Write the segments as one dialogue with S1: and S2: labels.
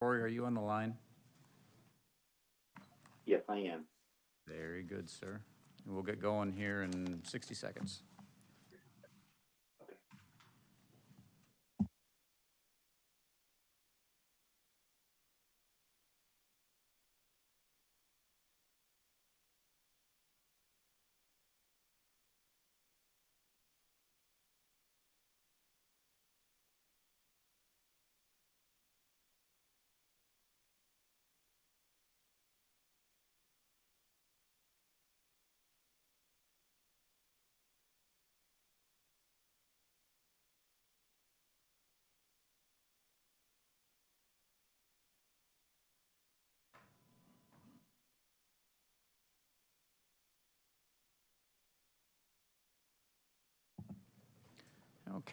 S1: Corey, are you on the line?
S2: Yes, I am.
S1: Very good, sir. And we'll get going here in 60 seconds.
S2: Okay.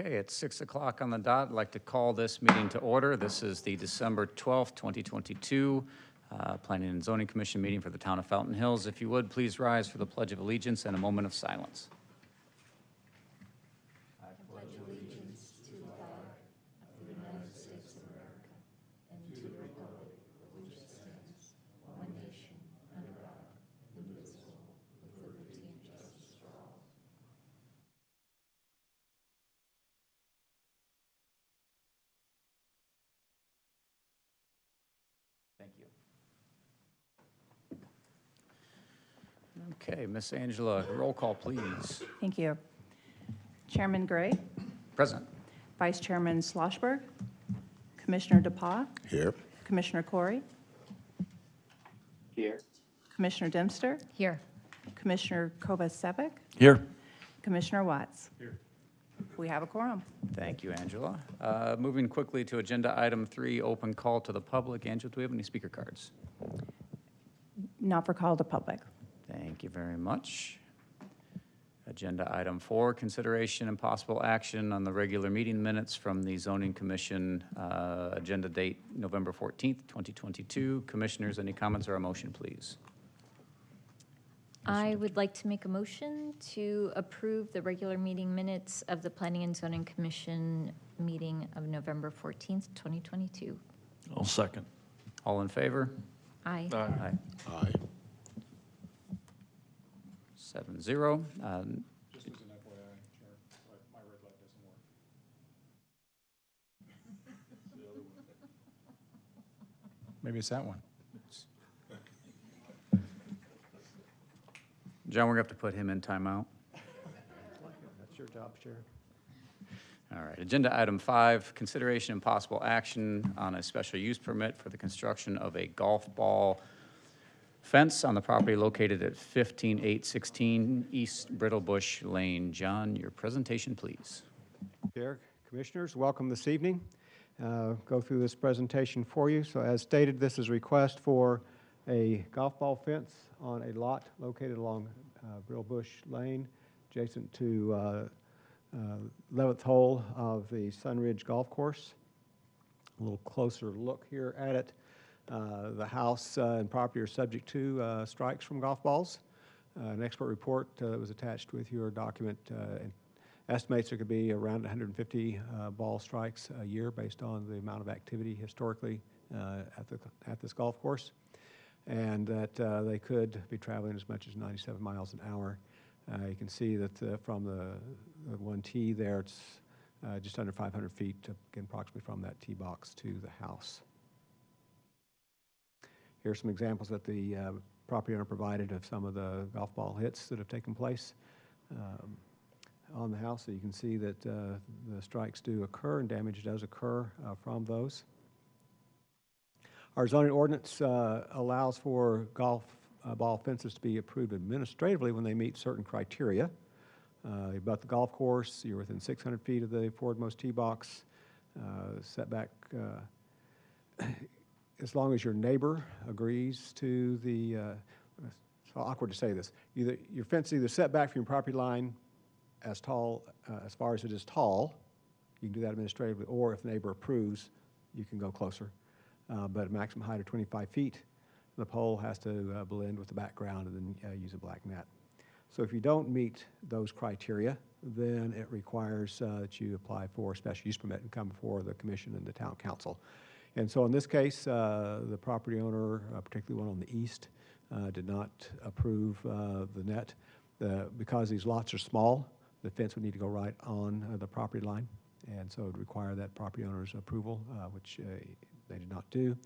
S1: Okay, it's 6 o'clock on the dot. I'd like to call this meeting to order. This is the December 12th, 2022 Planning and Zoning Commission meeting for the town of Fountain Hills. If you would, please rise for the Pledge of Allegiance and a moment of silence. Thank you. Okay, Miss Angela, roll call, please.
S3: Thank you. Chairman Gray,
S1: Present.
S3: Vice Chairman Schlossberg, Commissioner DePaul,
S4: Here.
S3: Commissioner Corey,
S2: Here.
S3: Commissioner Dempster,
S5: Here.
S3: Commissioner Kovacevic,
S4: Here.
S3: Commissioner Watts. Here. We have a quorum.
S1: Thank you, Angela. Moving quickly to agenda item 3, open call to the public. Angela, do we have any speaker cards?
S3: Not for call to public.
S1: Thank you very much. Agenda item 4, consideration and possible action on the regular meeting minutes from the Zoning Commission, agenda date November 14th, 2022. Commissioners, any comments or a motion, please?
S5: I would like to make a motion to approve the regular meeting minutes of the Planning and Zoning Commission meeting of November 14th, 2022.
S4: I'll second.
S1: All in favor?
S5: Aye.
S1: Aye.
S4: Aye.
S1: 7-0.
S6: Just as an FYI, Chair, my red light doesn't work. Maybe it's that one.
S1: John, we're going to have to put him in timeout.
S6: That's your job, Chair.
S1: All right, agenda item 5, consideration and possible action on a special use permit for the construction of a golf ball fence on the property located at 15816 East Brittlebush Lane. John, your presentation, please.
S7: Chair, Commissioners, welcome this evening. Go through this presentation for you. So as stated, this is a request for a golf ball fence on a lot located along Brittlebush Lane, adjacent to 11th hole of the Sunridge Golf Course. A little closer look here at it. The house and property are subject to strikes from golf balls. An expert report that was attached with your document estimates there could be around 150 ball strikes a year based on the amount of activity historically at this golf course, and that they could be traveling as much as 97 miles an hour. You can see that from the one tee there, it's just under 500 feet, again, approximately from that tee box to the house. Here are some examples that the property owner provided of some of the golf ball hits that have taken place on the house. So you can see that the strikes do occur and damage does occur from those. Our zoning ordinance allows for golf ball fences to be approved administratively when they meet certain criteria. About the golf course, you're within 600 feet of the forwardmost tee box. Setback, as long as your neighbor agrees to the, it's awkward to say this, either your fence either set back from your property line as tall, as far as it is tall, you can do that administratively, or if the neighbor approves, you can go closer. But a maximum height of 25 feet, the pole has to blend with the background and then use a black net. So if you don't meet those criteria, then it requires that you apply for a special use permit and come before the commission and the town council. And so in this case, the property owner, particularly one on the east, did not approve the net. Because these lots are small, the fence would need to go right on the property line, and so it would require that property owner's approval, which they did not do.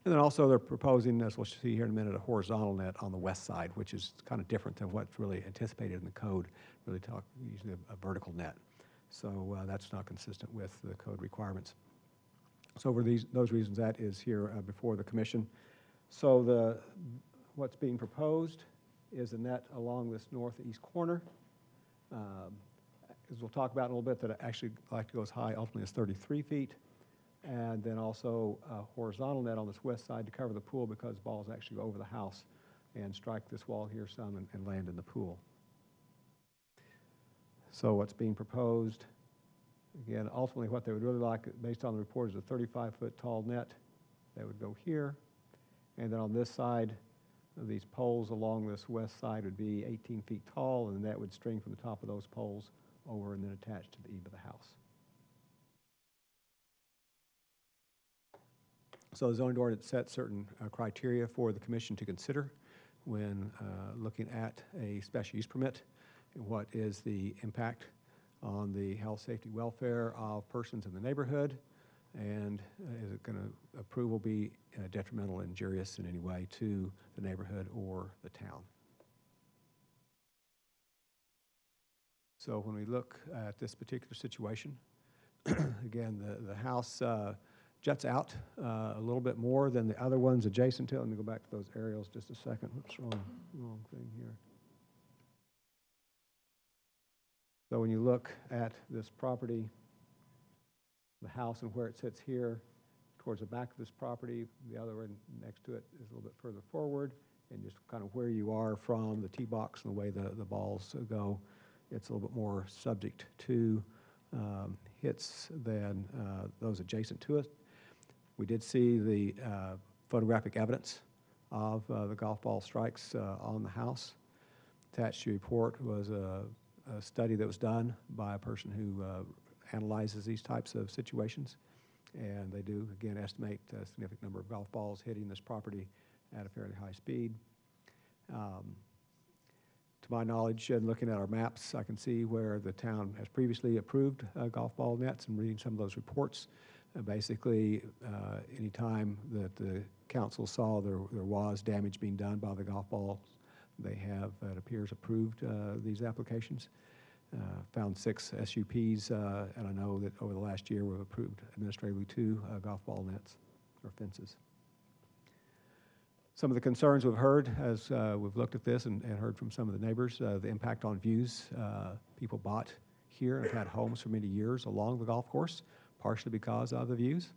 S7: And then also they're proposing, as we'll see here in a minute, a horizontal net on the west side, which is kind of different than what's really anticipated in the code, really usually a vertical net. So that's not consistent with the code requirements. So for those reasons, that is here before the commission. So what's being proposed is a net along this northeast corner. As we'll talk about in a little bit, that actually like to go as high ultimately as 33 feet. And then also a horizontal net on this west side to cover the pool, because balls actually go over the house and strike this wall here some and land in the pool. So what's being proposed, again, ultimately what they would really like, based on the report, is a 35-foot tall net that would go here. And then on this side, these poles along this west side would be 18 feet tall, and the net would string from the top of those poles over and then attach to the eave of the house. So the zoning ordinance sets certain criteria for the commission to consider when looking at a special use permit. And what is the impact on the health, safety, welfare of persons in the neighborhood, and is it going to approval be detrimental, injurious in any way to the neighborhood or the town? So when we look at this particular situation, again, the house juts out a little bit more than the other ones adjacent to it. Let me go back to those aerials just a second. What's wrong thing here? So when you look at this property, the house and where it sits here, towards the back of this property, the other one next to it is a little bit further forward, and just kind of where you are from the tee box and the way the balls go, it's a little bit more subject to hits than those adjacent to it. We did see the photographic evidence of the golf ball strikes on the house. Attached to your report was a study that was done by a person who analyzes these types of situations. And they do, again, estimate a significant number of golf balls hitting this property at a fairly high speed. To my knowledge, and looking at our maps, I can see where the town has previously approved golf ball nets, and reading some of those reports. Basically, any time that the council saw there was damage being done by the golf balls, they have, it appears, approved these applications. Found 6 SUPs, and I know that over the last year we've approved administratively 2 golf ball nets or fences. Some of the concerns we've heard as we've looked at this and heard from some of the neighbors, the impact on views. People bought here and have had homes for many years along the golf course, partially because of the views.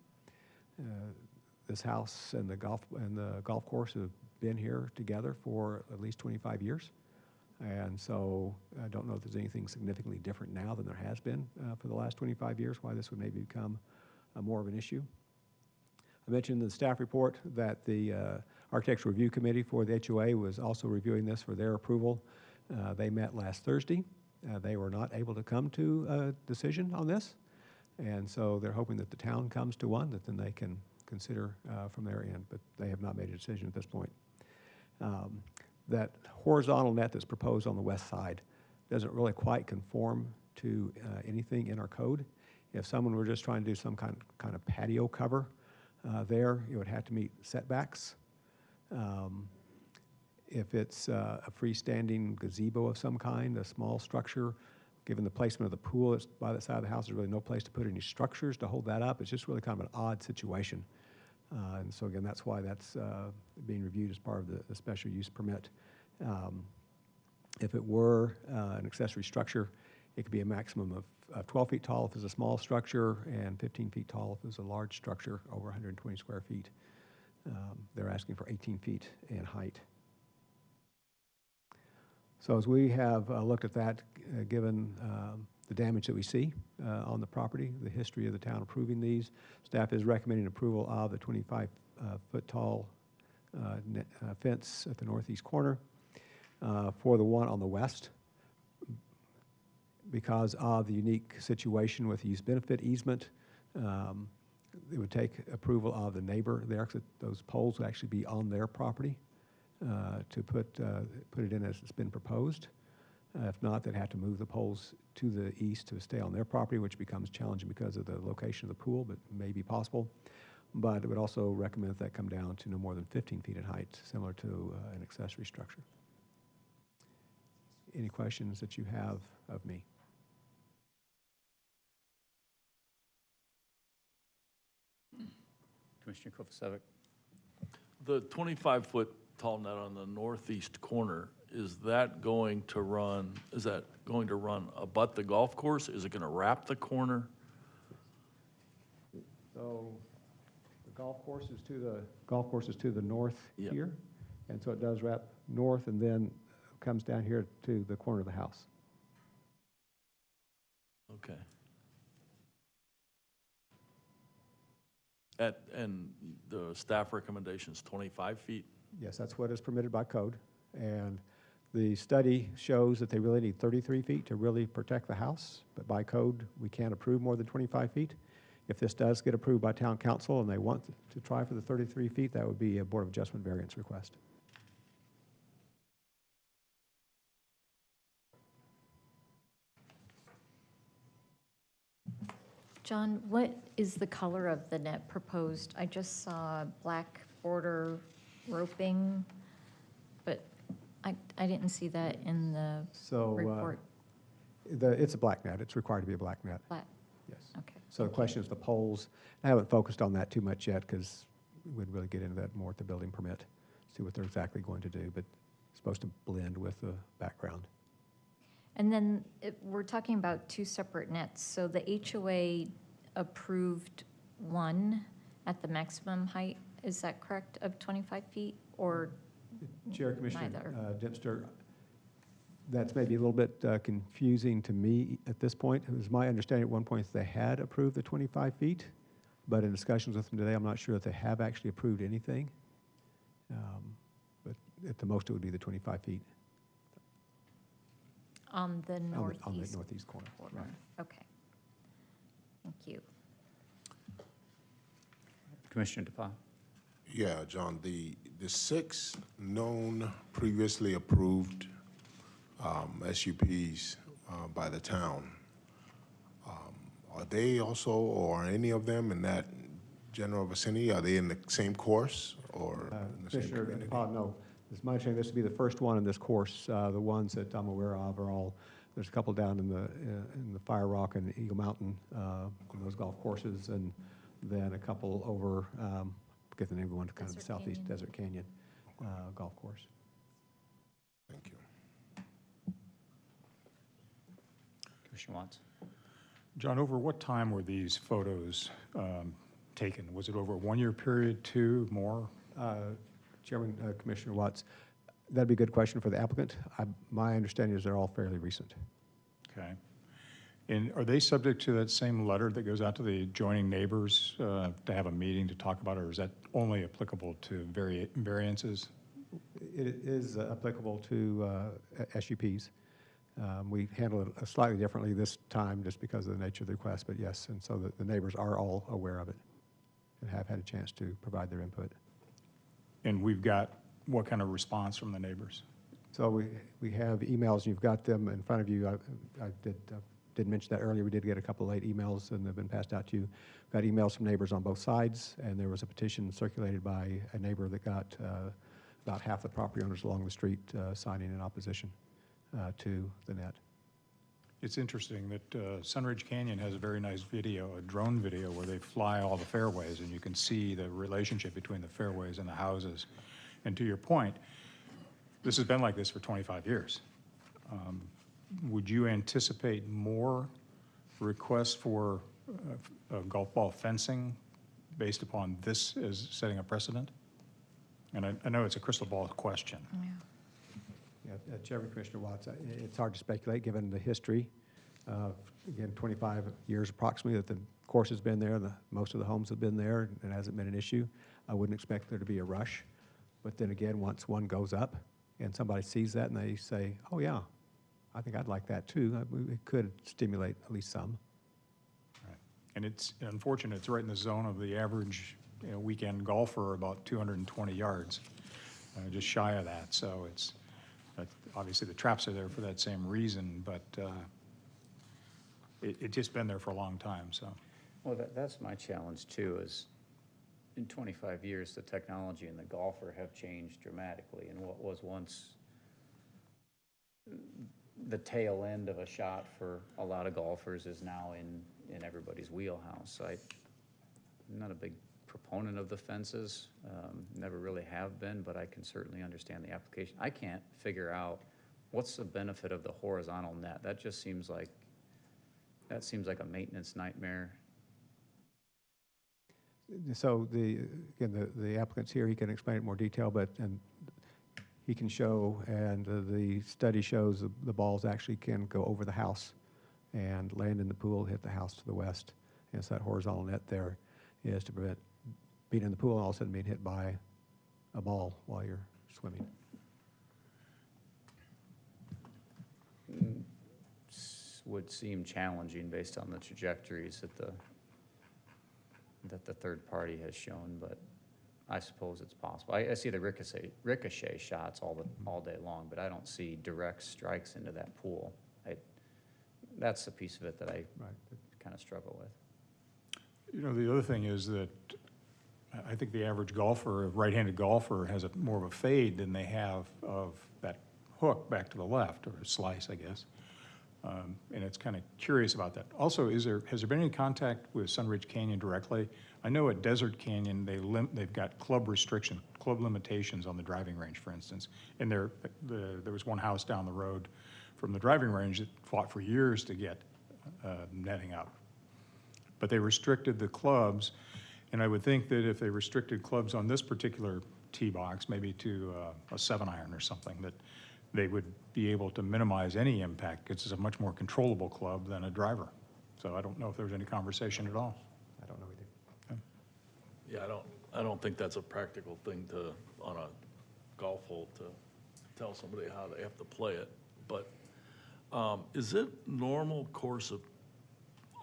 S7: This house and the golf course have been here together for at least 25 years. And so I don't know if there's anything significantly different now than there has been for the last 25 years, why this would maybe become more of an issue. I mentioned in the staff report that the Architectural Review Committee for the HOA was also reviewing this for their approval. They met last Thursday. They were not able to come to a decision on this. And so they're hoping that the town comes to one that then they can consider from their end, but they have not made a decision at this point. That horizontal net that's proposed on the west side doesn't really quite conform to anything in our code. If someone were just trying to do some kind of patio cover there, it would have to meet setbacks. If it's a freestanding gazebo of some kind, a small structure, given the placement of the pool that's by the side of the house, there's really no place to put any structures to hold that up. It's just really kind of an odd situation. And so again, that's why that's being reviewed as part of the special use permit. If it were an accessory structure, it could be a maximum of 12 feet tall if it's a small structure and 15 feet tall if it's a large structure over 120 square feet. They're asking for 18 feet in height. So as we have looked at that, given the damage that we see on the property, the history of the town approving these, staff is recommending approval of the 25-foot tall fence at the northeast corner for the one on the west, because of the unique situation with use benefit easement. it would take approval of the neighbor there, 'cause those poles would actually be on their property to put it in as it's been proposed. If not, they'd have to move the poles to the east to stay on their property, which becomes challenging because of the location of the pool, but may be possible. But it would also recommend that come down to no more than 15 feet in height, similar to an accessory structure. Any questions that you have of me?
S1: Commissioner Kovacevic?
S4: The 25-foot tall net on the northeast corner, is that going to run abut the golf course? Is it going to wrap the corner?
S7: So the golf course is to the north
S4: Yep.
S7: here, and so it does wrap north and then comes down here to the corner of the house.
S4: Okay. And the staff recommendation is 25 feet?
S7: Yes, that's what is permitted by code, and the study shows that they really need 33 feet to really protect the house, but by code, we can't approve more than 25 feet. If this does get approved by town council and they want to try for the 33 feet, that would be a Board of Adjustment variance request.
S5: John, what is the color of the net proposed? I just saw black border roping, but I didn't see that in the
S7: So
S5: report.
S7: it's a black net. It's required to be a black net,
S5: Black,
S7: yes.
S5: okay.
S7: So the question is the poles. I haven't focused on that too much yet because we'd really get into that more at the building permit, see what they're exactly going to do, but it's supposed to blend with the background.
S5: And then we're talking about two separate nets. So the HOA approved one at the maximum height, is that correct, of 25 feet? Or
S7: Chair Commissioner
S5: neither?
S7: Dempster, that's maybe a little bit confusing to me at this point. It was my understanding at one point that they had approved the 25 feet, but in discussions with them today, I'm not sure that they have actually approved anything. But at the most, it would be the 25 feet
S5: On the
S7: on the
S5: northeast
S7: northeast corner.
S5: corner?
S7: Right.
S5: Okay. Thank you.
S1: Commissioner DePauw?
S8: Yeah, John, the six known previously approved SUPs by the town, are they also, or are any of them in that general vicinity? Are they in the same course or in the same
S7: Commissioner
S8: community?
S7: DePauw, no. It's my understanding this would be the first one in this course. The ones that I'm aware of are all, there's a couple down in the Fire Rock and Eagle Mountain, on those golf courses, and then a couple over, forget the name of the one, kind of the
S5: Desert
S7: southeast
S5: Canyon.
S7: Desert Canyon golf course.
S8: Thank you.
S1: Commissioner Watts?
S6: John, over what time were these photos taken? Was it over a one-year period, two, more?
S7: Chairman, Commissioner Watts, that'd be a good question for the applicant. My understanding is they're all fairly recent.
S6: Okay. And are they subject to that same letter that goes out to the adjoining neighbors to have a meeting to talk about it, or is that only applicable to variances?
S7: It is applicable to SUPs. We handle it slightly differently this time just because of the nature of the request, but yes, and so the neighbors are all aware of it and have had a chance to provide their input.
S6: And we've got what kind of response from the neighbors?
S7: So we have emails, and you've got them in front of you. I did mention that earlier. We did get a couple of late emails, and they've been passed out to you. Got emails from neighbors on both sides, and there was a petition circulated by a neighbor that got about half the property owners along the street signing in opposition to the net.
S6: It's interesting that Sunridge Canyon has a very nice video, a drone video, where they fly all the fairways, and you can see the relationship between the fairways and the houses. And to your point, this has been like this for 25 years. Would you anticipate more requests for golf ball fencing based upon this as setting a precedent? And I know it's a crystal ball question.
S7: Yeah, Chairman, Commissioner Watts, it's hard to speculate given the history. Again, 25 years approximately that the course has been there, most of the homes have been there, and it hasn't been an issue. I wouldn't expect there to be a rush. But then again, once one goes up and somebody sees that and they say, oh yeah, I think I'd like that too, it could stimulate at least some.
S6: And it's unfortunate, it's right in the zone of the average, weekend golfer, about 220 yards, just shy of that. So it's, obviously the traps are there for that same reason, but it's just been there for a long time, so.
S1: Well, that's my challenge too, is in 25 years, the technology and the golfer have changed dramatically. And what was once the tail end of a shot for a lot of golfers is now in everybody's wheelhouse. So I'm not a big proponent of the fences, never really have been, but I can certainly understand the application. I can't figure out what's the benefit of the horizontal net. That just seems like a maintenance nightmare.
S7: So again, the applicant's here, he can explain it in more detail, but he can show, and the study shows the balls actually can go over the house and land in the pool, hit the house to the west. And so that horizontal net there is to prevent being in the pool and all of a sudden being hit by a ball while you're swimming.
S1: Would seem challenging based on the trajectories that the third party has shown, but I suppose it's possible. I see the ricochet shots all day long, but I don't see direct strikes into that pool. That's the piece of it that I kind of struggle with.
S6: The other thing is that I think the average golfer, a right-handed golfer, has more of a fade than they have of that hook back to the left, or a slice, I guess. And it's kind of curious about that. Also, has there been any contact with Sunridge Canyon directly? I know at Desert Canyon, they've got club limitations on the driving range, for instance. And there was one house down the road from the driving range that fought for years to get netting up. But they restricted the clubs, and I would think that if they restricted clubs on this particular tee box, maybe to a 7-iron or something, that they would be able to minimize any impact, because it's a much more controllable club than a driver. So I don't know if there was any conversation at all.
S7: I don't know either.
S4: Yeah, I don't think that's a practical thing on a golf hole to tell somebody how they have to play it. But is it normal course of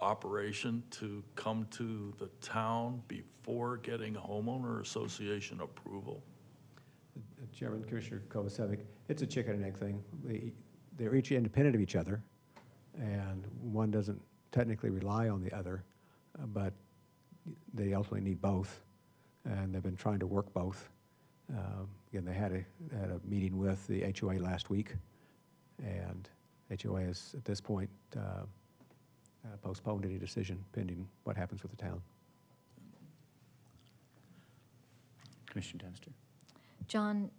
S4: operation to come to the town before getting homeowner association approval?
S7: Chairman, Commissioner Kovacevic, it's a chicken and egg thing. They're each independent of each other, and one doesn't technically rely on the other, but they ultimately need both, and they've been trying to work both. Again, they had a meeting with the HOA last week, and HOA is, at this point, postponed any decision pending what happens with the town.
S1: Commissioner Dempster.
S5: John,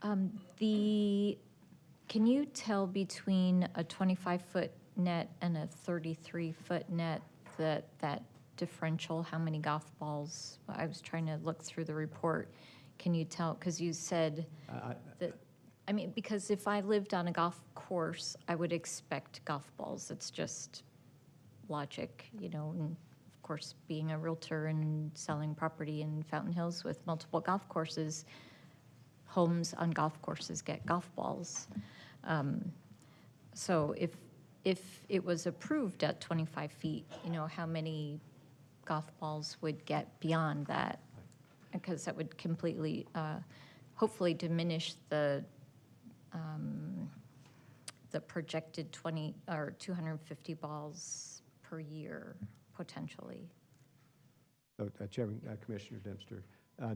S5: can you tell between a 25-foot net and a 33-foot net that differential, how many golf balls? I was trying to look through the report. Can you tell, because you said that, I mean, because if I lived on a golf course, I would expect golf balls. It's just logic, and of course, being a realtor and selling property in Fountain Hills with multiple golf courses, homes on golf courses get golf balls. So if it was approved at 25 feet, how many golf balls would get beyond that? Because that would completely, hopefully diminish the projected 20 or 250 balls per year, potentially.
S7: So, Chairman, Commissioner Dempster,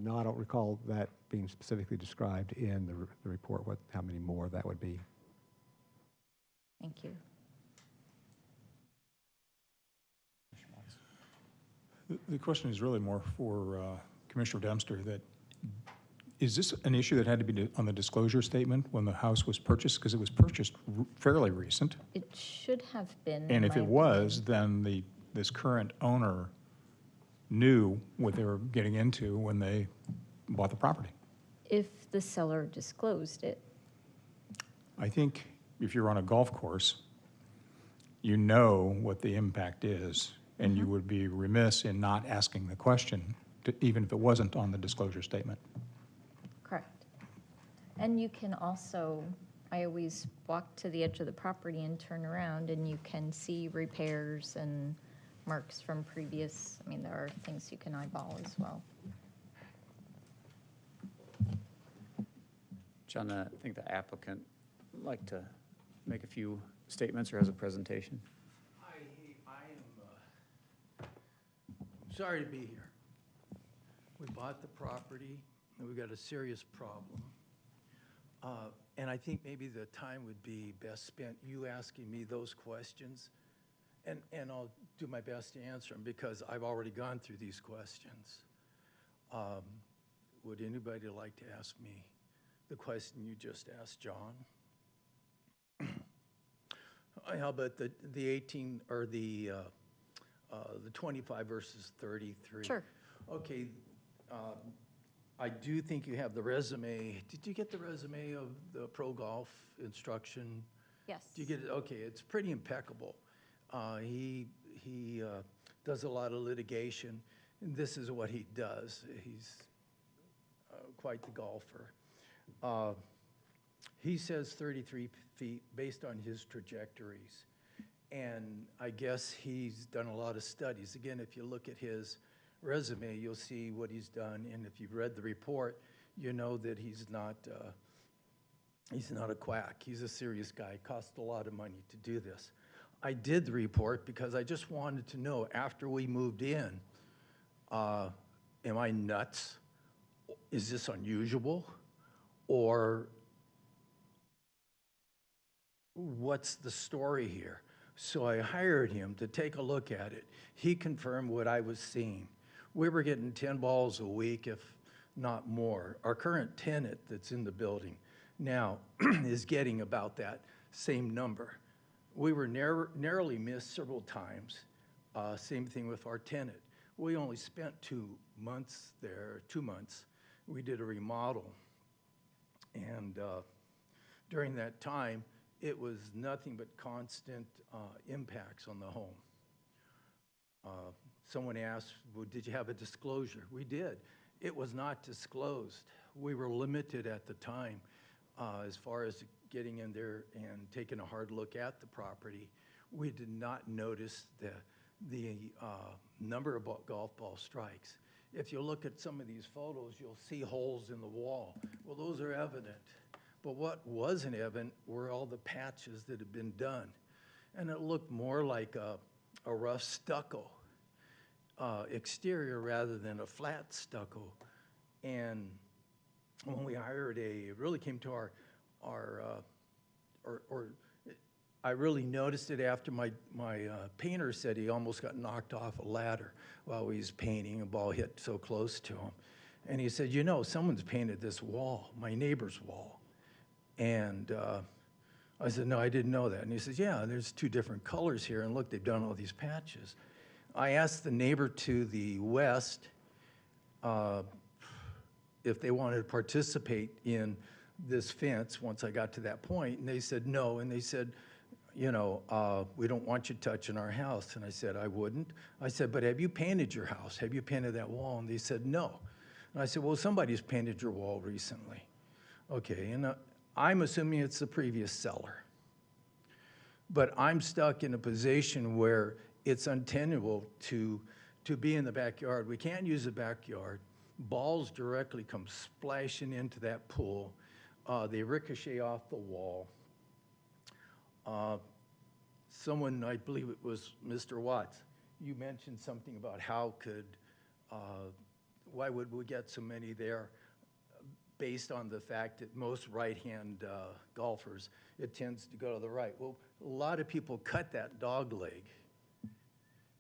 S7: no, I don't recall that being specifically described in the report, how many more that would be.
S5: Thank you.
S6: The question is really more for Commissioner Dempster, that is this an issue that had to be on the disclosure statement when the house was purchased? Because it was purchased fairly recent.
S5: It should have been.
S6: And
S5: in
S6: if
S5: my
S6: it was, then this current owner knew what they were getting into when they bought the property.
S5: If the seller disclosed it.
S6: I think if you're on a golf course, you know what the impact is, and you would be remiss in not asking the question, even if it wasn't on the disclosure statement.
S5: Correct. And you can also, I always walk to the edge of the property and turn around, and you can see repairs and marks from previous, I mean, there are things you can eyeball as well.
S1: John, I think the applicant would like to make a few statements or has a presentation.
S9: I am sorry to be here. We bought the property, and we got a serious problem. And I think maybe the time would be best spent you asking me those questions, and I'll do my best to answer them, because I've already gone through these questions. Would anybody like to ask me the question you just asked, John? How about the 18, or the 25 versus 33?
S5: Sure.
S9: Okay, I do think you have the resume. Did you get the resume of the pro golf instruction?
S5: Yes.
S9: Do you get it? Okay, it's pretty impeccable. He does a lot of litigation, and this is what he does. He's quite the golfer. He says 33 feet based on his trajectories. And I guess he's done a lot of studies. Again, if you look at his resume, you'll see what he's done. And if you've read the report, you know that he's not a quack. He's a serious guy. It cost a lot of money to do this. I did the report because I just wanted to know, after we moved in, am I nuts? Is this unusual? Or what's the story here? So I hired him to take a look at it. He confirmed what I was seeing. We were getting 10 balls a week, if not more. Our current tenant that's in the building now is getting about that same number. We were narrowly missed several times. Same thing with our tenant. We only spent 2 months there, 2 months. We did a remodel. And during that time, it was nothing but constant impacts on the home. Someone asked, well, did you have a disclosure? We did. It was not disclosed. We were limited at the time as far as getting in there and taking a hard look at the property. We did not notice the number of golf ball strikes. If you look at some of these photos, you'll see holes in the wall. Well, those are evident. But what wasn't evident were all the patches that had been done. And it looked more like a rough stucco exterior rather than a flat stucco. And when we hired it really came to I really noticed it after my painter said he almost got knocked off a ladder while he was painting. A ball hit so close to him. And he said, you know, someone's painted this wall, my neighbor's wall. And I said, no, I didn't know that. And he says, yeah, there's 2 different colors here, and look, they've done all these patches. I asked the neighbor to the west if they wanted to participate in this fence once I got to that point, and they said no, and they said, you know, we don't want you touching our house. And I said, I wouldn't. I said, but have you painted your house? Have you painted that wall? And they said, no. And I said, well, somebody's painted your wall recently. Okay, and I'm assuming it's the previous seller. But I'm stuck in a position where it's untenable to be in the backyard. We can't use the backyard. Balls directly come splashing into that pool. They ricochet off the wall. Someone, I believe it was Mr. Watts, you mentioned something about why would we get so many there? Based on the fact that most right-hand golfers, it tends to go to the right. Well, a lot of people cut that dog leg.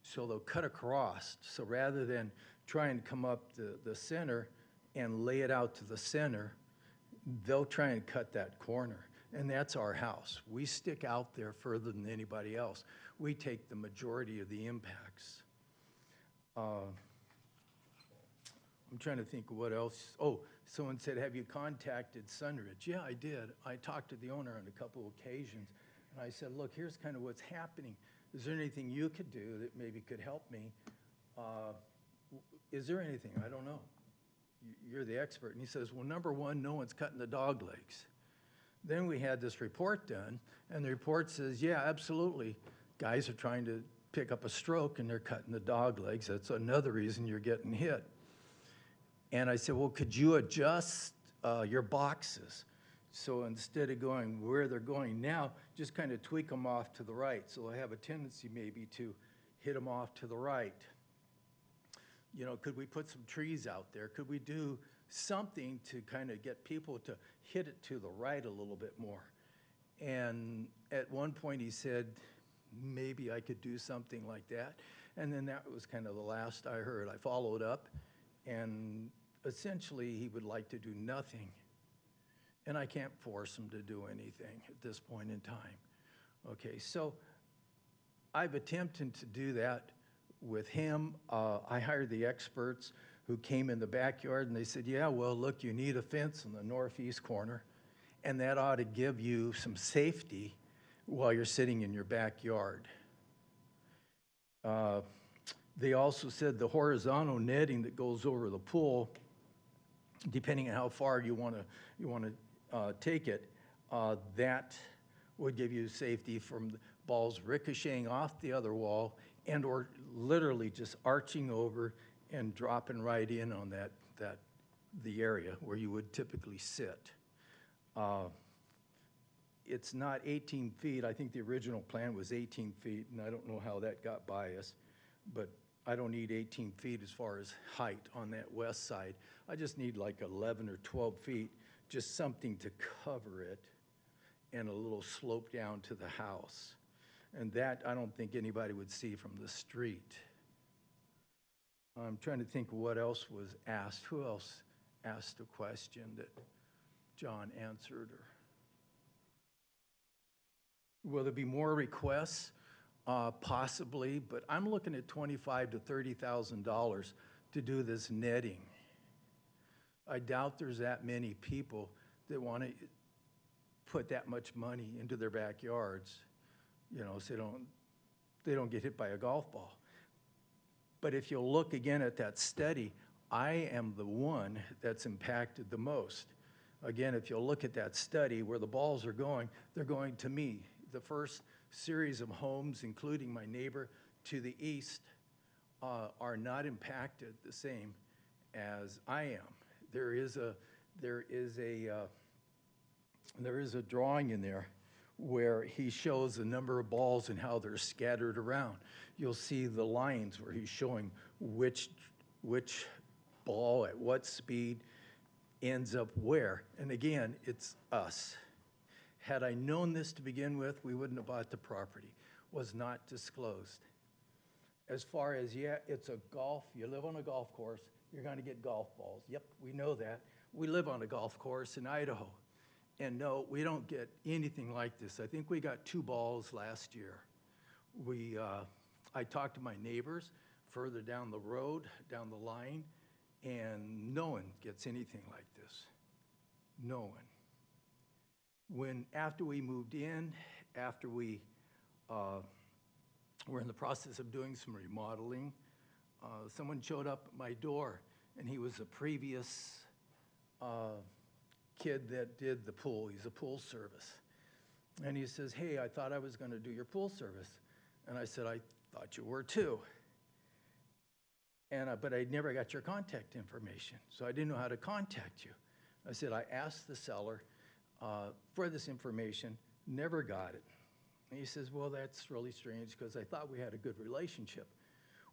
S9: So they'll cut across. So rather than try and come up the center and lay it out to the center, they'll try and cut that corner. And that's our house. We stick out there further than anybody else. We take the majority of the impacts. I'm trying to think of what else. Oh, someone said, have you contacted Sunridge? Yeah, I did. I talked to the owner on a couple of occasions. And I said, look, here's kind of what's happening. Is there anything you could do that maybe could help me? Is there anything? I don't know. You're the expert. And he says, well, number one, no one's cutting the dog legs. Then we had this report done, and the report says, yeah, absolutely. Guys are trying to pick up a stroke and they're cutting the dog legs. That's another reason you're getting hit. And I said, well, could you adjust your boxes? So instead of going where they're going now, just kind of tweak them off to the right. So I have a tendency maybe to hit them off to the right. You know, could we put some trees out there? Could we do something to kind of get people to hit it to the right a little bit more? And at one point he said, maybe I could do something like that. And then that was kind of the last I heard. I followed up, and essentially he would like to do nothing. And I can't force him to do anything at this point in time. Okay, so I've attempted to do that with him. I hired the experts who came in the backyard, and they said, yeah, well, look, you need a fence in the northeast corner, and that ought to give you some safety while you're sitting in your backyard. They also said the horizontal netting that goes over the pool, depending on how far you want to take it, that would give you safety from balls ricocheting off the other wall and or literally just arching over and dropping right in on the area where you would typically sit. It's not 18 feet. I think the original plan was 18 feet, and I don't know how that got by us, but I don't need 18 feet as far as height on that west side. I just need like 11 or 12 feet, just something to cover it and a little slope down to the house. And that I don't think anybody would see from the street. I'm trying to think what else was asked. Who else asked a question that John answered? Or will there be more requests? Possibly, but I'm looking at $25,000 to $30,000 to do this netting. I doubt there's that many people that want to put that much money into their backyards, you know, so they don't get hit by a golf ball. But if you'll look again at that study, I am the one that's impacted the most. Again, if you'll look at that study where the balls are going, they're going to me. The first series of homes, including my neighbor to the east, are not impacted the same as I am. There is a drawing in there where he shows the number of balls and how they're scattered around. You'll see the lines where he's showing which ball at what speed ends up where. And again, it's us. Had I known this to begin with, we wouldn't have bought the property. Was not disclosed. As far as, yeah, it's a golf, you live on a golf course, you're going to get golf balls. Yep, we know that. We live on a golf course in Idaho. And no, we don't get anything like this. I think we got 2 balls last year. I talked to my neighbors further down the road, down the line, and no one gets anything like this. No one. After we moved in, after we were in the process of doing some remodeling, someone showed up at my door, and he was a previous kid that did the pool. He's a pool service. And he says, hey, I thought I was going to do your pool service. And I said, I thought you were too. But I never got your contact information, so I didn't know how to contact you. I said, I asked the seller for this information, never got it. And he says, well, that's really strange because I thought we had a good relationship.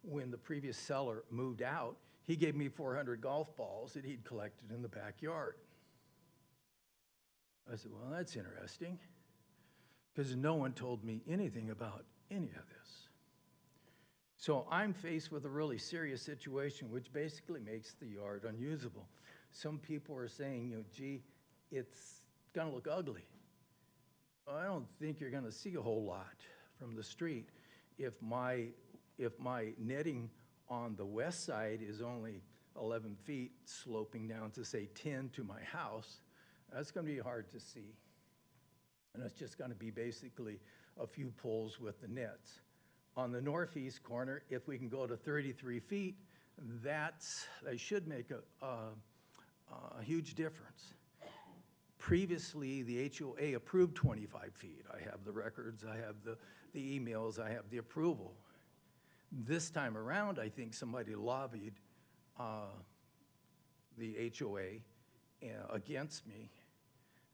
S9: When the previous seller moved out, he gave me 400 golf balls that he'd collected in the backyard. I said, well, that's interesting because no one told me anything about any of this. So I'm faced with a really serious situation, which basically makes the yard unusable. Some people are saying, you know, gee, it's going to look ugly. I don't think you're going to see a whole lot from the street. If my netting on the west side is only 11 feet sloping down to, say, 10 to my house, that's going to be hard to see. And it's just going to be basically a few poles with the nets. On the northeast corner, if we can go to 33 feet, that should make a huge difference. Previously, the HOA approved 25 feet. I have the records, I have the emails, I have the approval. This time around, I think somebody lobbied the HOA against me,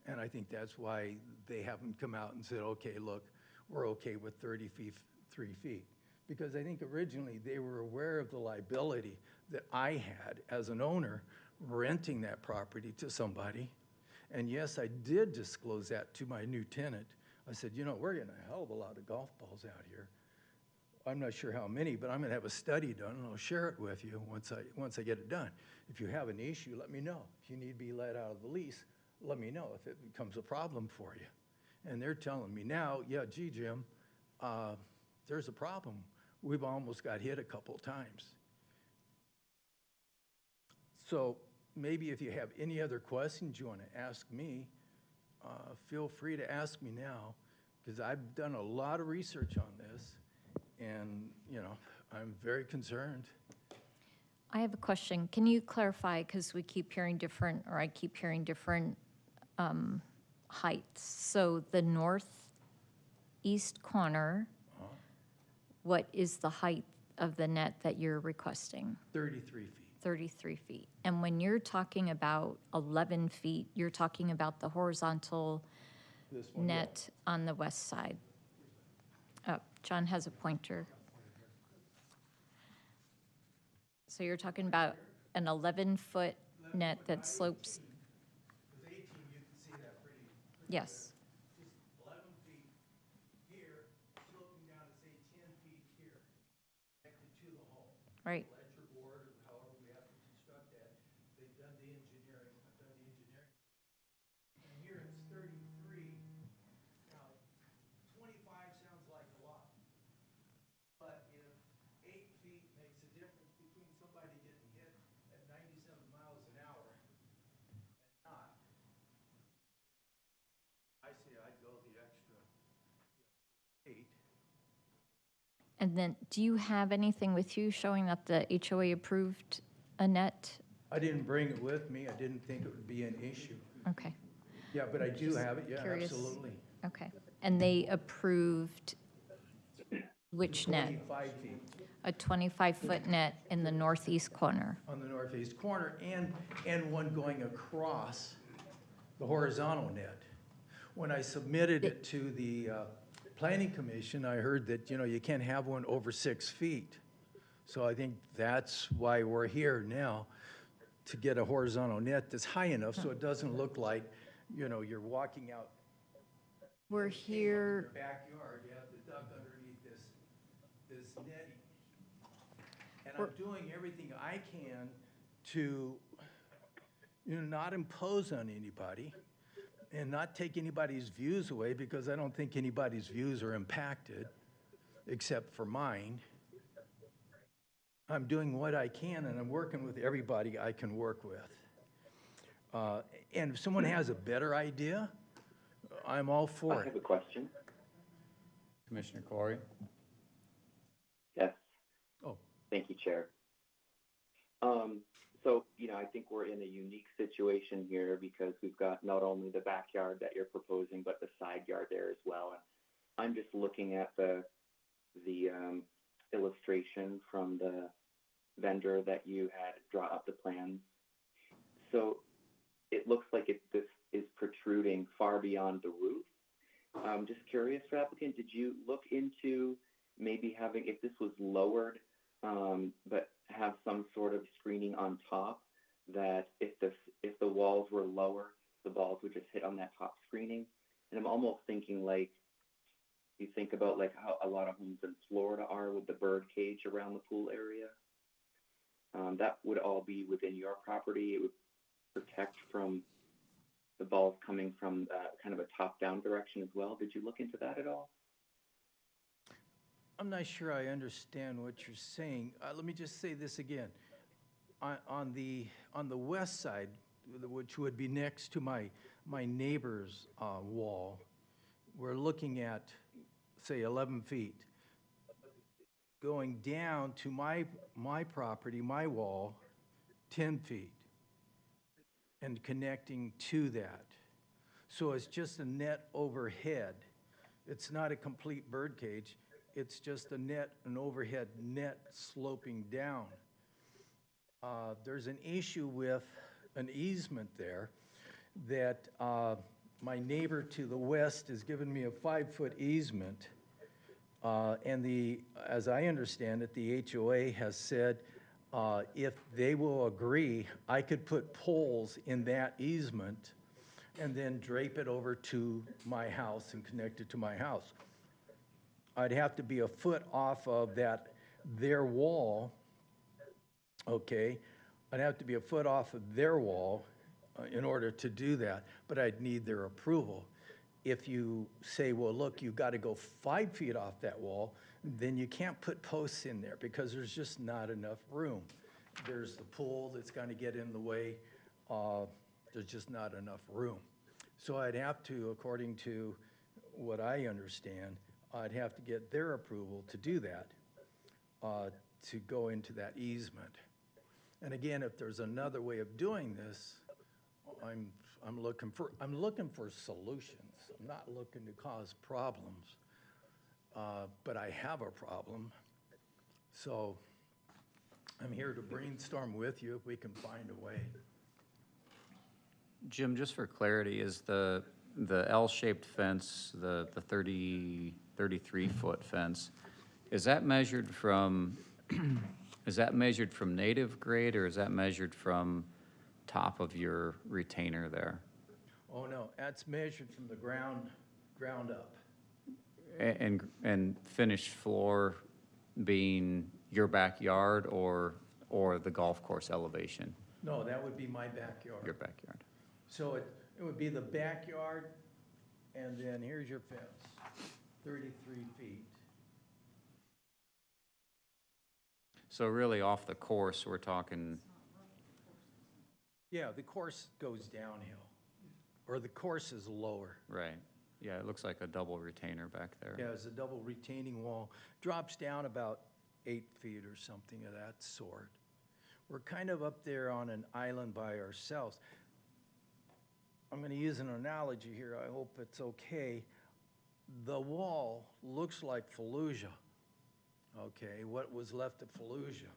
S9: and I think that's why they haven't come out and said, okay, look, we're okay with 3 feet. Because I think originally they were aware of the liability that I had as an owner renting that property to somebody. And yes, I did disclose that to my new tenant. I said, you know, we're getting a hell of a lot of golf balls out here. I'm not sure how many, but I'm gonna have a study done and I'll share it with you once I get it done. If you have an issue, let me know. If you need to be let out of the lease, let me know if it becomes a problem for you. And they're telling me now, yeah, gee, Jim, there's a problem. We've almost got hit a couple times. So maybe if you have any other questions you want to ask me, feel free to ask me now, because I've done a lot of research on this, and, you know, I'm very concerned.
S5: I have a question. Can you clarify, because we keep hearing different, or I keep hearing different heights. So the northeast corner, what is the height of the net that you're requesting?
S9: 33 feet.
S5: 33 feet. And when you're talking about 11 feet, you're talking about the horizontal
S9: This one, yeah.
S5: net on the west side. Oh, John has a pointer. So you're talking about an 11-foot net that slopes,
S9: With 18, you can see that pretty.
S5: yes.
S9: Just 11 feet here, sloping down to say 10 feet here, connected to the home.
S5: Right.
S9: Ledger board, or however we have to construct that, they've done the engineering, I've done the engineering. And here it's 33. Now, 25 sounds like a lot. But if 8 feet makes a difference between somebody getting hit at 97 miles an hour and not, I say I'd go the extra 8.
S5: And then, do you have anything with you showing that the HOA approved a net?
S9: I didn't bring it with me. I didn't think it would be an issue.
S5: Okay,
S9: Yeah, but I do have it, yeah,
S5: curious.
S9: absolutely.
S5: okay. And they approved which net?
S9: 25 feet
S5: A 25-foot net in the northeast corner.
S9: on the northeast corner, and one going across the horizontal net. When I submitted it to the planning commission, I heard that, you know, you can't have one over 6 feet. So I think that's why we're here now, to get a horizontal net that's high enough so it doesn't look like, you know, you're walking out
S5: We're
S9: in
S5: here,
S9: your backyard, you have to duck underneath this netting. And I'm doing everything I can to, you know, not impose on anybody and not take anybody's views away, because I don't think anybody's views are impacted, except for mine. I'm doing what I can, and I'm working with everybody I can work with. And if someone has a better idea, I'm all for
S2: I have
S9: it.
S2: a question.
S1: Commissioner Corey?
S2: Yes.
S9: Oh.
S2: Thank you, Chair. So, you know, I think we're in a unique situation here because we've got not only the backyard that you're proposing, but the side yard there as well. And I'm just looking at the illustration from the vendor that you had draw up the plans. So it looks like this is protruding far beyond the roof. I'm just curious, for applicant, did you look into maybe having, if this was lowered, but have some sort of screening on top, that if the walls were lower, the balls would just hit on that top screening? And I'm almost thinking, like, you think about like how a lot of homes in Florida are with the bird cage around the pool area. That would all be within your property. It would protect from the balls coming from kind of a top-down direction as well. Did you look into that at all?
S9: I'm not sure I understand what you're saying. Let me just say this again. On the west side, which would be next to my neighbor's wall, we're looking at, say, 11 feet. Going down to my property, my wall, 10 feet, and connecting to that. So it's just a net overhead. It's not a complete bird cage. it's just a net, an overhead net sloping down. There's an issue with an easement there that my neighbor to the west has given me a 5-foot easement. And as I understand it, the HOA has said if they will agree, I could put poles in that easement and then drape it over to my house and connect it to my house. I'd have to be a foot off of their wall, okay? I'd have to be a foot off of their wall in order to do that, but I'd need their approval. If you say, well, look, you've got to go 5 feet off that wall, then you can't put posts in there because there's just not enough room. There's the pool that's going to get in the way. There's just not enough room. So I'd have to, according to what I understand, I'd have to get their approval to do that, to go into that easement. And again, if there's another way of doing this, I'm looking for solutions. I'm not looking to cause problems, but I have a problem. So I'm here to brainstorm with you if we can find a way.
S1: Jim, just for clarity, is the L-shaped fence, the 33-foot fence, is that measured from native grade, or is that measured from top of your retainer there?
S9: Oh, no, that's measured from the ground up.
S1: And finished floor being your backyard or the golf course elevation?
S9: No, that would be my backyard.
S1: Your backyard.
S9: So it would be the backyard, and then here's your fence, 33 feet.
S1: So really off the course, we're talking,
S9: Yeah, the course goes downhill, or the course is lower.
S1: right. Yeah, it looks like a double retainer back there.
S9: Yeah, it's a double retaining wall, drops down about 8 feet or something of that sort. We're kind of up there on an island by ourselves. I'm going to use an analogy here. I hope it's okay. The wall looks like Fallujah, okay, what was left of Fallujah.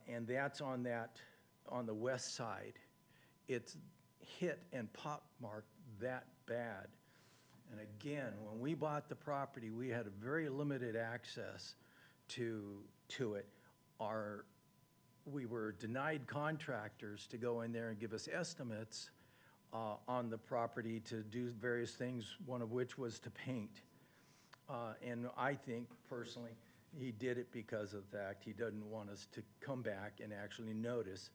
S9: And that's on the west side. It's hit and pockmarked that bad. And again, when we bought the property, we had a very limited access to it. We were denied contractors to go in there and give us estimates on the property to do various things, one of which was to paint. And I think personally, he did it because of the fact he doesn't want us to come back and actually notice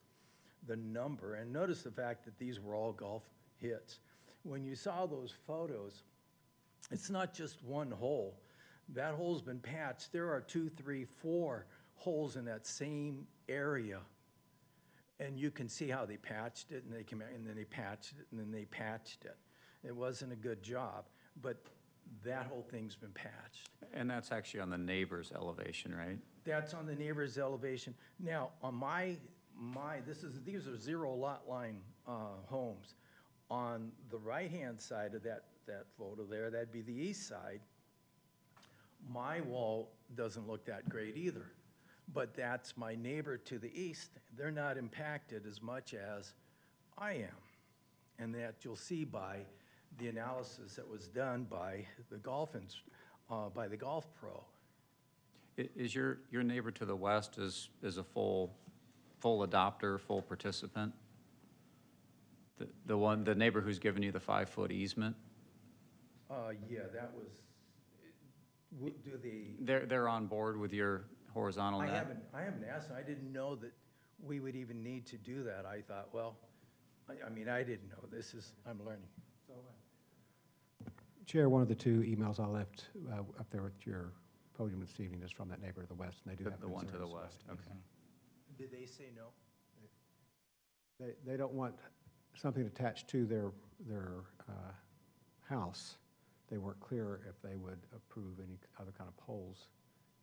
S9: the number. And notice the fact that these were all golf hits. When you saw those photos, it's not just one hole. That hole's been patched. There are 2, 3, 4 holes in that same area. And you can see how they patched it, and they came out, and then they patched it, and then they patched it. It wasn't a good job, but that whole thing's been patched.
S1: And that's actually on the neighbor's elevation, right?
S9: That's on the neighbor's elevation. Now, on these are 0 lot line homes. On the right-hand side of that photo there, that'd be the east side. My wall doesn't look that great either, but that's my neighbor to the east. They're not impacted as much as I am, and that you'll see by the analysis that was done by the golf pro.
S1: Is your neighbor to the west is a full adopter, full participant? The neighbor who's given you the 5-foot easement?
S9: Yeah, that was,
S1: They're on board with your horizontal net?
S9: I haven't asked them. I didn't know that we would even need to do that. I thought, well, I mean, I didn't know. I'm learning.
S7: Chair, one of the 2 emails I left up there at your podium this evening is from that neighbor to the west, and they do have
S1: The one to the
S7: concerns.
S1: west, okay.
S9: Did they say no?
S7: They don't want something attached to their house. They weren't clear if they would approve any other kind of poles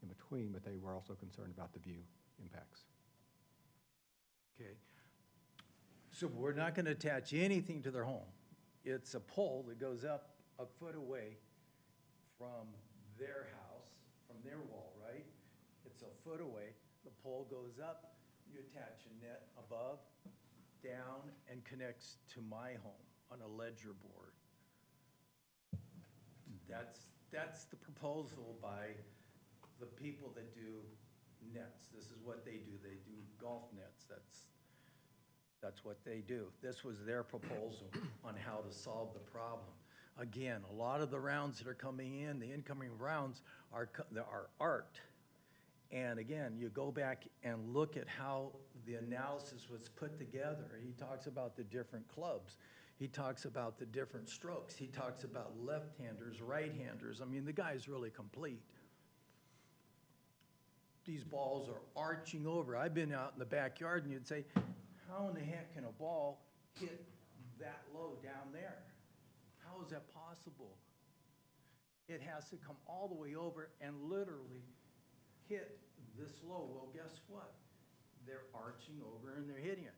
S7: in between, but they were also concerned about the view impacts.
S9: Okay. So we're not going to attach anything to their home. It's a pole that goes up a foot away from their house, their wall, right? It's a foot away, the pole goes up, you attach a net above, down, and connects to my home on a ledger board. That's the proposal by the people that do nets. This is what they do. They do golf nets. That's what they do. This was their proposal on how to solve the problem. Again, a lot of the rounds that are coming in, the incoming rounds are art. And again, you go back and look at how the analysis was put together. He talks about the different clubs. He talks about the different strokes. He talks about left-handers, right-handers. I mean, the guy's really complete. These balls are arching over. I've been out in the backyard and you'd say, how in the heck can a ball hit that low down there? How is that possible? It has to come all the way over and literally hit this low. Well, guess what? They're arching over and they're hitting it.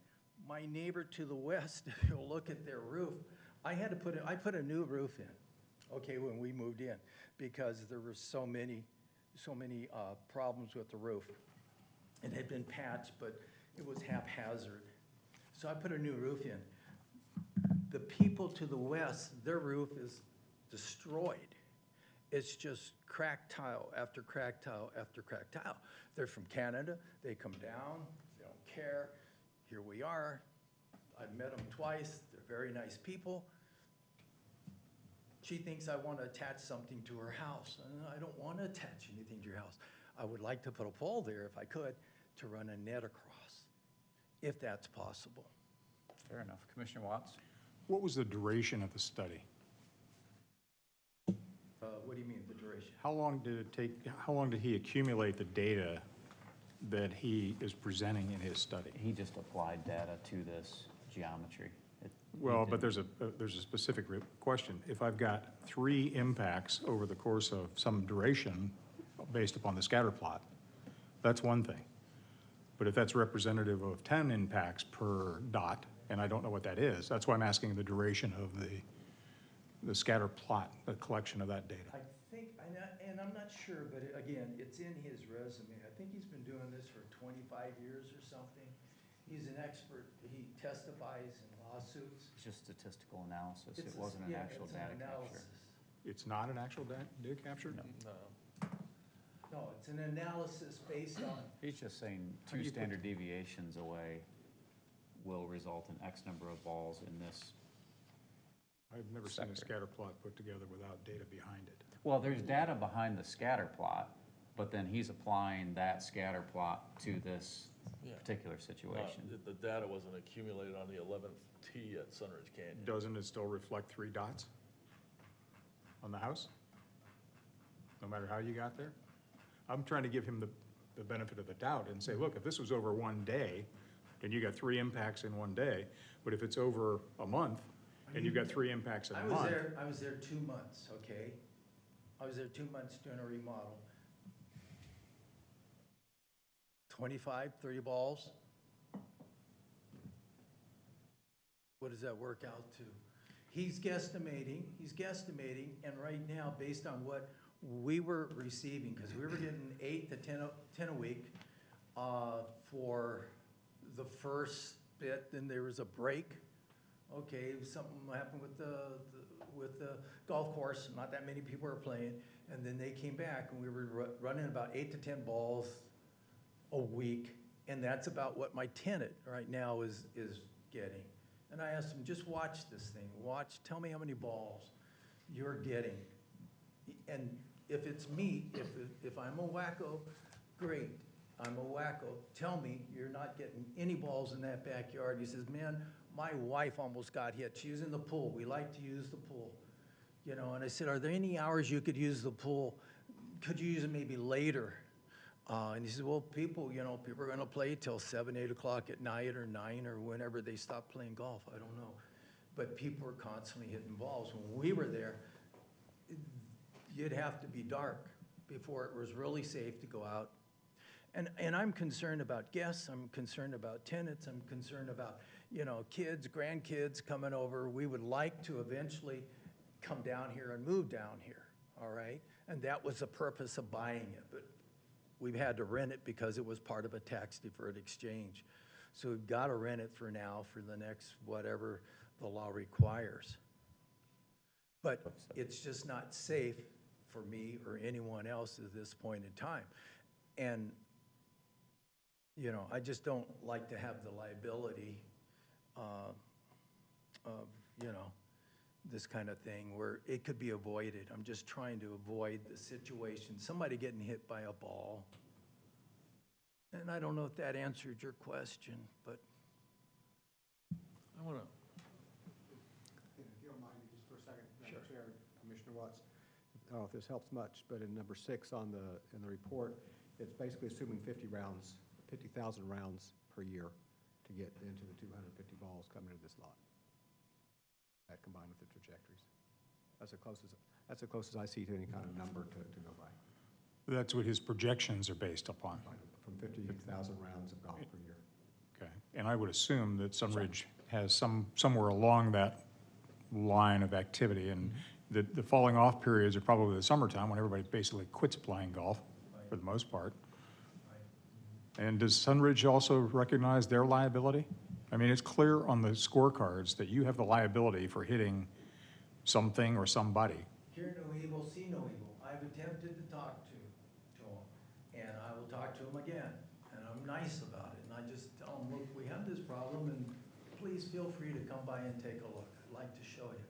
S9: My neighbor to the west, if you'll look at their roof, I put a new roof in, okay, when we moved in, because there were so many problems with the roof. It had been patched, but it was haphazard. So I put a new roof in. The people to the west, their roof is destroyed. It's just cracked tile after cracked tile after cracked tile. They're from Canada. They come down. They don't care. Here we are. I've met them twice. They're very nice people. She thinks I want to attach something to her house. I don't want to attach anything to your house. I would like to put a pole there if I could to run a net across, if that's possible.
S1: Fair enough. Commissioner Watts?
S6: What was the duration of the study?
S9: What do you mean, the duration?
S6: How long did it take, how long did he accumulate the data that he is presenting in his study?
S1: He just applied data to this geometry.
S6: Well, but there's a specific question. If I've got 3 impacts over the course of some duration based upon the scatter plot, that's one thing. But if that's representative of 10 impacts per dot, and I don't know what that is, that's why I'm asking the duration of the scatter plot, the collection of that data.
S9: I think, and I'm not sure, but again, it's in his resume. I think he's been doing this for 25 years or something. He's an expert. He testifies in lawsuits.
S1: It's just statistical analysis.
S9: It's
S1: It wasn't an actual
S9: it's an
S1: data capture.
S9: analysis.
S6: It's not an actual data capture?
S9: No, it's an analysis based on,
S1: He's just saying
S6: How do
S1: 2
S6: you put-
S1: standard deviations away will result in X number of balls in this.
S6: I've never seen a
S1: Sector.
S6: scatter plot put together without data behind it.
S1: Well, there's data behind the scatter plot, but then he's applying that scatter plot to this
S4: Yeah.
S1: particular situation.
S4: The data wasn't accumulated on the 11th tee at Sunridge Canyon.
S6: Doesn't it still reflect 3 dots on the house? No matter how you got there? I'm trying to give him the benefit of the doubt and say, look, if this was over one day, then you got 3 impacts in one day, but if it's over a month, and you've got 3 impacts in a month.
S9: I was there 2 months, okay? I was there 2 months doing a remodel. 25, 30 balls. What does that work out to? He's guesstimating, and right now, based on what we were receiving, because we were getting 8 to 10 a week for the first bit, then there was a break. Okay, something happened with the golf course, not that many people were playing, and then they came back, and we were running about 8 to 10 balls a week, and that's about what my tenant right now is getting. And I asked him, just watch this thing, tell me how many balls you're getting. And if it's me, if I'm a wacko, great, I'm a wacko, tell me you're not getting any balls in that backyard. He says, man, my wife almost got hit. She was in the pool. We like to use the pool. You know, and I said, are there any hours you could use the pool? Could you use it maybe later? And he said, well, people are going to play till 7, 8 o'clock at night or 9 or whenever they stop playing golf. I don't know. But people were constantly hitting balls. When we were there, you'd have to be dark before it was really safe to go out. And I'm concerned about guests. I'm concerned about tenants. I'm concerned about, kids, grandkids coming over. We would like to eventually come down here and move down here, all right? And that was the purpose of buying it, but we've had to rent it because it was part of a tax-deferred exchange. So we've got to rent it for now, for the next whatever the law requires. But it's just not safe for me or anyone else at this point in time. And, you know, I just don't like to have the liability of, you know, this kind of thing where it could be avoided. I'm just trying to avoid the situation, somebody getting hit by a ball. And I don't know if that answered your question, but.
S4: I want to,
S7: If you don't mind, just for a second, Madam Chair, Commissioner Watts, I don't know if this helps much, but in number 6 in the report, it's basically assuming 50,000 rounds per year to get into the 250 balls coming into this lot. That combined with the trajectories. That's the closest I see to any kind of number to go by.
S6: That's what his projections are based upon.
S7: From 50,000 rounds of golf per year.
S6: Okay, and I would assume that Sunridge has somewhere along that line of activity, and the falling off periods are probably the summertime when everybody basically quits playing golf, for the most part. And does Sunridge also recognize their liability? I mean, it's clear on the scorecards that you have the liability for hitting something or somebody.
S9: Hear no evil, see no evil. I've attempted to talk to him, and I will talk to him again. And I'm nice about it, and I just tell him, look, we have this problem, and please feel free to come by and take a look. I'd like to show you.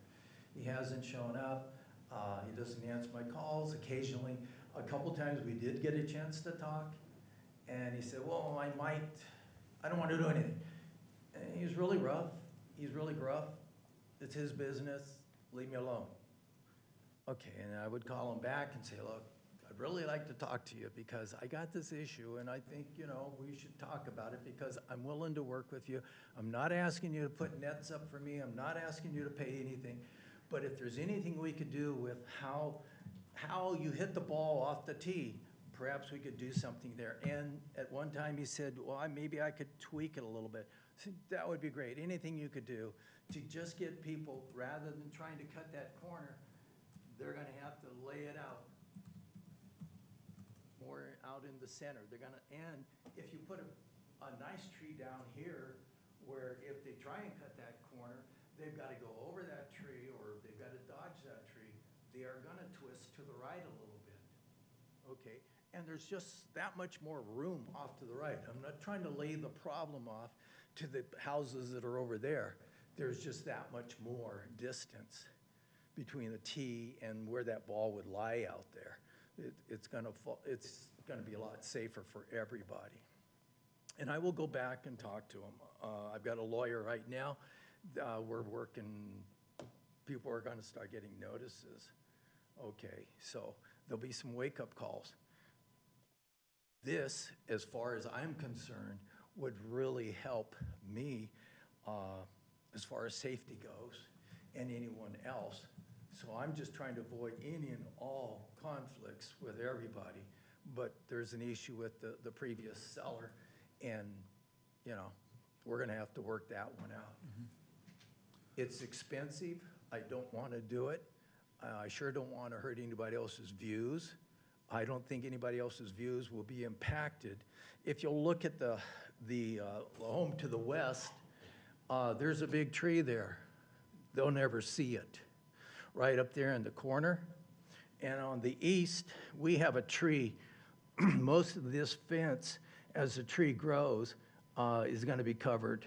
S9: He hasn't shown up. He doesn't answer my calls. Occasionally, a couple times we did get a chance to talk, and he said, well, I don't want to do anything. And he's really rough. He's really gruff. It's his business. Leave me alone. Okay, and I would call him back and say, look, I'd really like to talk to you because I got this issue and I think, you know, we should talk about it because I'm willing to work with you. I'm not asking you to put nets up for me. I'm not asking you to pay anything. But if there's anything we could do with how you hit the ball off the tee, perhaps we could do something there. And at one time he said, well, maybe I could tweak it a little bit. I said, that would be great. Anything you could do to just get people, rather than trying to cut that corner, they're gonna have to lay it out more out in the center. They're gonna, and if you put a nice tree down here, where if they try and cut that corner, they've gotta go over that tree or they've gotta dodge that tree. They are gonna twist to the right a little bit, okay? And there's just that much more room off to the right. I'm not trying to lay the problem off to the houses that are over there. There's just that much more distance between the tee and where that ball would lie out there. It's gonna be a lot safer for everybody. And I will go back and talk to him. I've got a lawyer right now. We're working, people are gonna start getting notices. Okay, so there'll be some wake-up calls. This, as far as I'm concerned, would really help me as far as safety goes and anyone else. So I'm just trying to avoid any and all conflicts with everybody. But there's an issue with the previous seller, and, you know, we're gonna have to work that one out. It's expensive. I don't wanna do it. I sure don't wanna hurt anybody else's views. I don't think anybody else's views will be impacted. If you'll look at the home to the west, there's a big tree there. They'll never see it. Right up there in the corner. And on the east, we have a tree. Most of this fence, as the tree grows, is gonna be covered.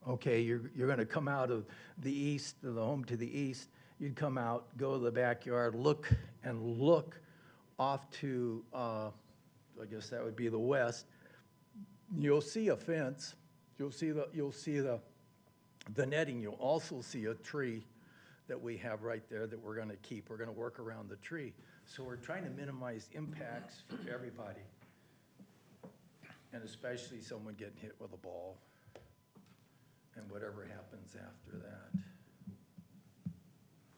S9: Okay, you're gonna come out of the east, the home to the east. You'd come out, go to the backyard, look off to, I guess that would be the west. You'll see a fence. You'll see the netting. You'll also see a tree that we have right there that we're gonna keep. We're gonna work around the tree. So we're trying to minimize impacts for everybody. And especially someone getting hit with a ball and whatever happens after that.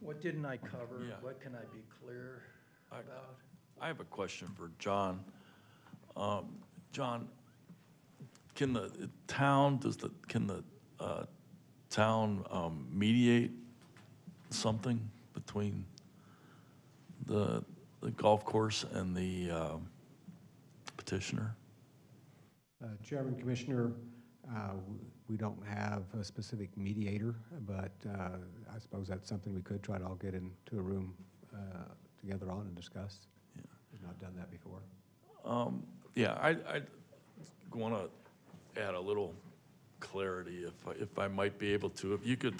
S9: What didn't I cover?
S4: Yeah.
S9: What can I be clear about?
S4: I have a question for John. John, can the town, mediate something between the the golf course and the petitioner?
S7: Chairman, Commissioner, we don't have a specific mediator, but I suppose that's something we could try to all get into a room together on and discuss.
S4: Yeah.
S7: We've not done that before.
S4: Yeah, I want to add a little clarity, if I might be able to. If you could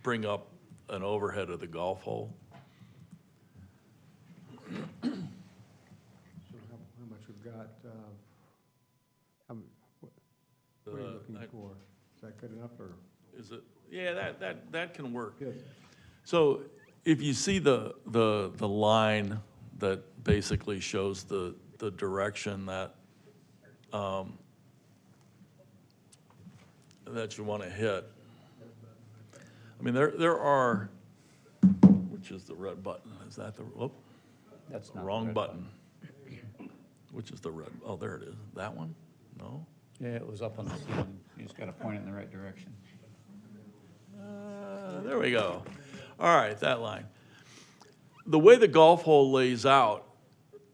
S4: bring up an overhead of the golf hole.
S7: So how much we've got, what are you looking for? Is that good enough, or?
S4: Is it? Yeah, that can work.
S7: Good.
S4: So if you see the line that basically shows the direction that that you want to hit. I mean, there are, which is the red button? Is that the, whoop,
S1: That's not the
S4: wrong
S1: red
S4: button. Which is the red, oh, there it is. That one? No?
S1: Yeah, it was up on the ceiling. You just got to point it in the right direction.
S4: There we go. All right, that line. The way the golf hole lays out,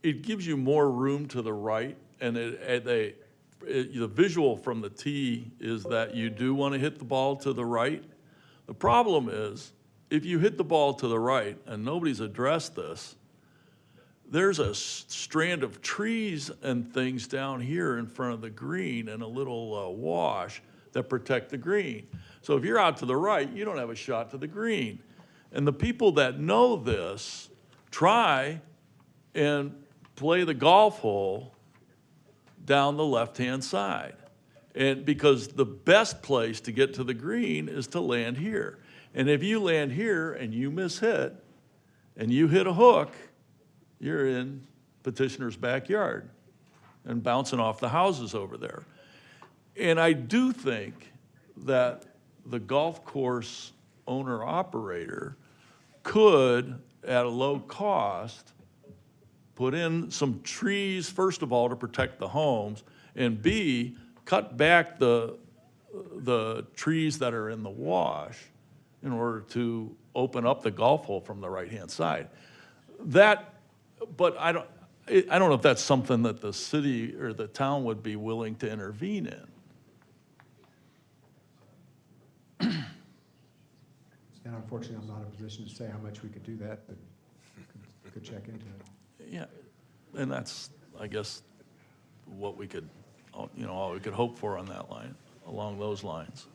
S4: it gives you more room to the right, and the visual from the tee is that you do want to hit the ball to the right. The problem is, if you hit the ball to the right, and nobody's addressed this, there's a strand of trees and things down here in front of the green and a little wash that protect the green. So if you're out to the right, you don't have a shot to the green. And the people that know this try and play the golf hole down the left-hand side. And because the best place to get to the green is to land here. And if you land here and you miss hit, and you hit a hook, you're in petitioner's backyard and bouncing off the houses over there. And I do think that the golf course owner-operator could, at a low cost, put in some trees, first of all, to protect the homes, and B, cut back the trees that are in the wash in order to open up the golf hole from the right-hand side. But I don't know if that's something that the city or the town would be willing to intervene in.
S7: And unfortunately, I'm not in a position to say how much we could do that, but could check into it.
S4: Yeah, and that's, I guess, what we could, all we could hope for on that line, along those lines.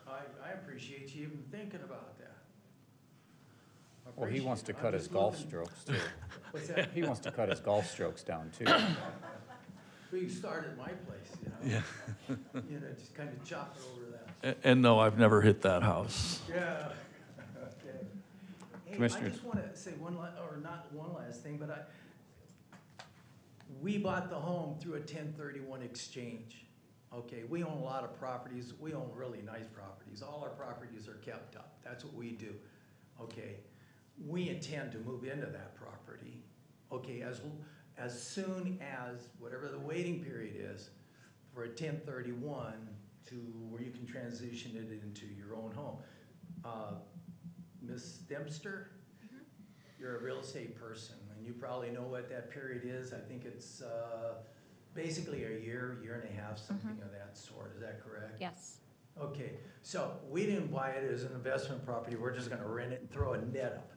S9: I appreciate you even thinking about that. I
S1: Well, he wants to
S9: appreciate it.
S1: cut
S9: I'm
S1: his
S9: just
S1: golf
S9: looking-
S1: strokes too.
S9: What's that?
S1: He wants to cut his golf strokes down too.
S9: Well, you start at my place,
S4: Yeah.
S9: just kind of chop it over that.
S4: And no, I've never hit that house.
S9: Yeah. Okay. Hey,
S1: Commissioner-
S9: I just want to say not one last thing, but we bought the home through a 1031 exchange. Okay, we own a lot of properties. We own really nice properties. All our properties are kept up. That's what we do. Okay, we intend to move into that property. Okay, as soon as whatever the waiting period is for a 1031 to where you can transition it into your own home. Ms. Dempster, you're a real estate person, and you probably know what that period is. I think it's basically a year and a half, something of that sort. Is that correct?
S5: Yes.
S9: Okay, so we didn't buy it as an investment property. We're just gonna rent it and throw a net up.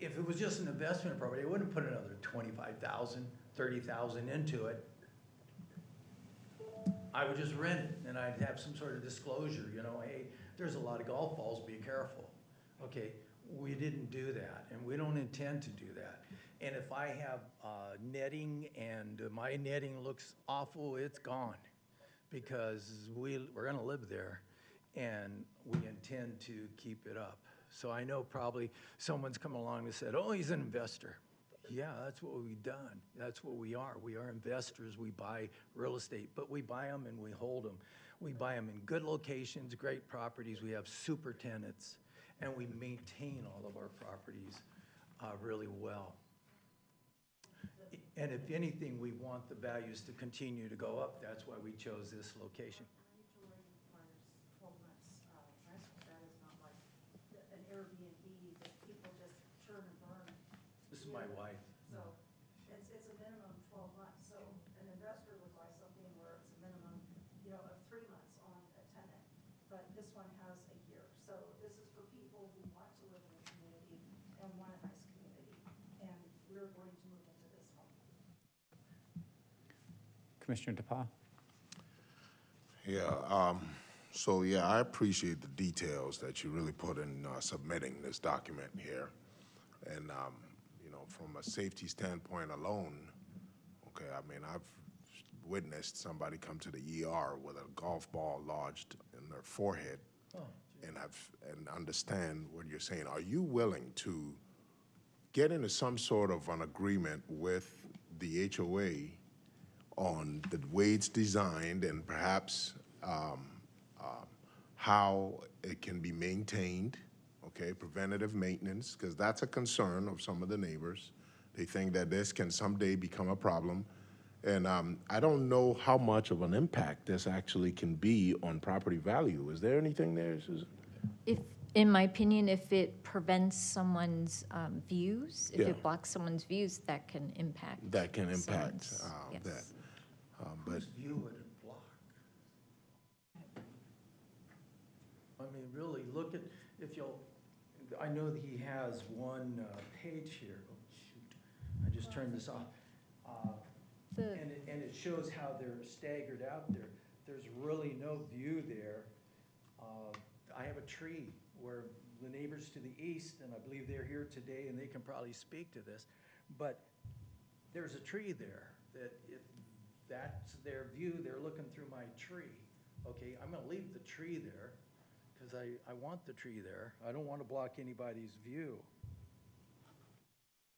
S9: If it was just an investment property, I wouldn't put another 25,000, 30,000 into it. I would just rent it, and I'd have some sort of disclosure, hey, there's a lot of golf balls, be careful. Okay, we didn't do that, and we don't intend to do that. And if I have netting and my netting looks awful, it's gone, because we're gonna live there, and we intend to keep it up. So I know probably someone's come along and said, oh, he's an investor. Yeah, that's what we've done. That's what we are. We are investors. We buy real estate, but we buy them and we hold them. We buy them in good locations, great properties. We have super tenants, and we maintain all of our properties really well. And if anything, we want the values to continue to go up. That's why we chose this location.
S10: Mutual aid requires 12 months rental. That is not like an Airbnb that people just churn and burn.
S9: This is my wife.
S10: So of 3 months on a tenant, but this one has a year. So this is for people who want to live in a community and want a nice community, and we're going to move into this home.
S1: Commissioner DePauw?
S8: Yeah, I appreciate the details that you really put in submitting this document here. And, from a safety standpoint alone, okay, I mean, I've witnessed somebody come to the ER with a golf ball lodged in their forehead. And understand what you're saying. Are you willing to get into some sort of an agreement with the HOA on the way it's designed and perhaps how it can be maintained, okay, preventative maintenance, because that's a concern of some of the neighbors. They think that this can someday become a problem. And I don't know how much of an impact this actually can be on property value. Is there anything there, Susan?
S5: If, in my opinion, if it prevents someone's views, if
S8: Yeah.
S5: it blocks someone's views, that can impact.
S8: That can impact
S5: someone's-
S8: that.
S5: yes.
S8: But
S9: Whose view would it block? I mean, really, look at, if you'll, I know that he has one page here. Oh, shoot, I just turned this off.
S5: The-
S9: And it shows how they're staggered out there. There's really no view there. I have a tree where the neighbors to the east, and I believe they're here today, and they can probably speak to this, but there's a tree there that if that's their view, they're looking through my tree. Okay, I'm gonna leave the tree there, because I want the tree there. I don't want to block anybody's view.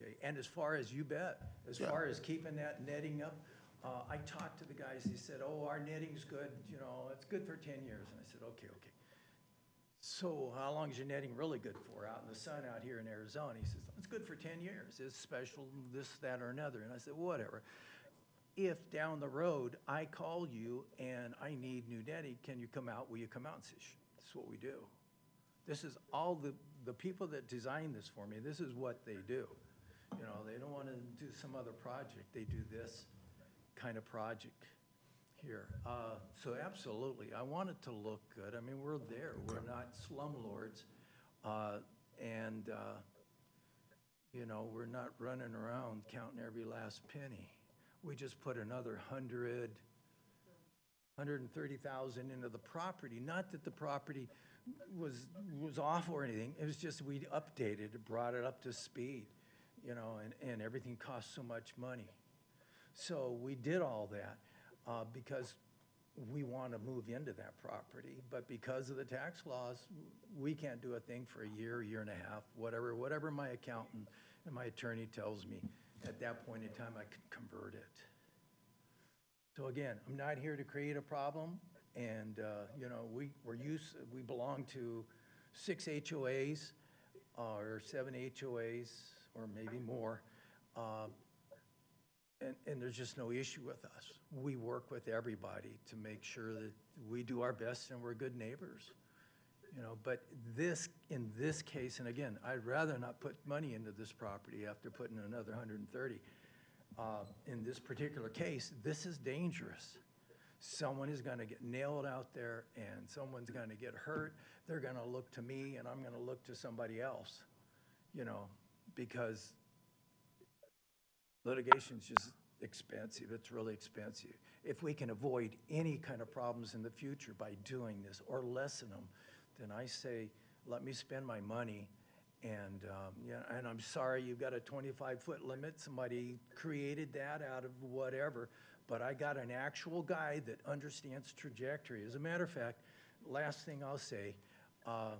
S9: Okay, and as far as, you bet, as far as keeping that netting up, I talked to the guys, they said, oh, our netting's good, it's good for 10 years. And I said, okay. So how long is your netting really good for out in the sun out here in Arizona? He says, it's good for 10 years. It's special, this, that, or another. And I said, whatever. If down the road I call you and I need new netting, can you come out? Will you come out? And say, this is what we do. This is all the people that designed this for me, this is what they do. They don't want to do some other project. They do this kind of project here. So absolutely, I want it to look good. I mean, we're there. We're not slumlords. We're not running around counting every last penny. We just put another 130,000 into the property. Not that the property was off or anything. It was just we updated it, brought it up to speed, and everything costs so much money. So we did all that because we want to move into that property. But because of the tax laws, we can't do a thing for a year and a half, whatever my accountant and my attorney tells me. At that point in time, I can convert it. So again, I'm not here to create a problem, and we belong to 6 HOAs or 7 HOAs or maybe more, and there's just no issue with us. We work with everybody to make sure that we do our best and we're good neighbors. But in this case, and again, I'd rather not put money into this property after putting another 130. In this particular case, this is dangerous. Someone is going to get nailed out there, and someone's going to get hurt. They're going to look to me, and I'm going to look to somebody else, because litigation's just expensive. It's really expensive. If we can avoid any kind of problems in the future by doing this or lessen them, then I say, let me spend my money. And and I'm sorry you've got a 25-foot limit. Somebody created that out of whatever. But I got an actual guy that understands trajectory. As a matter of fact, last thing I'll say, I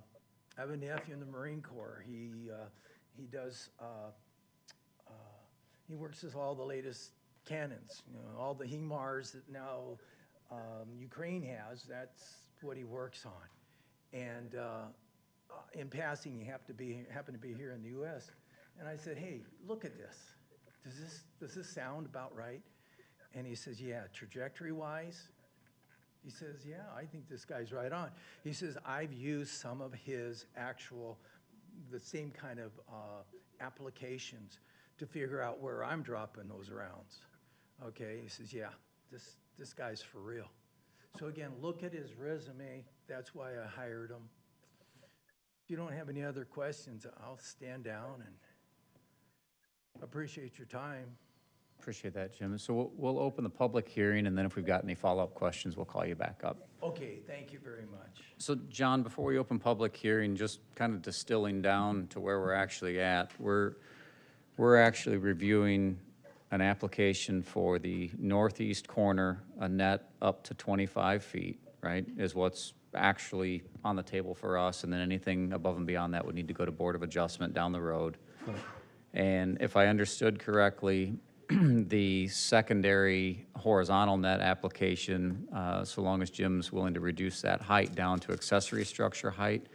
S9: have a nephew in the Marine Corps. He does. He works with all the latest cannons, all the HIMARS that now Ukraine has. That's what he works on. And in passing, he happened to be here in the U.S. And I said, hey, look at this. Does this sound about right? And he says, yeah, trajectory-wise. He says, yeah, I think this guy's right on. He says, I've used some of his the same kind of applications to figure out where I'm dropping those rounds. Okay, he says, yeah, this guy's for real. So again, look at his resume. That's why I hired him. If you don't have any other questions, I'll stand down and appreciate your time.
S1: Appreciate that, Jim. So we'll open the public hearing, and then if we've got any follow-up questions, we'll call you back up.
S9: Okay, thank you very much.
S1: So, John, before we open public hearing, just kind of distilling down to where we're actually at, we're actually reviewing an application for the northeast corner, a net up to 25 feet, right, is what's actually on the table for us, and then anything above and beyond that would need to go to Board of Adjustment down the road. And if I understood correctly, the secondary horizontal net application, so long as Jim's willing to reduce that height down to accessory structure height,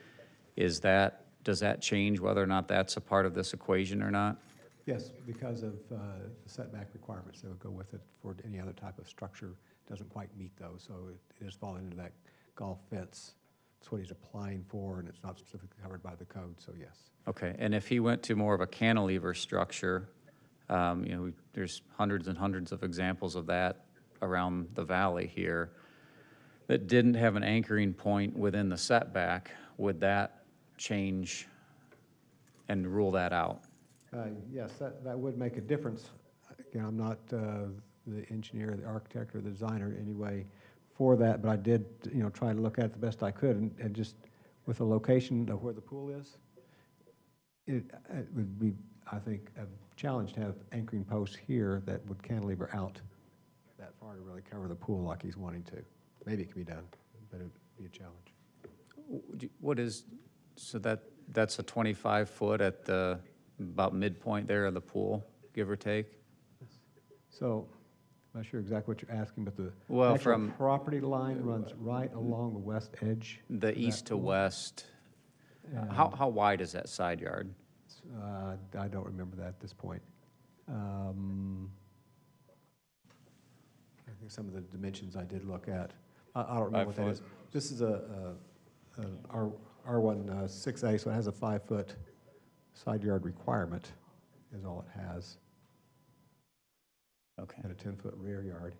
S1: does that change whether or not that's a part of this equation or not?
S7: Yes, because of the setback requirements that would go with it for any other type of structure, doesn't quite meet those, so it is falling into that golf fence. That's what he's applying for, and it's not specifically covered by the code, so yes.
S1: Okay, and if he went to more of a cantilever structure, there's hundreds and hundreds of examples of that around the valley here that didn't have an anchoring point within the setback, would that change and rule that out?
S7: Yes, that would make a difference. Again, I'm not the engineer, the architect, or the designer anyway for that, but I did, try to look at it the best I could, and just with the location of where the pool is, it would be, I think, a challenge to have anchoring posts here that would cantilever out that far to really cover the pool like he's wanting to. Maybe it can be done, but it would be a challenge.
S1: What is, so that's a 25 foot at the, about midpoint there of the pool, give or take?
S7: So, I'm not sure exactly what you're asking, but the
S1: Well,
S7: actual
S1: from
S7: property line runs right along the west edge.
S1: the
S7: of
S1: east
S7: that
S1: to
S7: pool.
S1: west,
S7: And,
S1: how wide is that side yard?
S7: I don't remember that at this point. I think some of the dimensions I did look at. I don't remember what that is. This is a R1 6A, so it has a 5-foot side yard requirement, is all it has,
S1: Okay.
S7: and a 10-foot rear yard.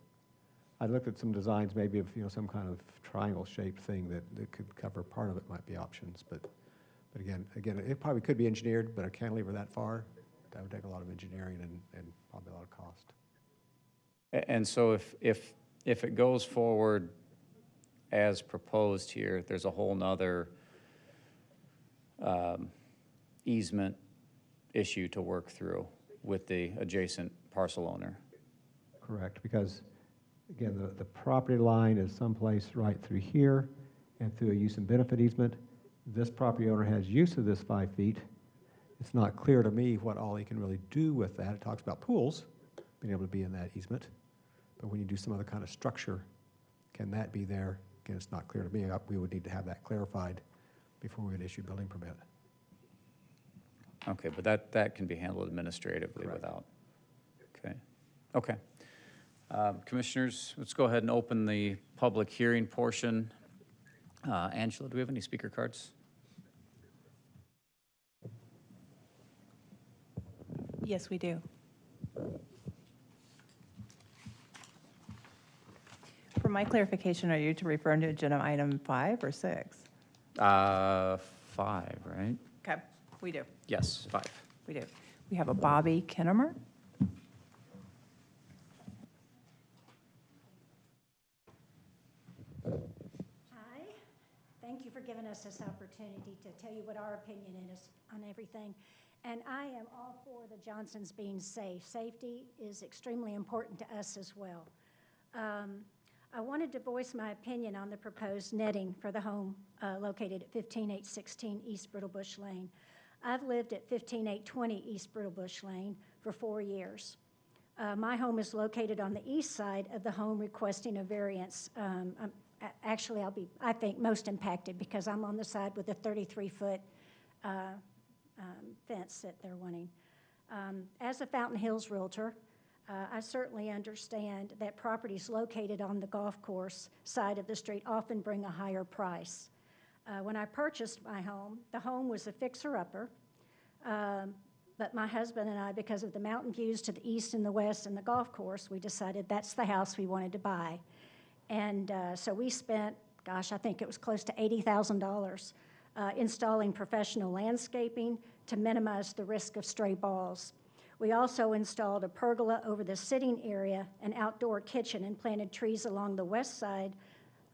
S7: I looked at some designs, maybe of some kind of triangle-shaped thing that could cover part of it might be options, but again, it probably could be engineered, but I can't leave her that far. That would take a lot of engineering and probably a lot of cost.
S1: And so if it goes forward as proposed here, there's a whole nother easement issue to work through with the adjacent parcel owner.
S7: Correct, because again, the property line is someplace right through here and through a use and benefit easement. This property owner has use of this 5 feet. It's not clear to me what all he can really do with that. It talks about pools being able to be in that easement, but when you do some other kind of structure, can that be there? Again, it's not clear to me. We would need to have that clarified before we would issue building permit.
S1: Okay, but that can be handled administratively
S7: Correct.
S1: without, okay. Commissioners, let's go ahead and open the public hearing portion. Angela, do we have any speaker cards?
S3: Yes, we do. For my clarification, are you to refer to agenda item 5 or 6?
S1: 5, right?
S3: Okay, we do.
S1: Yes, 5.
S3: We do. We have a Bobby Kinnemer.
S10: Hi, thank you for giving us this opportunity to tell you what our opinion is on everything. And I am all for the Johnsons being safe. Safety is extremely important to us as well. I wanted to voice my opinion on the proposed netting for the home located at 15816 East Brittlebush Lane. I've lived at 15820 East Brittlebush Lane for 4 years. My home is located on the east side of the home requesting a variance. Actually, I'll be, I think, most impacted because I'm on the side with the 33-foot fence that they're wanting. As a Fountain Hills realtor, I certainly understand that properties located on the golf course side of the street often bring a higher price. When I purchased my home, the home was a fixer-upper, but my husband and I, because of the mountain views to the east and the west and the golf course, we decided that's the house we wanted to buy. And so we spent, gosh, I think it was close to $80,000 installing professional landscaping to minimize the risk of stray balls. We also installed a pergola over the sitting area, an outdoor kitchen, and planted trees along the west side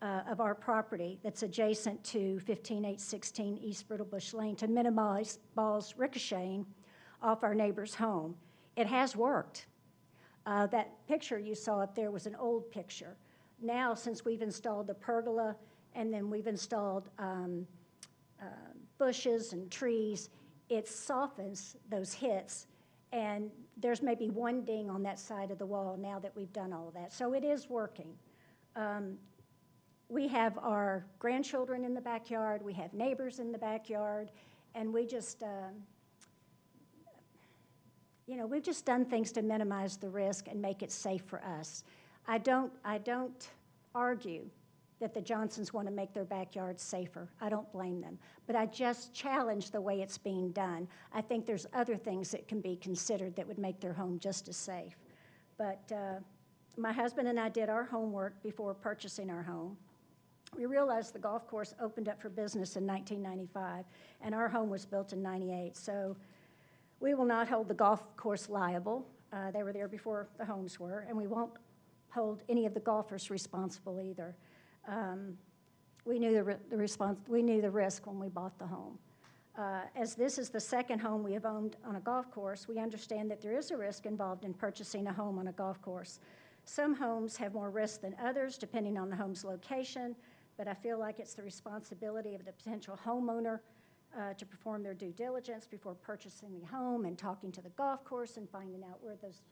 S10: of our property that's adjacent to 15816 East Brittlebush Lane to minimize balls ricocheting off our neighbor's home. It has worked. That picture you saw up there was an old picture. Now, since we've installed the pergola and then we've installed bushes and trees, it softens those hits, and there's maybe one ding on that side of the wall now that we've done all of that. So it is working. We have our grandchildren in the backyard, we have neighbors in the backyard, and we just, we've just done things to minimize the risk and make it safe for us. I don't argue that the Johnsons want to make their backyards safer. I don't blame them. But I just challenge the way it's being done. I think there's other things that can be considered that would make their home just as safe. But my husband and I did our homework before purchasing our home. We realized the golf course opened up for business in 1995, and our home was built in 98. So we will not hold the golf course liable. They were there before the homes were, and we won't hold any of the golfers responsible either. We knew the risk when we bought the home. As this is the second home we have owned on a golf course, we understand that there is a risk involved in purchasing a home on a golf course. Some homes have more risk than others, depending on the home's location, but I feel like it's the responsibility of the potential homeowner to perform their due diligence before purchasing the home and talking to the golf course and finding out where those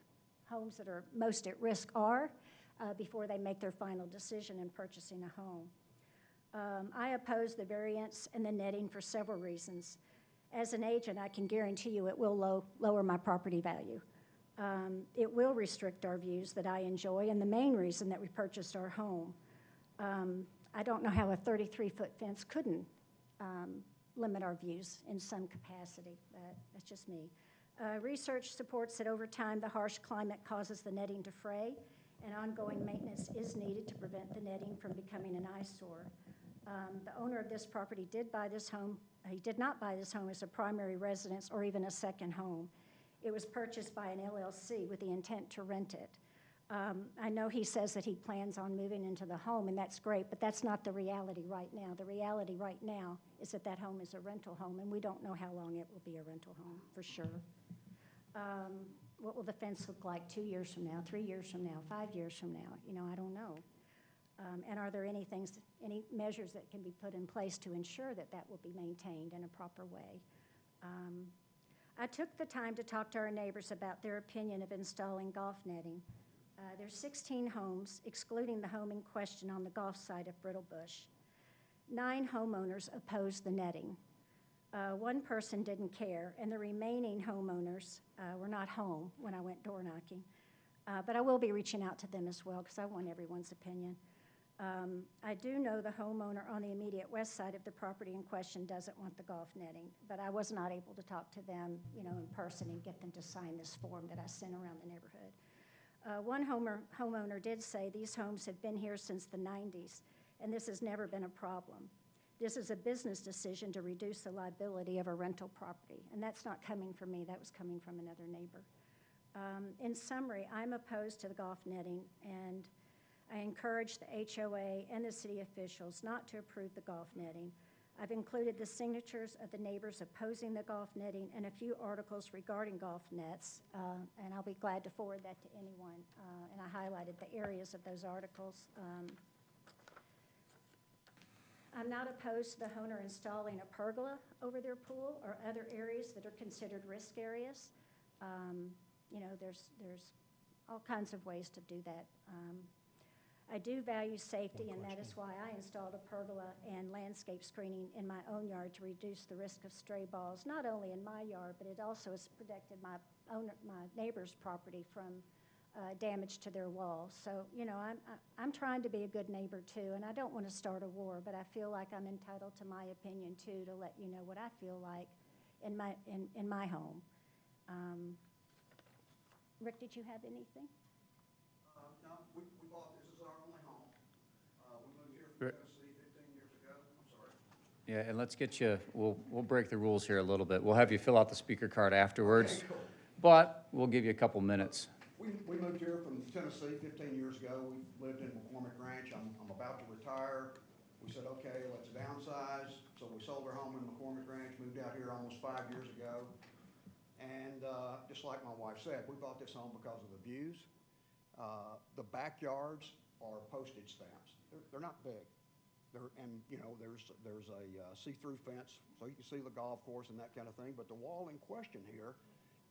S10: homes that are most at risk are before they make their final decision in purchasing a home. I oppose the variance and the netting for several reasons. As an agent, I can guarantee you it will lower my property value. It will restrict our views that I enjoy, and the main reason that we purchased our home. I don't know how a 33-foot fence couldn't limit our views in some capacity. That's just me. Research supports that over time, the harsh climate causes the netting to fray, and ongoing maintenance is needed to prevent the netting from becoming an eyesore. The owner of this property did buy this home. He did not buy this home as a primary residence or even a second home. It was purchased by an LLC with the intent to rent it. I know he says that he plans on moving into the home, and that's great, but that's not the reality right now. The reality right now is that that home is a rental home, and we don't know how long it will be a rental home, for sure. What will the fence look like 2 years from now, 3 years from now, 5 years from now? I don't know. And are there any measures that can be put in place to ensure that that will be maintained in a proper way? I took the time to talk to our neighbors about their opinion of installing golf netting. There's 16 homes, excluding the home in question on the golf side of Brittlebush. 9 homeowners opposed the netting. One person didn't care, and the remaining homeowners were not home when I went door knocking. But I will be reaching out to them as well because I want everyone's opinion. I do know the homeowner on the immediate west side of the property in question doesn't want the golf netting, but I was not able to talk to them, in person and get them to sign this form that I sent around the neighborhood. One homeowner did say these homes have been here since the 90s, and this has never been a problem. This is a business decision to reduce the liability of a rental property, and that's not coming from me. That was coming from another neighbor. In summary, I'm opposed to the golf netting, and I encourage the HOA and the city officials not to approve the golf netting. I've included the signatures of the neighbors opposing the golf netting and a few articles regarding golf nets, and I'll be glad to forward that to anyone. And I highlighted the areas of those articles. I'm not opposed to the owner installing a pergola over their pool or other areas that are considered risk areas. There's all kinds of ways to do that. I do value safety, and that is why I installed a pergola and landscape screening in my own yard to reduce the risk of stray balls, not only in my yard, but it also has protected my neighbor's property from damage to their walls. So, I'm trying to be a good neighbor too, and I don't want to start a war, but I feel like I'm entitled to my opinion too, to let you know what I feel like in my home. Rick, did you have anything?
S11: No, we bought, this is our only home.
S1: Yeah, and let's get you, we'll break the rules here a little bit. We'll have you fill out the speaker card afterwards, but we'll give you a couple minutes.
S11: We moved here from Tennessee 15 years ago. We lived in McCormick Ranch. I'm about to retire. We said, okay, let's downsize. So we sold our home in McCormick Ranch, moved out here almost 5 years ago. And just like my wife said, we bought this home because of the views. The backyards are postage stamps. They're not big. And you know, there's a see-through fence, so you can see the golf course and that kind of thing. But the wall in question here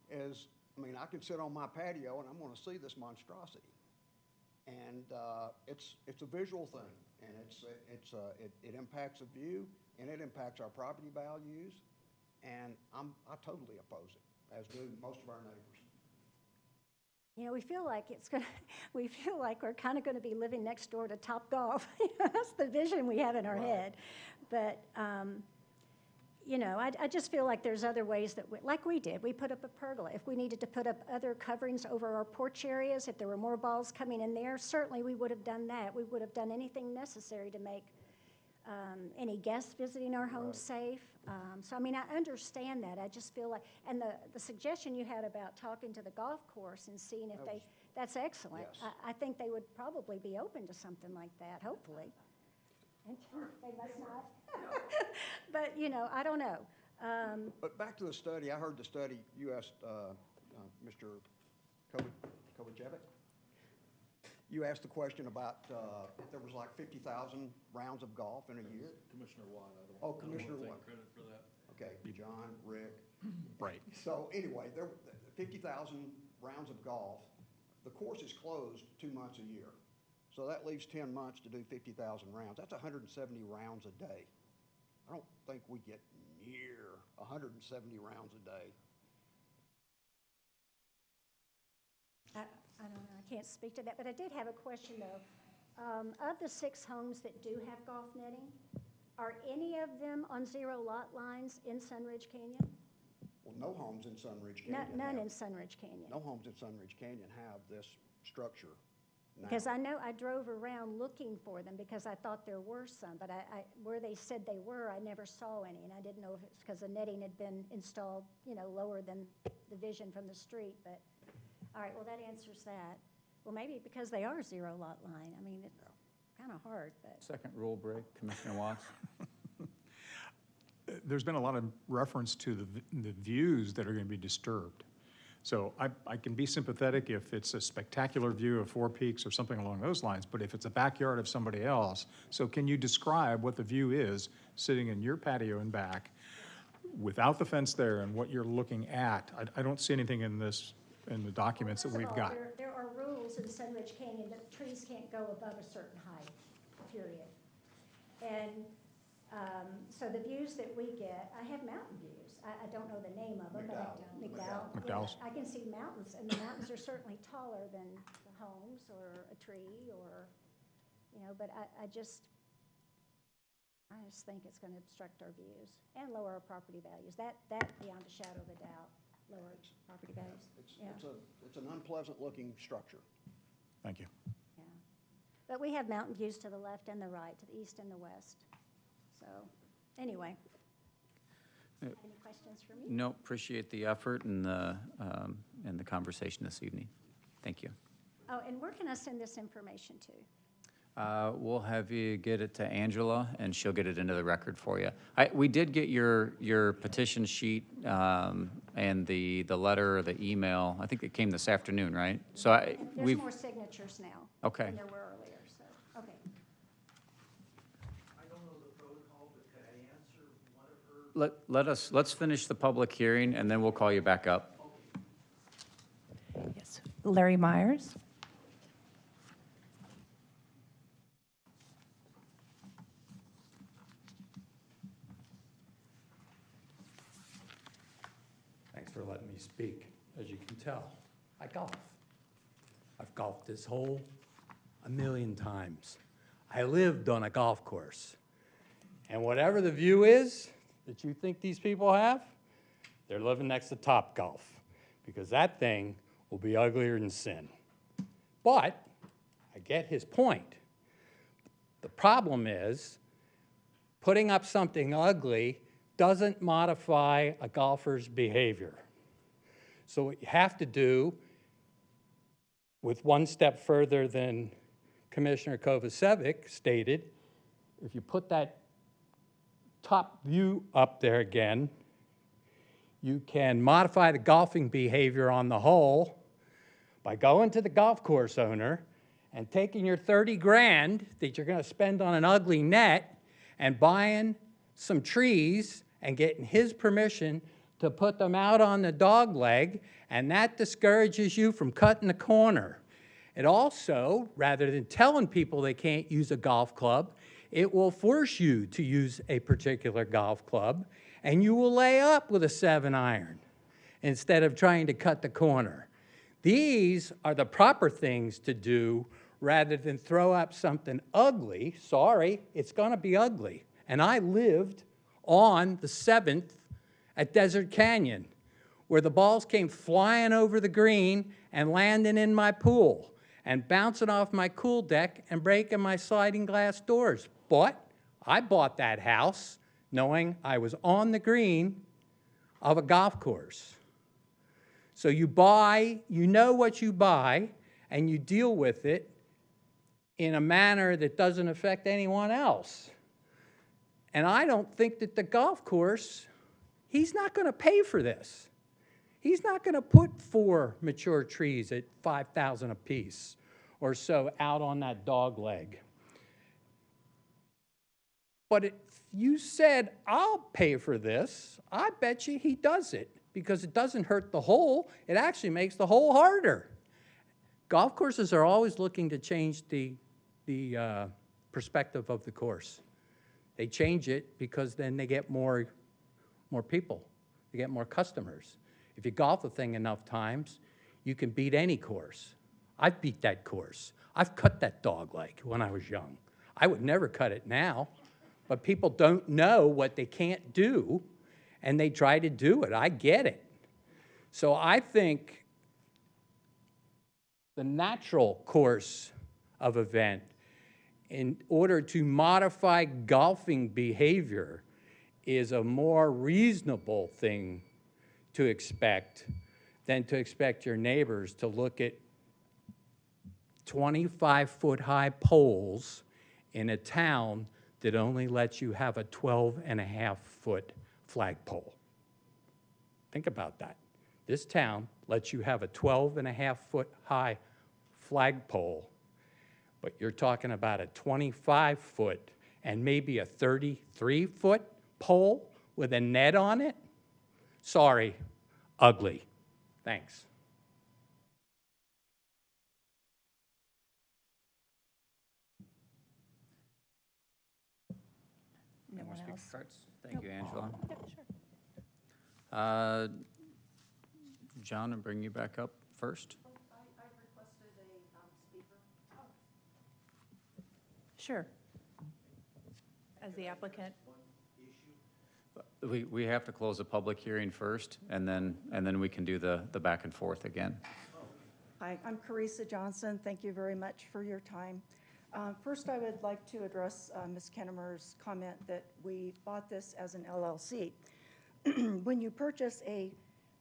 S11: is, I mean, I can sit on my patio and I'm going to see this monstrosity. And it's a visual thing, and it impacts the view, and it impacts our property values, and I totally oppose it, as do most of our neighbors.
S10: You know, we feel like we feel like we're kind of going to be living next door to Top Golf. That's the vision we have in our head. But, you know, I just feel like there's other ways that, like we did, we put up a pergola. If we needed to put up other coverings over our porch areas, if there were more balls coming in there, certainly we would have done that. We would have done anything necessary to make any guests visiting our home safe. So, I mean, I understand that. I just feel like, and the suggestion you had about talking to the golf course and seeing if that's excellent.
S11: Yes.
S10: I think they would probably be open to something like that, hopefully. And they must not. But, you know, I don't know.
S11: But back to the study, I heard the study, you asked Mr. Kovacevic. You asked the question about if there was like 50,000 rounds of golf in a year.
S4: Commissioner Watt, I don't.
S11: Oh, Commissioner
S4: I don't
S11: Watt.
S4: take credit for that.
S11: Okay, John, Rick.
S6: Right.
S11: So anyway, there 50,000 rounds of golf. The course is closed 2 months a year. So that leaves 10 months to do 50,000 rounds. That's 170 rounds a day. I don't think we get near 170 rounds a day.
S10: I don't know, I can't speak to that, but I did have a question, though. Of the 6 homes that do have golf netting, are any of them on 0 lot lines in Sunridge Canyon?
S11: Well, no homes in Sunridge Canyon.
S10: None
S11: have-
S10: in Sunridge Canyon?
S11: No homes in Sunridge Canyon have this structure now.
S10: Because I know I drove around looking for them because I thought there were some, but where they said they were, I never saw any, and I didn't know if it's because the netting had been installed, you know, lower than the vision from the street, but, all right, well, that answers that. Well, maybe because they are 0 lot line. I mean, it's kind of hard, but.
S1: Second rule break, Commissioner Watts.
S6: There's been a lot of reference to the views that are going to be disturbed. So I can be sympathetic if it's a spectacular view of Four Peaks or something along those lines, but if it's a backyard of somebody else, so can you describe what the view is sitting in your patio in back without the fence there and what you're looking at? I don't see anything in this, in the documents that we've got.
S10: There are rules in Sunridge Canyon that trees can't go above a certain height, period. And so the views that we get, I have mountain views. I don't know the name of them, but
S6: McDowell's.
S10: I can see mountains, and the mountains are certainly taller than the homes or a tree or, you know, but I just think it's going to obstruct our views and lower our property values. That beyond a shadow of a doubt, lower property values.
S11: It's an unpleasant looking structure.
S6: Thank you.
S10: Yeah. But we have mountain views to the left and the right, to the east and the west. So, anyway. Any questions for me?
S1: No, appreciate the effort and the conversation this evening. Thank you.
S10: Oh, and where can I send this information to?
S1: We'll have you get it to Angela, and she'll get it into the record for you. We did get your petition sheet and the letter or the email. I think it came this afternoon, right? So
S10: There's more signatures now.
S1: Okay.
S10: Than there were earlier, so, okay.
S9: I don't know the protocol, but could I answer one of her?
S1: Let's finish the public hearing, and then we'll call you back up.
S3: Yes. Larry Myers.
S12: Thanks for letting me speak. As you can tell, I golf. I've golfed this hole 1,000,000 times. I lived on a golf course. And whatever the view is that you think these people have, they're living next to Top Golf, because that thing will be uglier than sin. But I get his point. The problem is, putting up something ugly doesn't modify a golfer's behavior. So what you have to do, with one step further than Commissioner Kovacevic stated, if you put that top view up there again, you can modify the golfing behavior on the hole by going to the golf course owner and taking your 30 grand that you're going to spend on an ugly net and buying some trees and getting his permission to put them out on the dog leg, and that discourages you from cutting the corner. It also, rather than telling people they can't use a golf club, it will force you to use a particular golf club, and you will lay up with a 7-iron instead of trying to cut the corner. These are the proper things to do rather than throw up something ugly. Sorry, it's going to be ugly. And I lived on the 7th at Desert Canyon, where the balls came flying over the green and landing in my pool and bouncing off my pool deck and breaking my sliding glass doors. But I bought that house knowing I was on the green of a golf course. So you buy, you know what you buy, and you deal with it in a manner that doesn't affect anyone else. And I don't think that the golf course, he's not going to pay for this. He's not going to put 4 mature trees at $5,000 a piece or so out on that dog leg. But if you said, I'll pay for this, I bet you he does it because it doesn't hurt the hole. It actually makes the hole harder. Golf courses are always looking to change the perspective of the course. They change it because then they get more people. They get more customers. If you golf the thing enough times, you can beat any course. I've beat that course. I've cut that dog leg when I was young. I would never cut it now, but people don't know what they can't do, and they try to do it. I get it. So I think the natural course of event, in order to modify golfing behavior, is a more reasonable thing to expect than to expect your neighbors to look at 25-foot-high poles in a town that only lets you have a 12-and-a-half-foot flagpole. Think about that. This town lets you have a 12-and-a-half-foot-high flagpole, but you're talking about a 25-foot and maybe a 33-foot pole with a net on it? Sorry, ugly. Thanks.
S3: No
S1: More
S3: one
S1: speaker
S3: else?
S1: cards? Thank you, Angela.
S3: Yep, sure.
S1: John, I'll bring you back up first.
S10: I requested a speaker.
S3: Sure. As the applicant.
S1: We have to close the public hearing first, and then we can do the back and forth again.
S13: Hi, I'm Carissa Johnson. Thank you very much for your time. First, I would like to address Ms. Kennemer's comment that we bought this as an LLC. When you purchase a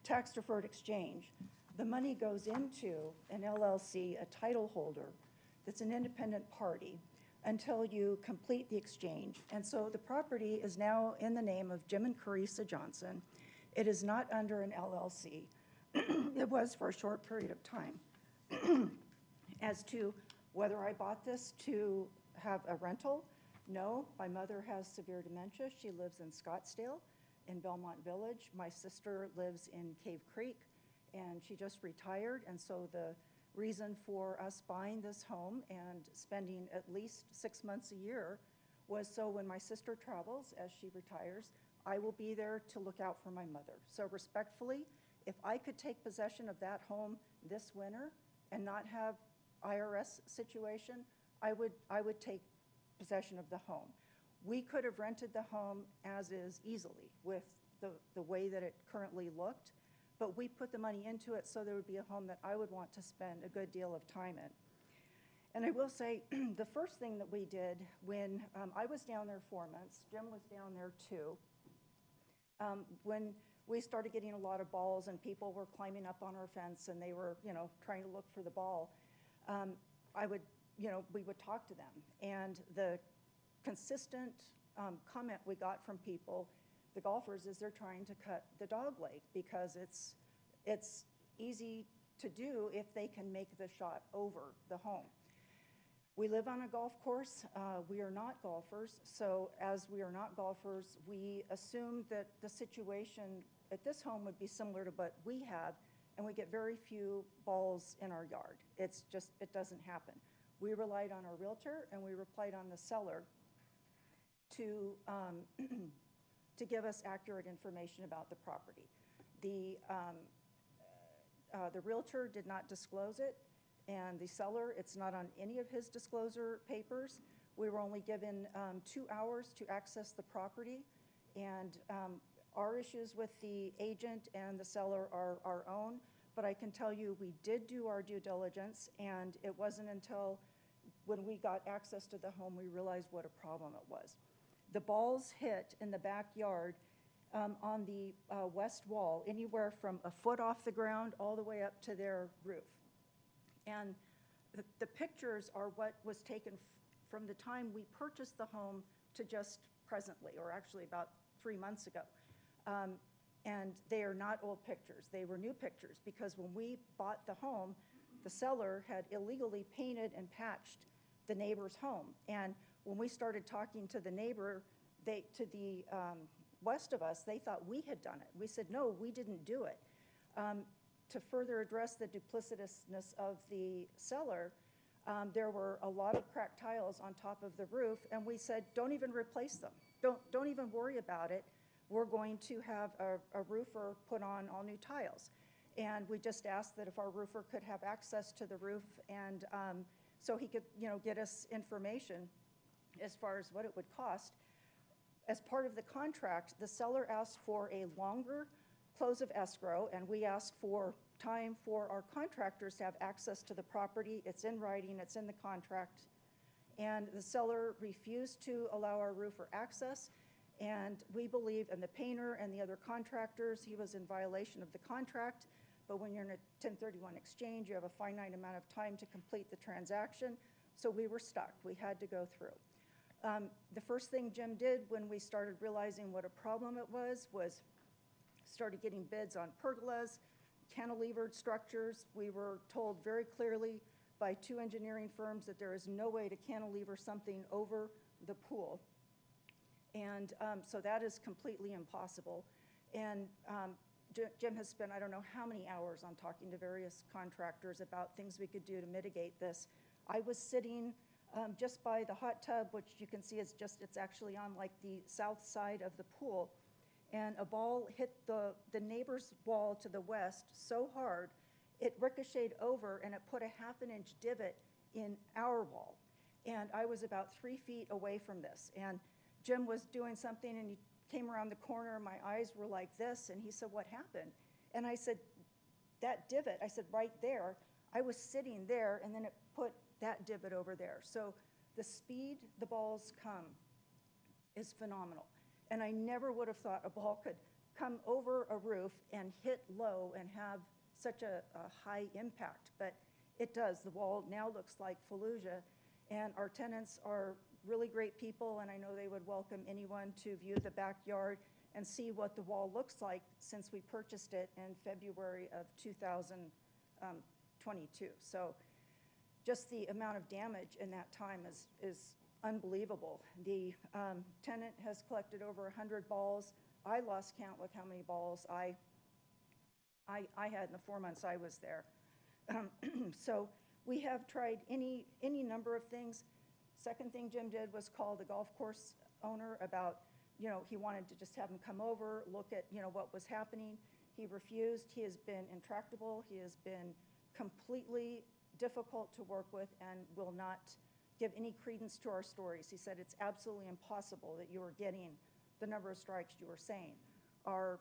S13: tax-deferred exchange, the money goes into an LLC, a title holder that's an independent party, until you complete the exchange. And so the property is now in the name of Jim and Carissa Johnson. It is not under an LLC. It was for a short period of time. As to whether I bought this to have a rental, no. My mother has severe dementia. She lives in Scottsdale, in Belmont Village. My sister lives in Cave Creek, and she just retired. And so the reason for us buying this home and spending at least 6 months a year was so when my sister travels, as she retires, I will be there to look out for my mother. So respectfully, if I could take possession of that home this winter and not have IRS situation, I would take possession of the home. We could have rented the home as is easily with the way that it currently looked, but we put the money into it so there would be a home that I would want to spend a good deal of time in. And I will say, the first thing that we did when I was down there 4 months, Jim was down there too, when we started getting a lot of balls and people were climbing up on our fence and they were, trying to look for the ball, we would talk to them. And the consistent comment we got from people, the golfers, is they're trying to cut the dog leg because it's easy to do if they can make the shot over the home. We live on a golf course. We are not golfers. So as we are not golfers, we assumed that the situation at this home would be similar to what we have, and we get very few balls in our yard. It doesn't happen. We relied on our realtor and we relied on the seller to give us accurate information about the property. The realtor did not disclose it, and the seller, it's not on any of his disclosure papers. We were only given 2 hours to access the property, and our issues with the agent and the seller are our own, but I can tell you we did do our due diligence, and it wasn't until when we got access to the home we realized what a problem it was. The balls hit in the backyard on the west wall, anywhere from a foot off the ground all the way up to their roof. And the pictures are what was taken from the time we purchased the home to just presently, or actually about 3 months ago. And they are not old pictures. They were new pictures because when we bought the home, the seller had illegally painted and patched the neighbor's home. And when we started talking to the neighbor, to the west of us, they thought we had done it. We said, no, we didn't do it. To further address the duplicitousness of the seller, there were a lot of cracked tiles on top of the roof, and we said, don't even replace them. Don't even worry about it. We're going to have a roofer put on all new tiles. And we just asked that if our roofer could have access to the roof, and so he could, get us information as far as what it would cost. As part of the contract, the seller asked for a longer close of escrow, and we asked for time for our contractors to have access to the property. It's in writing, it's in the contract. And the seller refused to allow our roofer access, and we believe, and the painter and the other contractors, he was in violation of the contract. But when you're in a 1031 exchange, you have a finite amount of time to complete the transaction. So we were stuck. We had to go through. The first thing Jim did when we started realizing what a problem it was started getting bids on pergolas, cantilevered structures. We were told very clearly by 2 engineering firms that there is no way to cantilever something over the pool. And so that is completely impossible. And Jim has spent I don't know how many hours on talking to various contractors about things we could do to mitigate this. I was sitting just by the hot tub, which you can see it's actually on like the south side of the pool. And a ball hit the neighbor's wall to the west so hard, it ricocheted over and it put a ½ inch divot in our wall. And I was about 3 feet away from this. And Jim was doing something and he came around the corner, my eyes were like this, and he said, what happened? And I said, that divot, I said, right there. I was sitting there, and then it put that divot over there. So the speed the balls come is phenomenal. And I never would have thought a ball could come over a roof and hit low and have such a high impact, but it does. The wall now looks like Fallujah, and our tenants are really great people, and I know they would welcome anyone to view the backyard and see what the wall looks like since we purchased it in February of 2022. So just the amount of damage in that time is unbelievable. The tenant has collected over 100 balls. I lost count with how many balls I had in the 4 months I was there. So we have tried any number of things. Second thing Jim did was call the golf course owner about, he wanted to just have him come over, look at, what was happening. He refused. He has been intractable. He has been completely difficult to work with and will not give any credence to our stories. He said it's absolutely impossible that you are getting the number of strikes you were saying. Our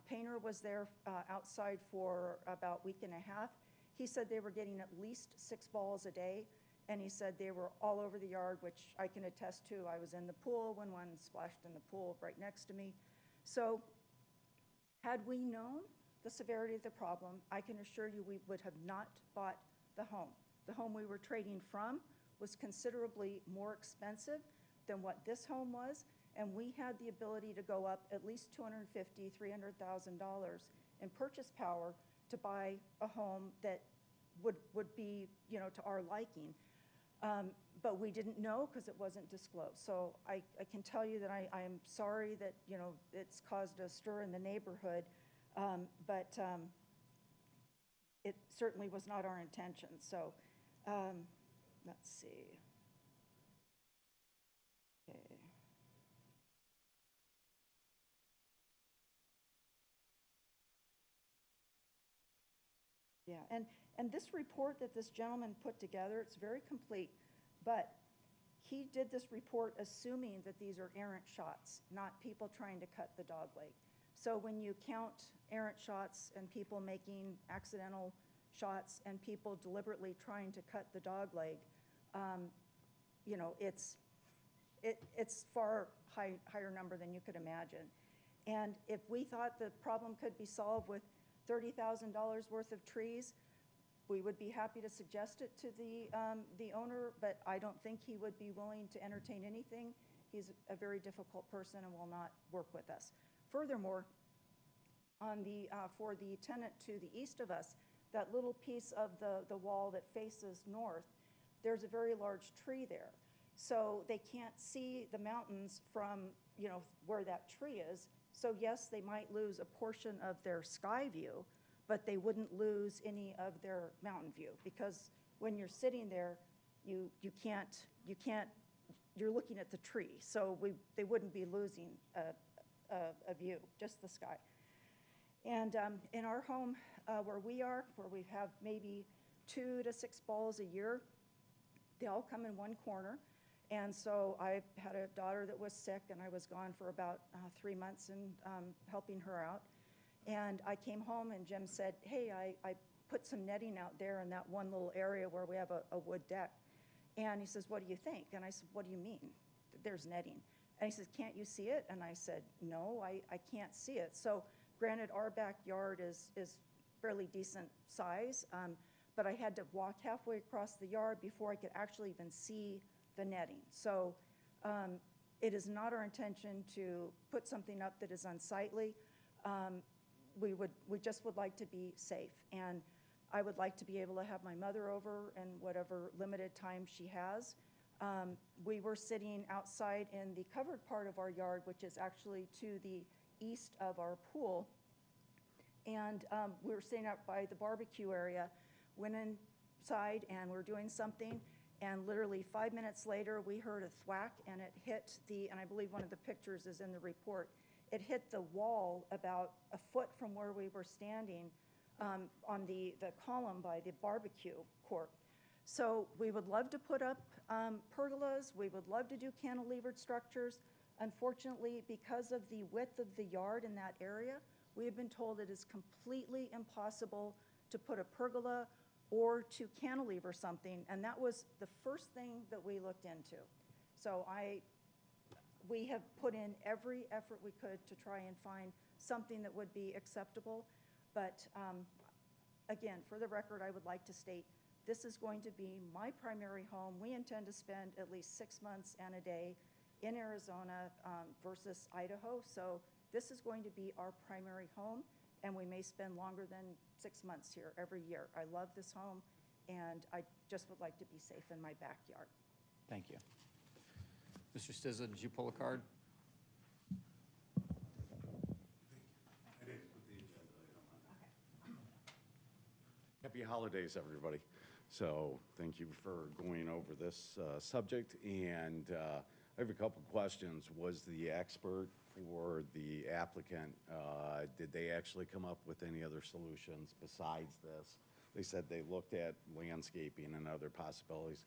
S13: painter was there outside for about a week and a half. He said they were getting at least 6 balls a day, And he said they were all over the yard, which I can attest to. I was in the pool when one splashed in the pool right next to me. So had we known the severity of the problem, I can assure you we would have not bought the home. The home we were trading from was considerably more expensive than what this home was, and we had the ability to go up at least $250,000, $300,000 in purchase power to buy a home that would be, to our liking. But we didn't know because it wasn't disclosed. So I can tell you that I am sorry that, it's caused a stir in the neighborhood, but it certainly was not our intention. So let's see. Okay. Yeah, and this report that this gentleman put together, it's very complete, but he did this report assuming that these are errant shots, not people trying to cut the dog leg. So when you count errant shots and people making accidental shots and people deliberately trying to cut the dog leg, it's far higher number than you could imagine. And if we thought the problem could be solved with $30,000 worth of trees, we would be happy to suggest it to the owner, but I don't think he would be willing to entertain anything. He's a very difficult person and will not work with us. Furthermore, for the tenant to the east of us, that little piece of the wall that faces north, there's a very large tree there. So they can't see the mountains from, where that tree is. So yes, they might lose a portion of their sky view, but they wouldn't lose any of their mountain view, because when you're sitting there, you can't, you're looking at the tree. So they wouldn't be losing a view, just the sky. And in our home where we have maybe 2 to 6 balls a year, they all come in one corner. And so I had a daughter that was sick, and I was gone for about 3 months and helping her out. And I came home, and Jim said, hey, I put some netting out there in that one little area where we have a wood deck. And he says, what do you think? And I said, what do you mean? There's netting. And he says, can't you see it? And I said, no, I can't see it. So granted, our backyard is fairly decent size, but I had to walk halfway across the yard before I could actually even see the netting. So it is not our intention to put something up that is unsightly. We just would like to be safe. And I would like to be able to have my mother over in whatever limited time she has. We were sitting outside in the covered part of our yard, which is actually to the east of our pool. And we were sitting out by the barbecue area, went inside and we're doing something. And literally 5 minutes later, we heard a thwack, and it hit and I believe one of the pictures is in the report, it hit the wall about a foot from where we were standing on the column by the barbecue court. So we would love to put up pergolas. We would love to do cantilevered structures. Unfortunately, because of the width of the yard in that area, we have been told it is completely impossible to put a pergola or to cantilever something, and that was the first thing that we looked into. So we have put in every effort we could to try and find something that would be acceptable, but again, for the record, I would like to state, this is going to be my primary home. We intend to spend at least 6 months and a day in Arizona versus Idaho, so this is going to be our primary home, and we may spend longer than 6 months here every year. I love this home, and I just would like to be safe in my backyard.
S1: Thank you. Mr. Stizza, did you pull a card?
S14: Happy holidays, everybody. So thank you for going over this subject. And I have a couple questions. Was the expert for the applicant, did they actually come up with any other solutions besides this? They said they looked at landscaping and other possibilities.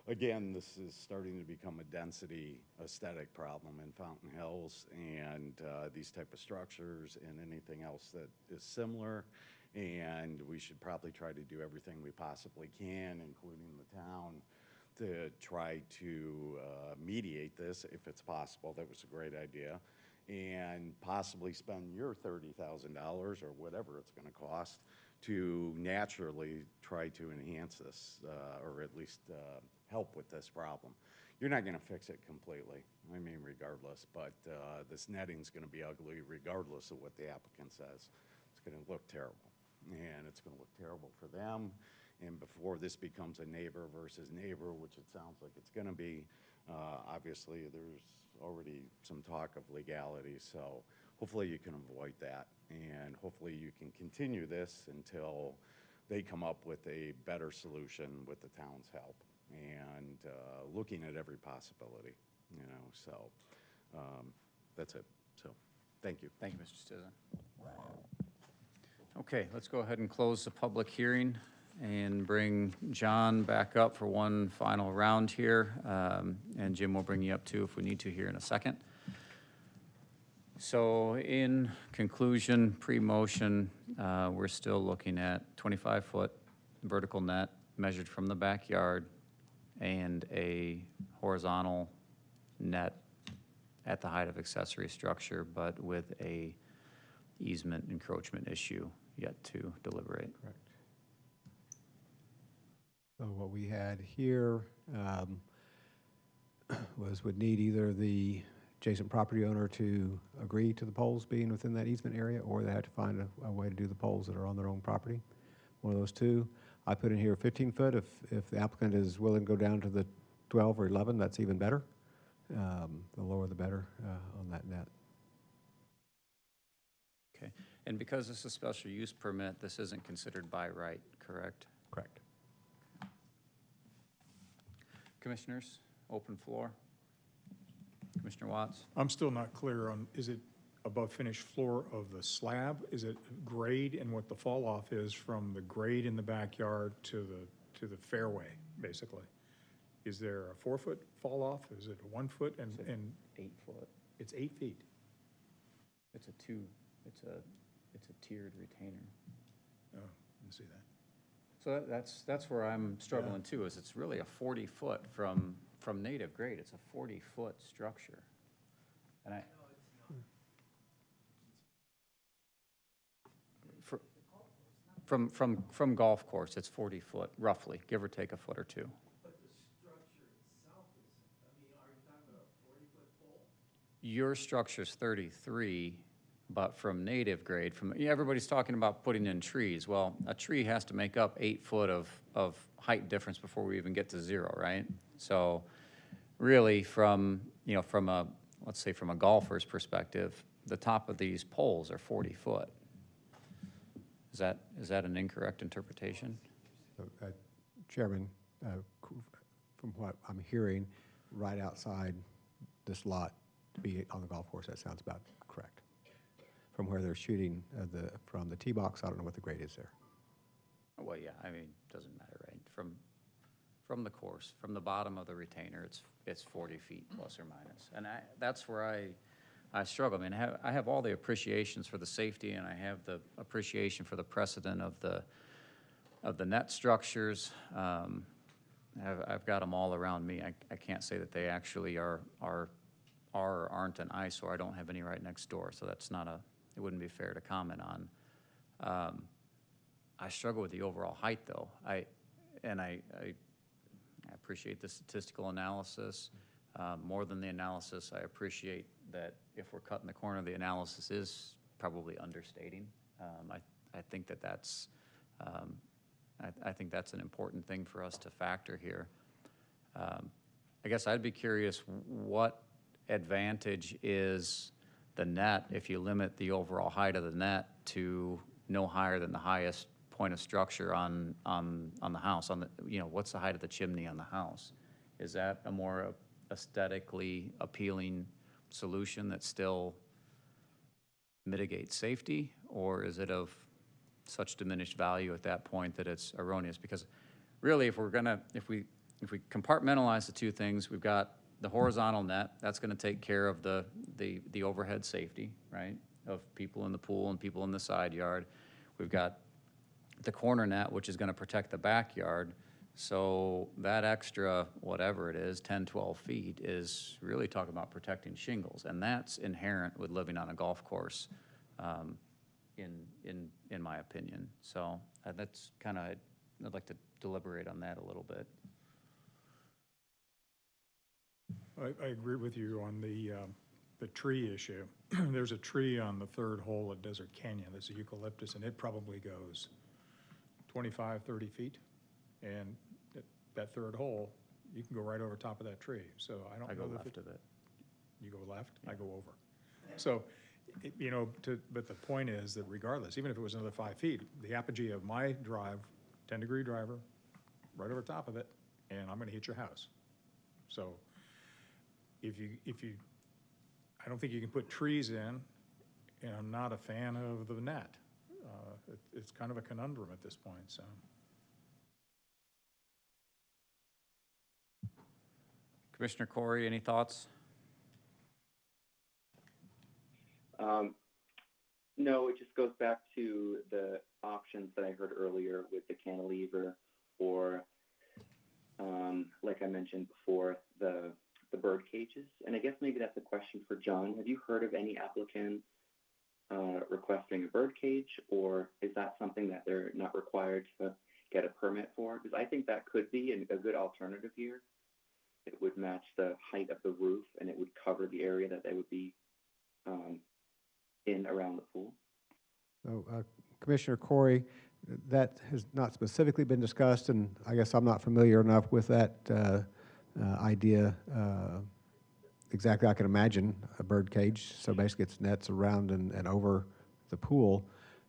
S14: Again, this is starting to become a density aesthetic problem in Fountain Hills, and these type of structures and anything else that is similar. And we should probably try to do everything we possibly can, including the town, to try to mediate this if it's possible. That was a great idea. And possibly spend your $30,000 or whatever it's going to cost to naturally try to enhance this or at least help with this problem. You're not going to fix it completely, I mean, regardless, but this netting's going to be ugly regardless of what the applicant says. It's going to look terrible, and it's going to look terrible for them. And before this becomes a neighbor versus neighbor, which it sounds like it's going to be, obviously there's already some talk of legality, so hopefully you can avoid that, and hopefully you can continue this until they come up with a better solution with the town's help, and looking at every possibility, you know, so that's it. So thank you.
S1: Thank you, Mr. Stizen. Okay, let's go ahead and close the public hearing and bring John back up for one final round here. And Jim will bring you up too if we need to here in a second. So in conclusion, pre-motion, we're still looking at 25-foot vertical net measured from the backyard and a horizontal net at the height of accessory structure, but with a easement encroachment issue yet to deliberate.
S7: Correct. So what we had here would need either the adjacent property owner to agree to the poles being within that easement area, or they have to find a way to do the poles that are on their own property. One of those two. I put in here 15 foot. If the applicant is willing to go down to the 12 or 11, that's even better. The lower the better on that net.
S1: Okay, and because this is a special use permit, this isn't considered by right, correct?
S7: Correct.
S1: Commissioners, open floor. Commissioner Watts?
S6: I'm still not clear on, is it above finished floor of the slab? Is it grade and what the fall off is from the grade in the backyard to the fairway, basically? Is there a 4-foot fall off? Is it a 1 foot? And
S1: 8 foot.
S6: it's 8 feet.
S1: It's a tiered retainer.
S6: Oh, didn't see that.
S1: So that's where I'm struggling too, is it's really a 40-foot from native grade. It's a 40-foot structure. And from golf course, it's 40 foot, roughly, give or take a foot or two.
S9: But the structure itself isn't, I mean, are you talking about a 40-foot pole?
S1: Your structure's 33, but from native grade, everybody's talking about putting in trees. Well, a tree has to make up 8 foot of height difference before we even get to 0, right? So really let's say from a golfer's perspective, the top of these poles are 40 foot. Is that an incorrect interpretation?
S7: So, Chairman, from what I'm hearing, right outside this lot to be on the golf course, that sounds about correct. From where they're shooting from the tee box, I don't know what the grade is there.
S1: Well, yeah, I mean, doesn't matter, right? From the course, from the bottom of the retainer, it's 40 feet plus or minus. And that's where I struggle. I mean, I have all the appreciations for the safety, and I have the appreciation for the precedent of the net structures. I've got them all around me. I can't say that they actually are or aren't an eyesore. I don't have any right next door, so it wouldn't be fair to comment on. I struggle with the overall height, though. I appreciate the statistical analysis. More than the analysis, I appreciate that if we're cutting the corner, the analysis is probably understating. I think that's an important thing for us to factor here. I guess I'd be curious, what advantage is the net if you limit the overall height of the net to no higher than the highest point of structure on the house? What's the height of the chimney on the house? Is that a more aesthetically appealing solution that still mitigates safety, or is it of such diminished value at that point that it's erroneous? Because really, if we compartmentalize the two things, we've got the horizontal net, that's going to take care of the overhead safety, right, of people in the pool and people in the side yard. We've got the corner net, which is going to protect the backyard. So that extra, whatever it is, 10, 12 feet, is really talking about protecting shingles. And that's inherent with living on a golf course, in my opinion. So that's kind of, I'd like to deliberate on that a little bit.
S6: I agree with you on the tree issue. There's a tree on the third hole at Desert Canyon, that's a eucalyptus, and it probably goes 25, 30 feet. And at that third hole, you can go right over top of that tree. So I don't
S1: I
S6: know
S1: go
S6: that
S1: left of it.
S6: You go left, I go over. So, you know, but the point is that regardless, even if it was another 5 feet, the apogee of my drive, 10-degree driver, right over top of it, and I'm gonna hit your house. So if you, I don't think you can put trees in, and I'm not a fan of the net. It's kind of a conundrum at this point, so.
S1: Commissioner Corey, any thoughts?
S2: No, it just goes back to the options that I heard earlier with the cantilever, or like I mentioned before, the bird cages. And I guess maybe that's a question for John. Have you heard of any applicants requesting a bird cage, or is that something that they're not required to get a permit for? Because I think that could be a good alternative here. It would match the height of the roof, and it would cover the area that they would be in around the pool.
S7: So, Commissioner Corey, that has not specifically been discussed, and I guess I'm not familiar enough with that idea. Exactly, I can imagine a bird cage, so basically it's nets around and over the pool.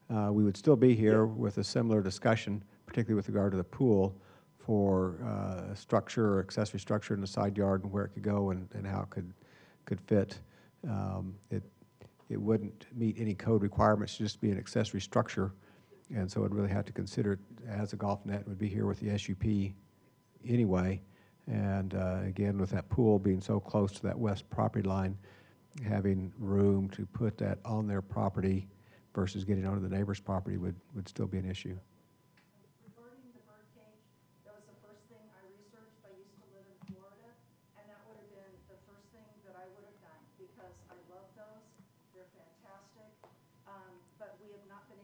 S7: We would still be here with a similar discussion, particularly with regard to the pool, for structure or accessory structure in the side yard and where it could go and how it could fit. It wouldn't meet any code requirements, just be an accessory structure, and so I'd really have to consider it as a golf net. It would be here with the SUP anyway, and again, with that pool being so close to that west property line, having room to put that on their property versus getting onto the neighbor's property would still be an issue.
S13: Regarding the bird cage, that was the first thing I researched. I used to live in Florida, and that would have been the first thing that I would have done, because I love those. They're fantastic, but we have not been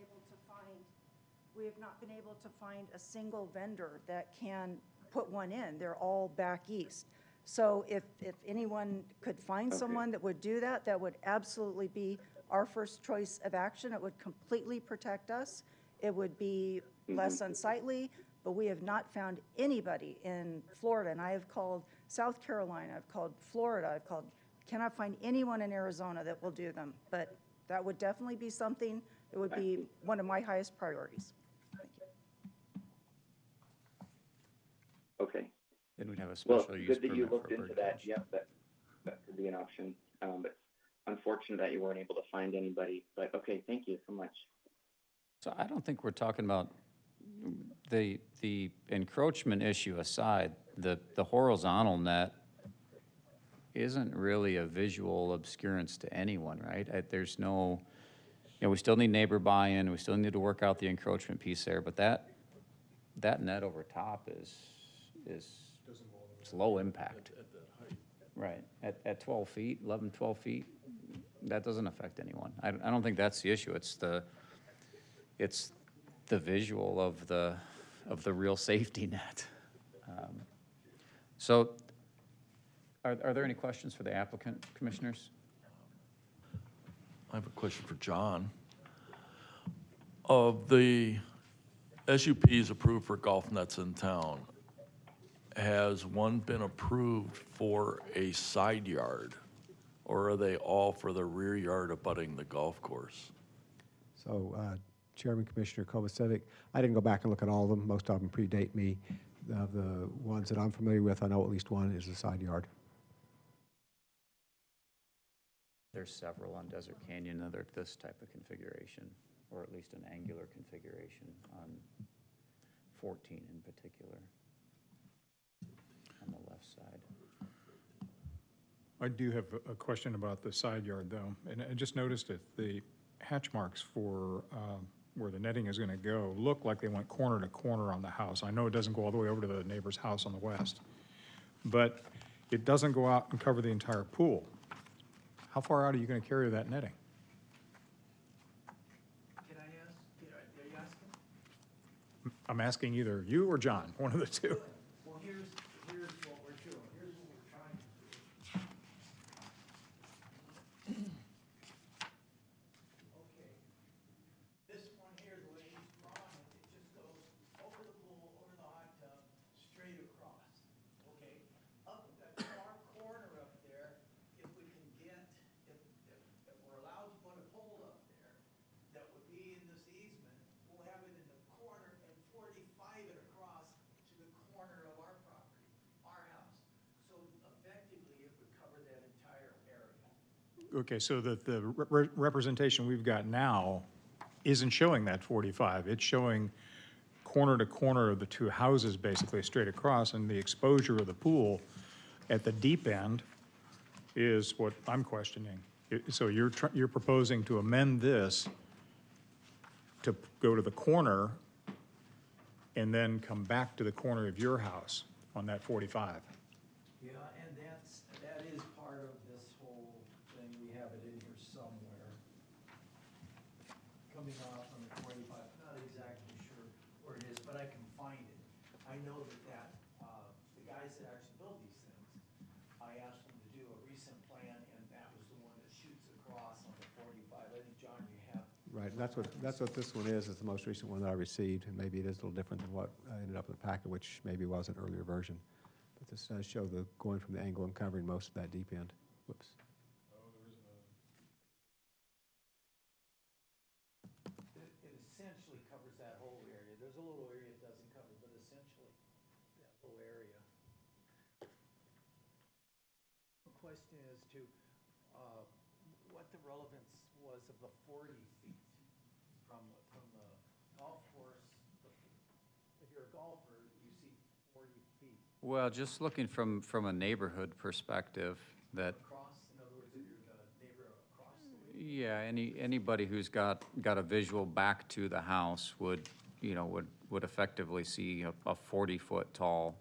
S13: able to find a single vendor that can put one in. They're all back east. So if anyone could find someone that would do that, that would absolutely be our first choice of action. It would completely protect us. It would be less unsightly, but we have not found anybody in Florida. And I have called South Carolina, I've called Florida, cannot find anyone in Arizona that will do them. But that would definitely be something that would be one of my highest priorities. Thank you.
S2: Okay.
S1: Then we'd have a special use
S2: good that you
S1: permit
S2: looked
S1: for a
S2: into
S1: bird
S2: that.
S1: cage.
S2: Yep, that could be an option. But unfortunate that you weren't able to find anybody. But okay, thank you so much.
S1: So I don't think we're talking about the encroachment issue aside, the horizontal net isn't really a visual obscurance to anyone, right? There's no, we still need neighbor buy-in, we still need to work out the encroachment piece there, but that net over top is it's low impact.
S4: At that height.
S1: Right, at 12 feet, 11, 12 feet, that doesn't affect anyone. I don't think that's the issue, it's the visual of the real safety net. So, are there any questions for the applicant, commissioners?
S4: I have a question for John. Of the SUPs approved for golf nets in town, has one been approved for a side yard, or are they all for the rear yard abutting the golf course?
S7: So, Chairman, Commissioner Kovacevic, I didn't go back and look at all of them. Most of them predate me. The ones that I'm familiar with, I know at least one is a side yard.
S1: There's several on Desert Canyon that are this type of configuration, or at least an angular configuration on 14 in particular, on the left side.
S6: I do have a question about the side yard, though, and I just noticed it. The hatch marks for where the netting is gonna go look like they went corner to corner on the house. I know it doesn't go all the way over to the neighbor's house on the west, but it doesn't go out and cover the entire pool. How far out are you gonna carry that netting?
S9: Can I ask, are you asking?
S6: I'm asking either you or John, one of the two.
S9: Well, here's what we're doing, here's what we're trying to do. Okay, this one here, the way he's drawn it, it just goes over the pool, over the hot tub, straight across, okay? Up at the far corner up there, if we can get, if we're allowed to put a pole up there, that would be in this easement, we'll have it in the corner and 45 it across to the corner of our property, our house. So effectively, it would cover that entire area.
S6: Okay, so the representation we've got now isn't showing that 45. It's showing corner to corner of the two houses, basically straight across, and the exposure of the pool at the deep end is what I'm questioning. So you're proposing to amend this to go to the corner and then come back to the corner of your house on that 45.
S9: Yeah, and that is part of this whole thing, we have it in here somewhere. Coming off on the 45, not exactly sure where it is, but I can find it. I know that, the guys that actually build these things, I asked them to do a recent plan, and that was the one that shoots across on the 45. I think, John, you have.
S7: Right, that's what this one is the most recent one that I received, and maybe it is a little different than what ended up in the packet, which maybe was an earlier version. But this does show the, going from the angle and covering most of that deep end. Whoops.
S9: It essentially covers that whole area. There's a little area it doesn't cover, but essentially that whole area. The question is to, what the relevance was of the 40 feet from the golf course. If you're a golfer, you see 40 feet
S1: Well, just looking from a neighborhood perspective, that,
S9: across. In other words, if you're the neighbor across the way.
S1: yeah, anybody who's got a visual back to the house would, would effectively see a 40-foot tall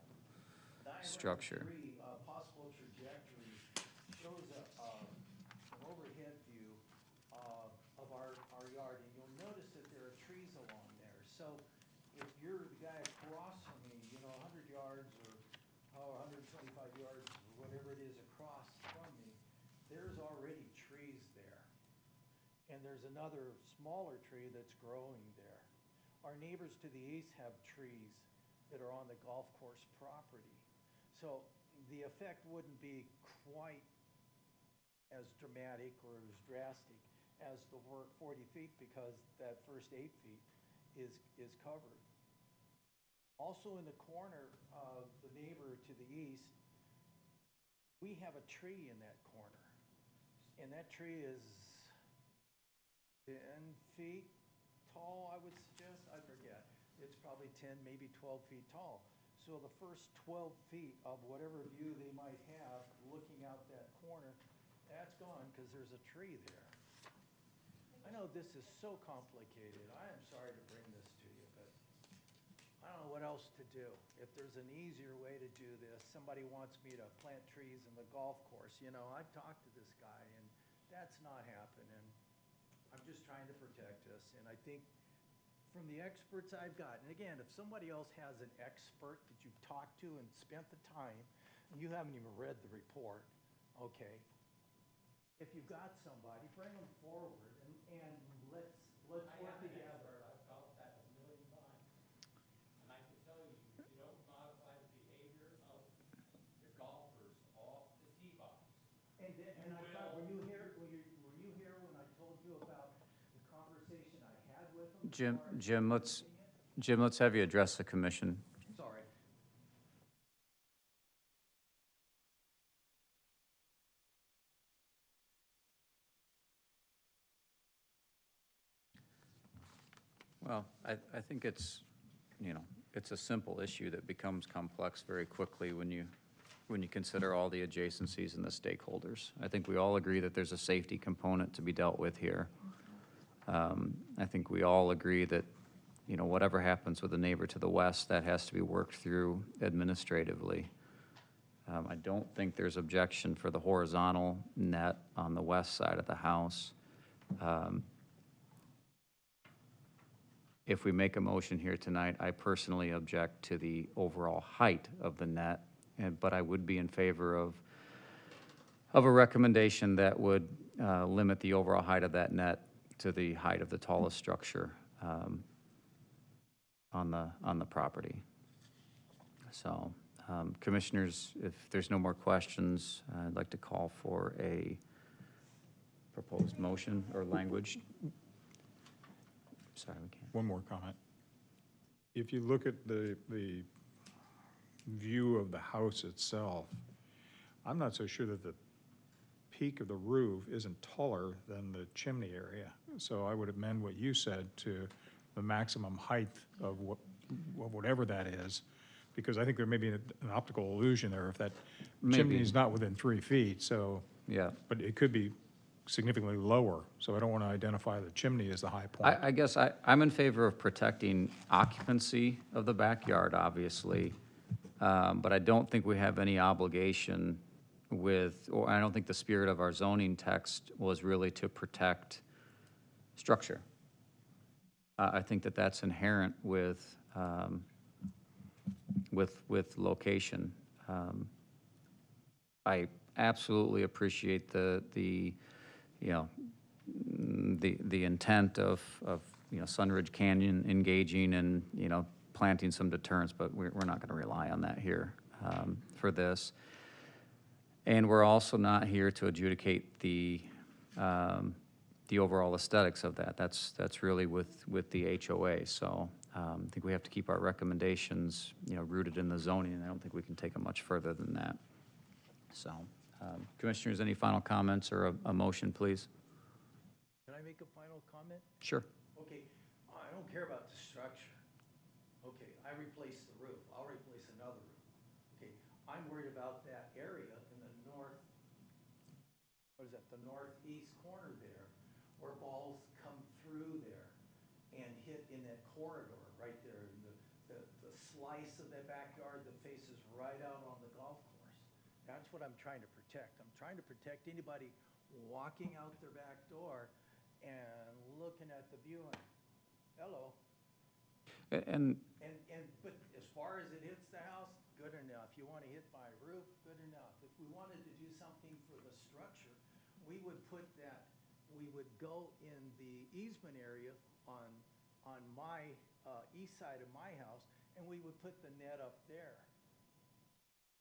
S1: structure.
S9: Diagram 3, possible trajectory, shows an overhead view of our yard, and you'll notice that there are trees along there. So if you're the guy across from me, 100 yards or 125 yards, or whatever it is across from me, there's already trees there. And there's another smaller tree that's growing there. Our neighbors to the east have trees that are on the golf course property. So the effect wouldn't be quite as dramatic or as drastic as the 40 feet, because that first 8 feet is covered. Also in the corner of the neighbor to the east, we have a tree in that corner. And that tree is 10 feet tall, I would suggest. I forget. It's probably 10, maybe 12 feet tall. So the first 12 feet of whatever view they might have looking out that corner, that's gone because there's a tree there. I know this is so complicated. I am sorry to bring this to you, but I don't know what else to do. If there's an easier way to do this, somebody wants me to plant trees in the golf course, I've talked to this guy, and that's not happening. I'm just trying to protect us, and I think from the experts I've got, and again, if somebody else has an expert that you've talked to and spent the time, and you haven't even read the report, okay, if you've got somebody, bring them forward, and let's work together.
S12: I've golfed that 1,000,000 times. And I can tell you, if you don't modify the behavior of the golfers off the tee box.
S9: And I thought, were you here when I told you about the conversation I had with them?
S1: Jim, let's have you address the commission.
S9: Sorry.
S1: Well, I think it's, it's a simple issue that becomes complex very quickly when you consider all the adjacencies and the stakeholders. I think we all agree that there's a safety component to be dealt with here. I think we all agree that, you know, whatever happens with the neighbor to the west, that has to be worked through administratively. I don't think there's objection for the horizontal net on the west side of the house. If we make a motion here tonight, I personally object to the overall height of the net, but I would be in favor of a recommendation that would limit the overall height of that net to the height of the tallest structure on the property. So, commissioners, if there's no more questions, I'd like to call for a proposed motion or language. Sorry, we can't.
S6: One more comment. If you look at the view of the house itself, I'm not so sure that the peak of the roof isn't taller than the chimney area. So I would amend what you said to the maximum height of whatever that is, because I think there may be an optical illusion there if that chimney is not within 3 feet, so.
S1: Yeah.
S6: But it could be significantly lower, so I don't want to identify the chimney as the high point.
S1: I guess I'm in favor of protecting occupancy of the backyard, obviously, but I don't think we have any obligation with, or I don't think the spirit of our zoning text was really to protect structure. I think that that's inherent with location. I absolutely appreciate the you know, the intent of you know, Sunridge Canyon engaging and, you know, planting some deterrents, but we're not going to rely on that here for this. And we're also not here to adjudicate the overall aesthetics of that. That's really with the HOA. So I think we have to keep our recommendations, you know, rooted in the zoning, and I don't think we can take them much further than that. So, commissioners, any final comments or a motion, please?
S9: Can I make a final comment?
S1: Sure.
S9: Okay, I don't care about the structure. Okay, I replaced the roof, I'll replace another roof. Okay, I'm worried about that area in the north, what is that, the northeast corner there, where balls come through there and hit in that corridor right there, in the slice of that backyard that faces right out on the golf course. That's what I'm trying to protect. I'm trying to protect anybody walking out their back door and looking at the viewing. Hello.
S1: And
S9: But as far as it hits the house, good enough. You want to hit my roof, good enough. If we wanted to do something for the structure, we would put that, we would go in the easement area on my east side of my house, and we would put the net up there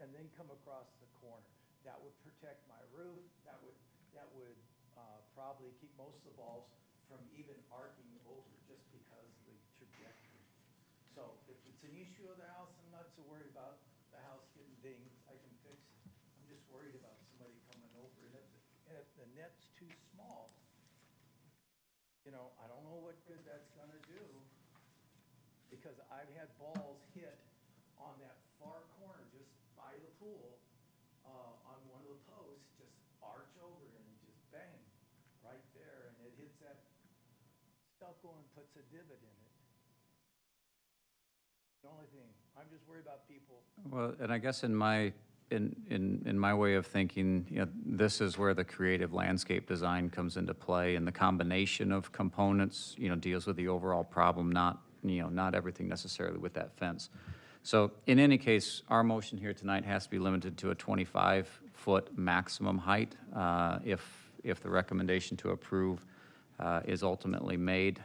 S9: and then come across the corner. That would protect my roof. That would probably keep most of the balls from even arcing over just because of the trajectory. So if it's an issue of the house, I'm not so worried about the house getting dinged. I can fix it. I'm just worried about somebody coming over. And if the net's too small, you know, I don't know what good that's going to do, because I've had balls hit on that far corner just by the pool on one of the posts, just arch over and just bang right there, and it hits that stucco and puts a divot in it. The only thing, I'm just worried about people.
S1: well, and I guess in my way of thinking, you know, this is where the creative landscape design comes into play, and the combination of components, you know, deals with the overall problem, not, you know, not everything necessarily with that fence. So in any case, our motion here tonight has to be limited to a 25-foot maximum height if the recommendation to approve is ultimately made.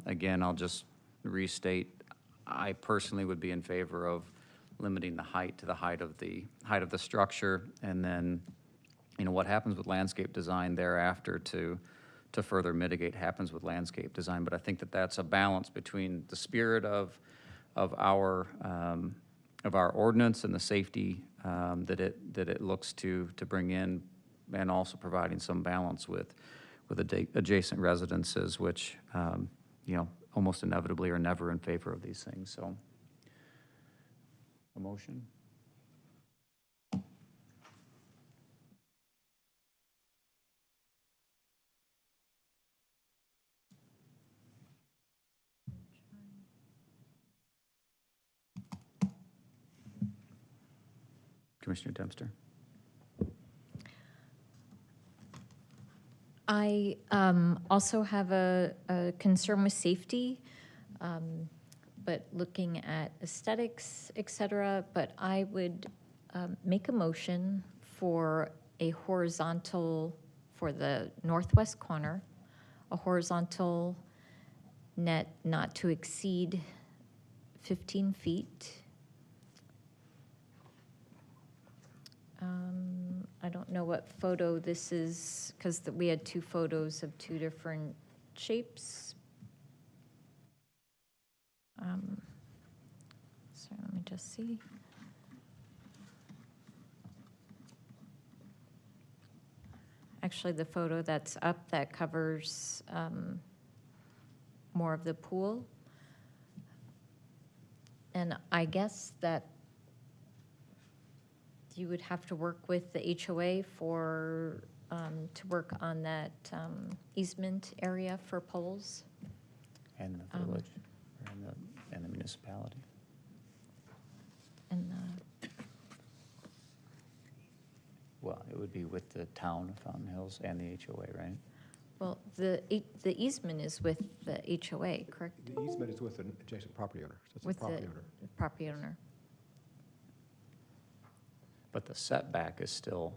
S1: Again, I'll just restate, I personally would be in favor of limiting the height to the height of the structure, and then, you know, what happens with landscape design thereafter to further mitigate happens with landscape design. But I think that that's a balance between the spirit of our ordinance and the safety that it looks to bring in, and also providing some balance with adjacent residences, which you know, almost inevitably are never in favor of these things. So, a motion. Commissioner Dempster?
S5: I also have a concern with safety, but looking at aesthetics, et cetera. But I would make a motion for a horizontal, for the northwest corner, a horizontal net not to exceed 15 feet. I don't know what photo this is, because we had two photos of two different shapes. Sorry, let me just see. Actually, the photo that's up that covers more of the pool. And I guess that you would have to work with the HOA for, to work on that easement area for poles.
S1: And the village, or and the municipality.
S5: And
S1: Well, it would be with the town of Fountain Hills and the HOA, right?
S5: well, the easement is with the HOA, correct?
S7: The easement is with an adjacent property owner. So it's
S5: With
S7: a property
S5: the
S7: owner.
S5: property owner.
S1: But the setback is still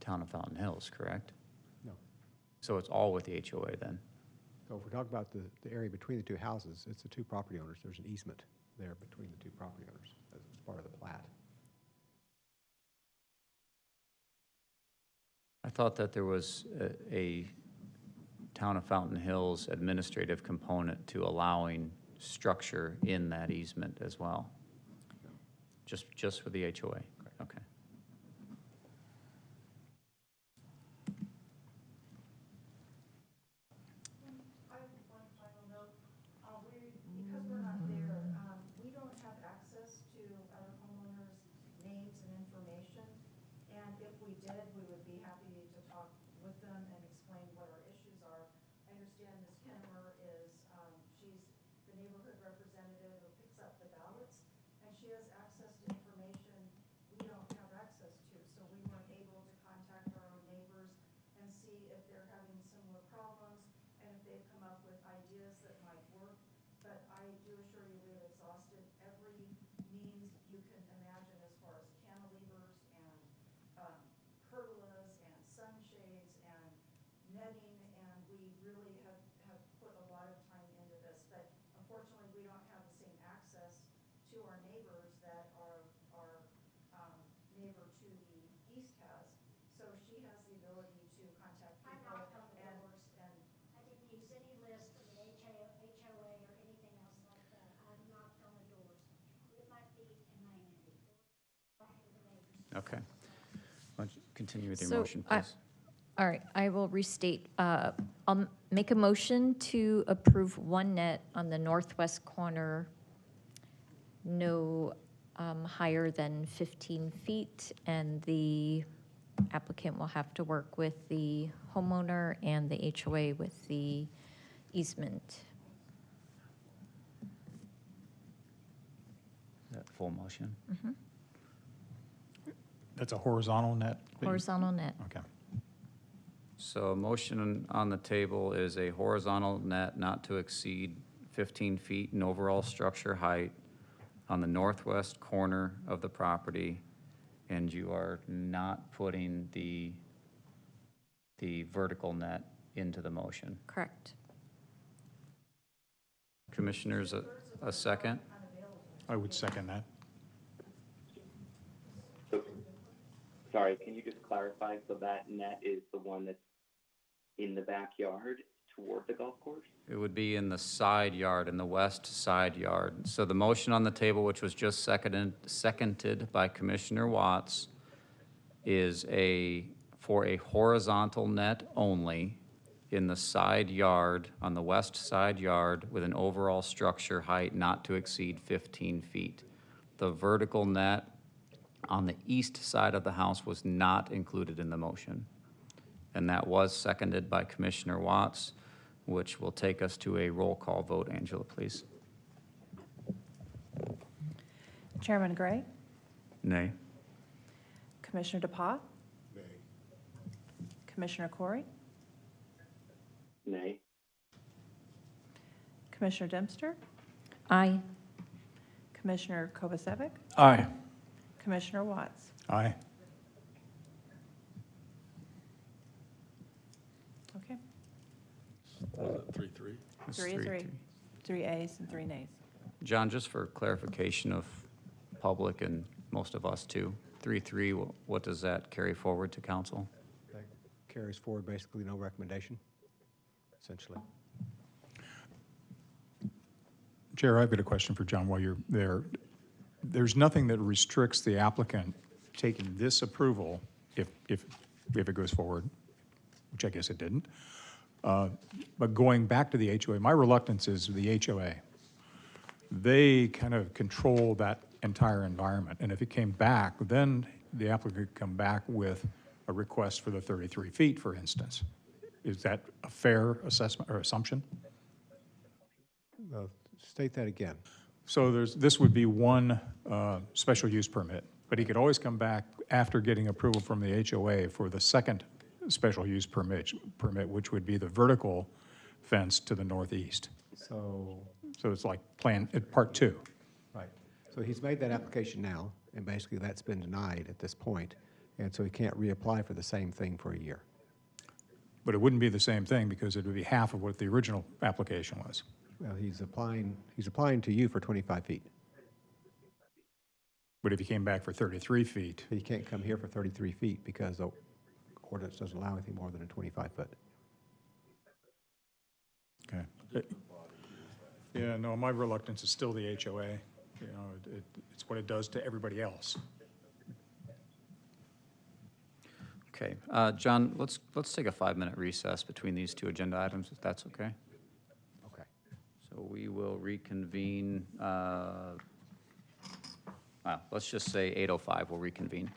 S1: town of Fountain Hills, correct?
S7: No.
S1: So it's all with the HOA then?
S7: So if we're talking about the area between the two houses, it's the two property owners. There's an easement there between the two property owners as part of the plat.
S1: I thought that there was a town of Fountain Hills administrative component to allowing structure in that easement as well. Just for the HOA? Okay.
S13: I have one final note. Because we're not there, we don't have access to other homeowners' names and information. And if we did, we would be happy to talk with them and explain what our issues are. I understand Ms. Kennemer is, she's the neighborhood representative who picks up the ballots, and she has access to information we don't have access to. So we weren't able to contact our own neighbors and see if they're having similar problems and if they've come up with ideas that might work. But I do assure you, we've exhausted every means you can imagine as far as cantilevers and pergolas and sunshades and netting, and we really have put a lot of time into this. But unfortunately, we don't have the same access to our neighbors that our neighbor to the east has. So she has the ability to contact people. I knocked on the doors. And I didn't use any list from the HOA or anything else like that. I knocked on the doors with my feet and my handy.
S1: Okay. Why don't you continue with your
S5: So,
S1: motion, please?
S5: All right, I will restate. I'll make a motion to approve one net on the northwest corner, no higher than 15 feet, and the applicant will have to work with the homeowner and the HOA with the easement.
S1: That full motion?
S6: That's a horizontal net?
S5: Horizontal net.
S6: Okay.
S1: So a motion on the table is a horizontal net not to exceed 15 feet in overall structure height on the northwest corner of the property, and you are not putting the vertical net into the motion.
S5: Correct.
S1: Commissioners, a second?
S6: I would second that.
S2: So, sorry, can you just clarify, so that net is the one that's in the backyard toward the golf course?
S1: It would be in the side yard, in the west side yard. So the motion on the table, which was just seconded by Commissioner Watts, is for a horizontal net only in the side yard, on the west side yard, with an overall structure height not to exceed 15 feet. The vertical net on the east side of the house was not included in the motion. And that was seconded by Commissioner Watts, which will take us to a roll call vote. Angela, please.
S3: Chairman Gray,
S1: Nay.
S3: Commissioner DePaul,
S8: Nay.
S3: Commissioner Corey,
S2: Nay.
S3: Commissioner Dempster,
S5: Aye.
S3: Commissioner Kovacevic,
S4: Aye.
S3: Commissioner Watts.
S6: Aye.
S3: Okay,
S4: Was it 3-3?
S1: It's
S3: 3-3. 3 ayes and 3 nays.
S1: John, just for clarification of public and most of us too, 3-3, what does that carry forward to council?
S7: That carries forward basically no recommendation, essentially.
S6: Chair, I've got a question for John while you're there. There's nothing that restricts the applicant taking this approval if it goes forward, which I guess it didn't. But going back to the HOA, my reluctance is the HOA. They kind of control that entire environment. And if it came back, then the applicant could come back with a request for the 33 feet, for instance. Is that a fair assessment or assumption?
S7: State that again.
S6: So this would be one special use permit, but he could always come back after getting approval from the HOA for the second special use permit, which would be the vertical fence to the northeast.
S7: So,
S6: So it's like part 2.
S7: right. So he's made that application now, and basically that's been denied at this point, and so he can't reapply for the same thing for a year.
S6: But it wouldn't be the same thing because it would be half of what the original application was.
S7: Well, he's applying to you for 25 feet.
S6: But if he came back for 33 feet,
S7: He can't come here for 33 feet because the ordinance doesn't allow anything more than a 25-foot.
S6: okay. Yeah, no, my reluctance is still the HOA. You know, it's what it does to everybody else.
S1: Okay, John, let's take a 5-minute recess between these two agenda items, if that's okay.
S7: Okay.
S1: So we will reconvene, let's just say 8:05, we'll reconvene.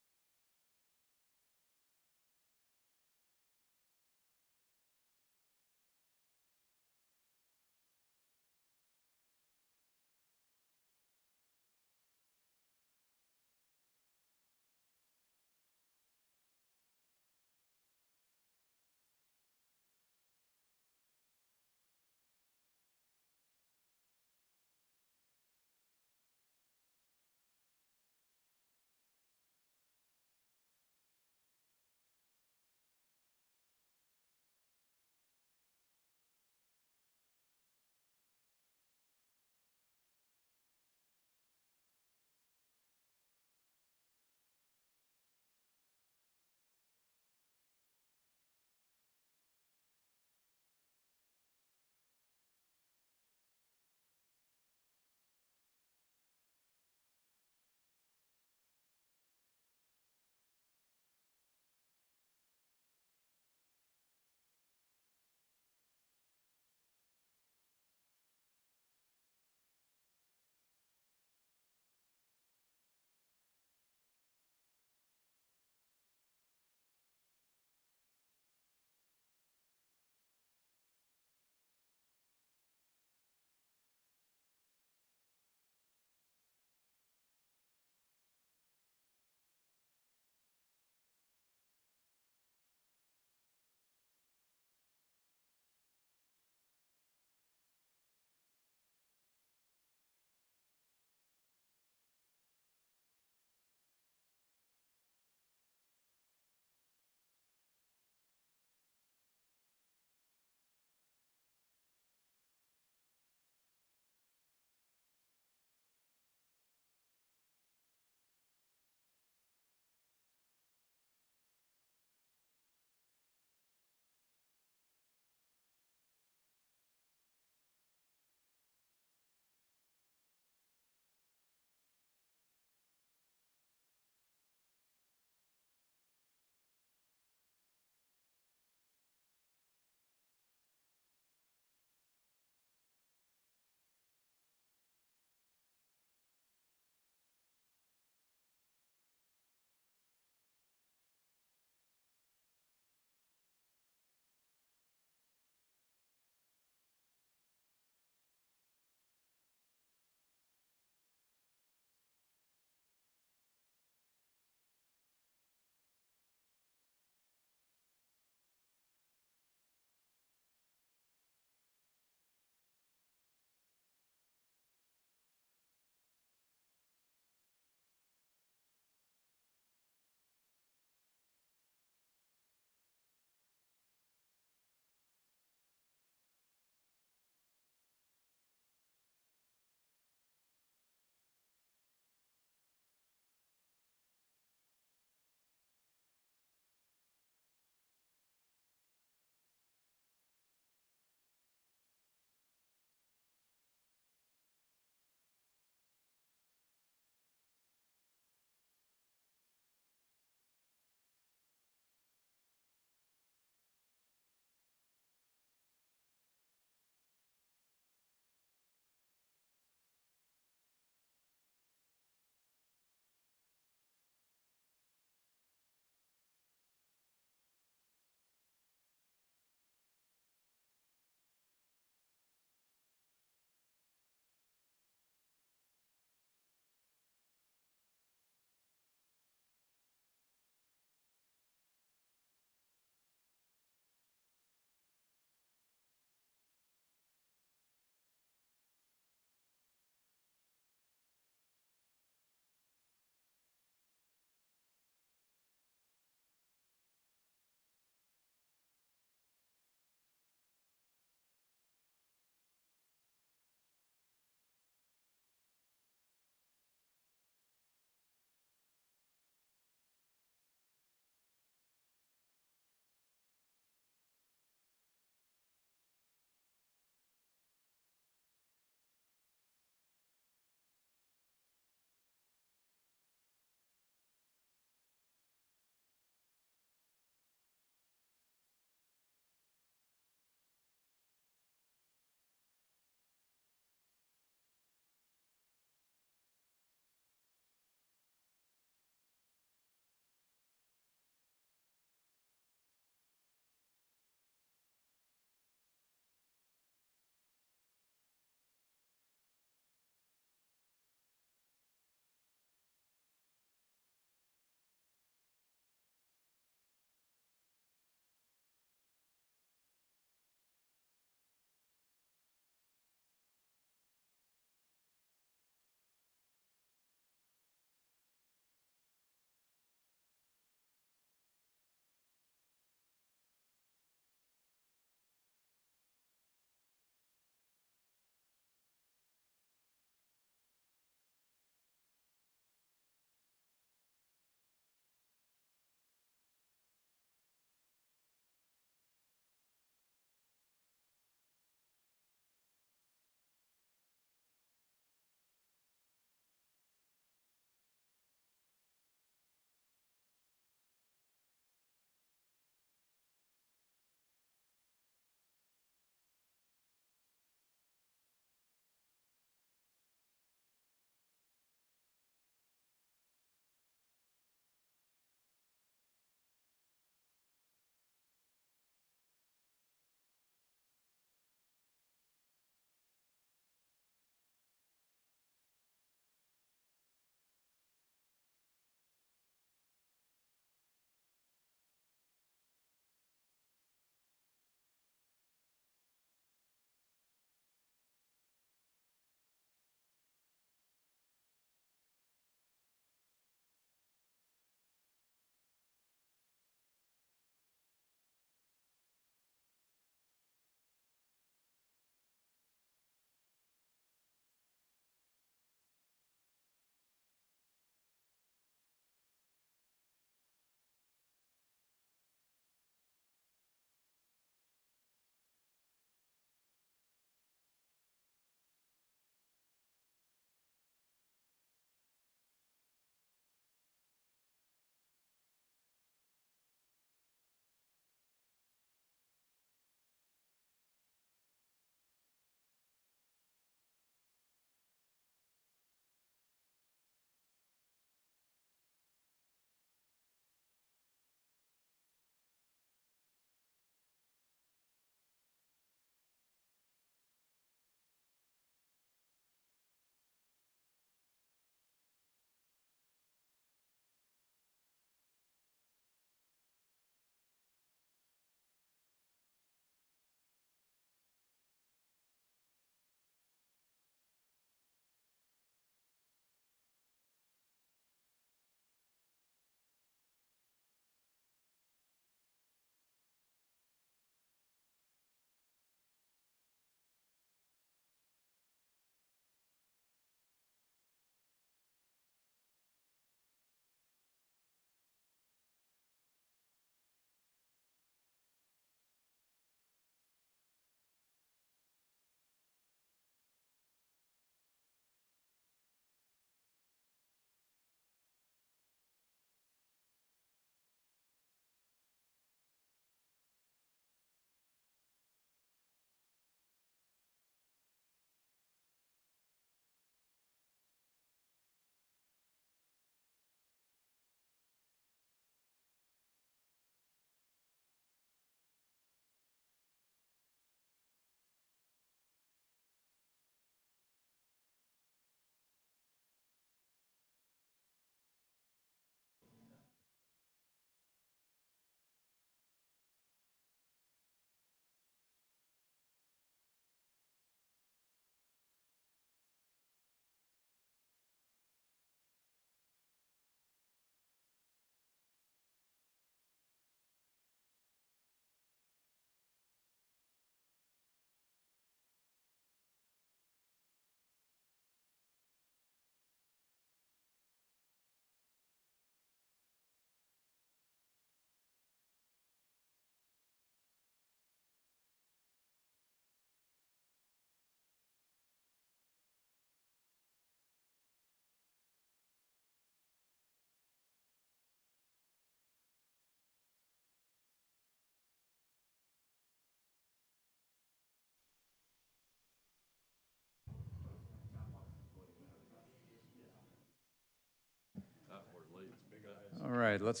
S1: right, let's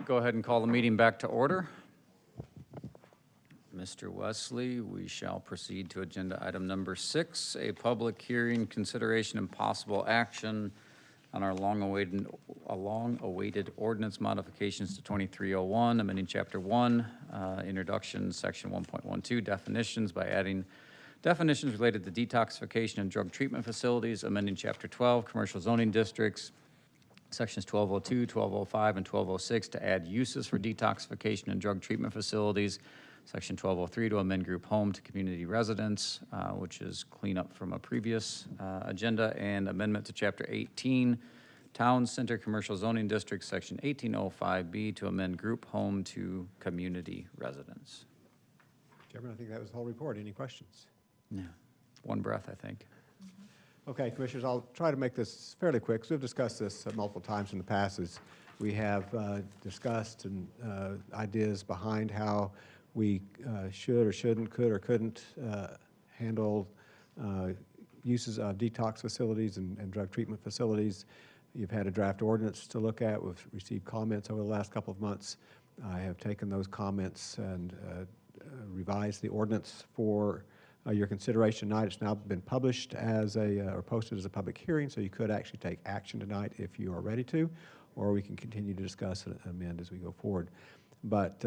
S1: go ahead and call the meeting back to order. Mr. Wesley, we shall proceed to agenda item number 6, a public hearing, consideration and possible action on our long-awaited ordinance modifications to 2301, amending Chapter 1, introduction, Section 1.12, definitions by adding definitions related to detoxification and drug treatment facilities, amending Chapter 12, commercial zoning districts, Sections 1202, 1205, and 1206 to add uses for detoxification and drug treatment facilities, Section 1203 to amend group home to community residence, which is cleanup from a previous agenda, and amendment to Chapter 18, Town Center Commercial Zoning District, Section 1805B to amend group home to community residence.
S7: Chairman, I think that was the whole report. Any questions?
S1: Yeah, one breath, I think.
S7: Okay, Commissioners, I'll try to make this fairly quick. So we've discussed this multiple times in the past. As we have discussed and ideas behind how we should or shouldn't, could or couldn't handle uses of detox facilities and drug treatment facilities. You've had a draft ordinance to look at. We've received comments over the last couple of months. I have taken those comments and revised the ordinance for your consideration tonight. It's now been published as or posted as a public hearing, so you could actually take action tonight if you are ready to, or we can continue to discuss and amend as we go forward. But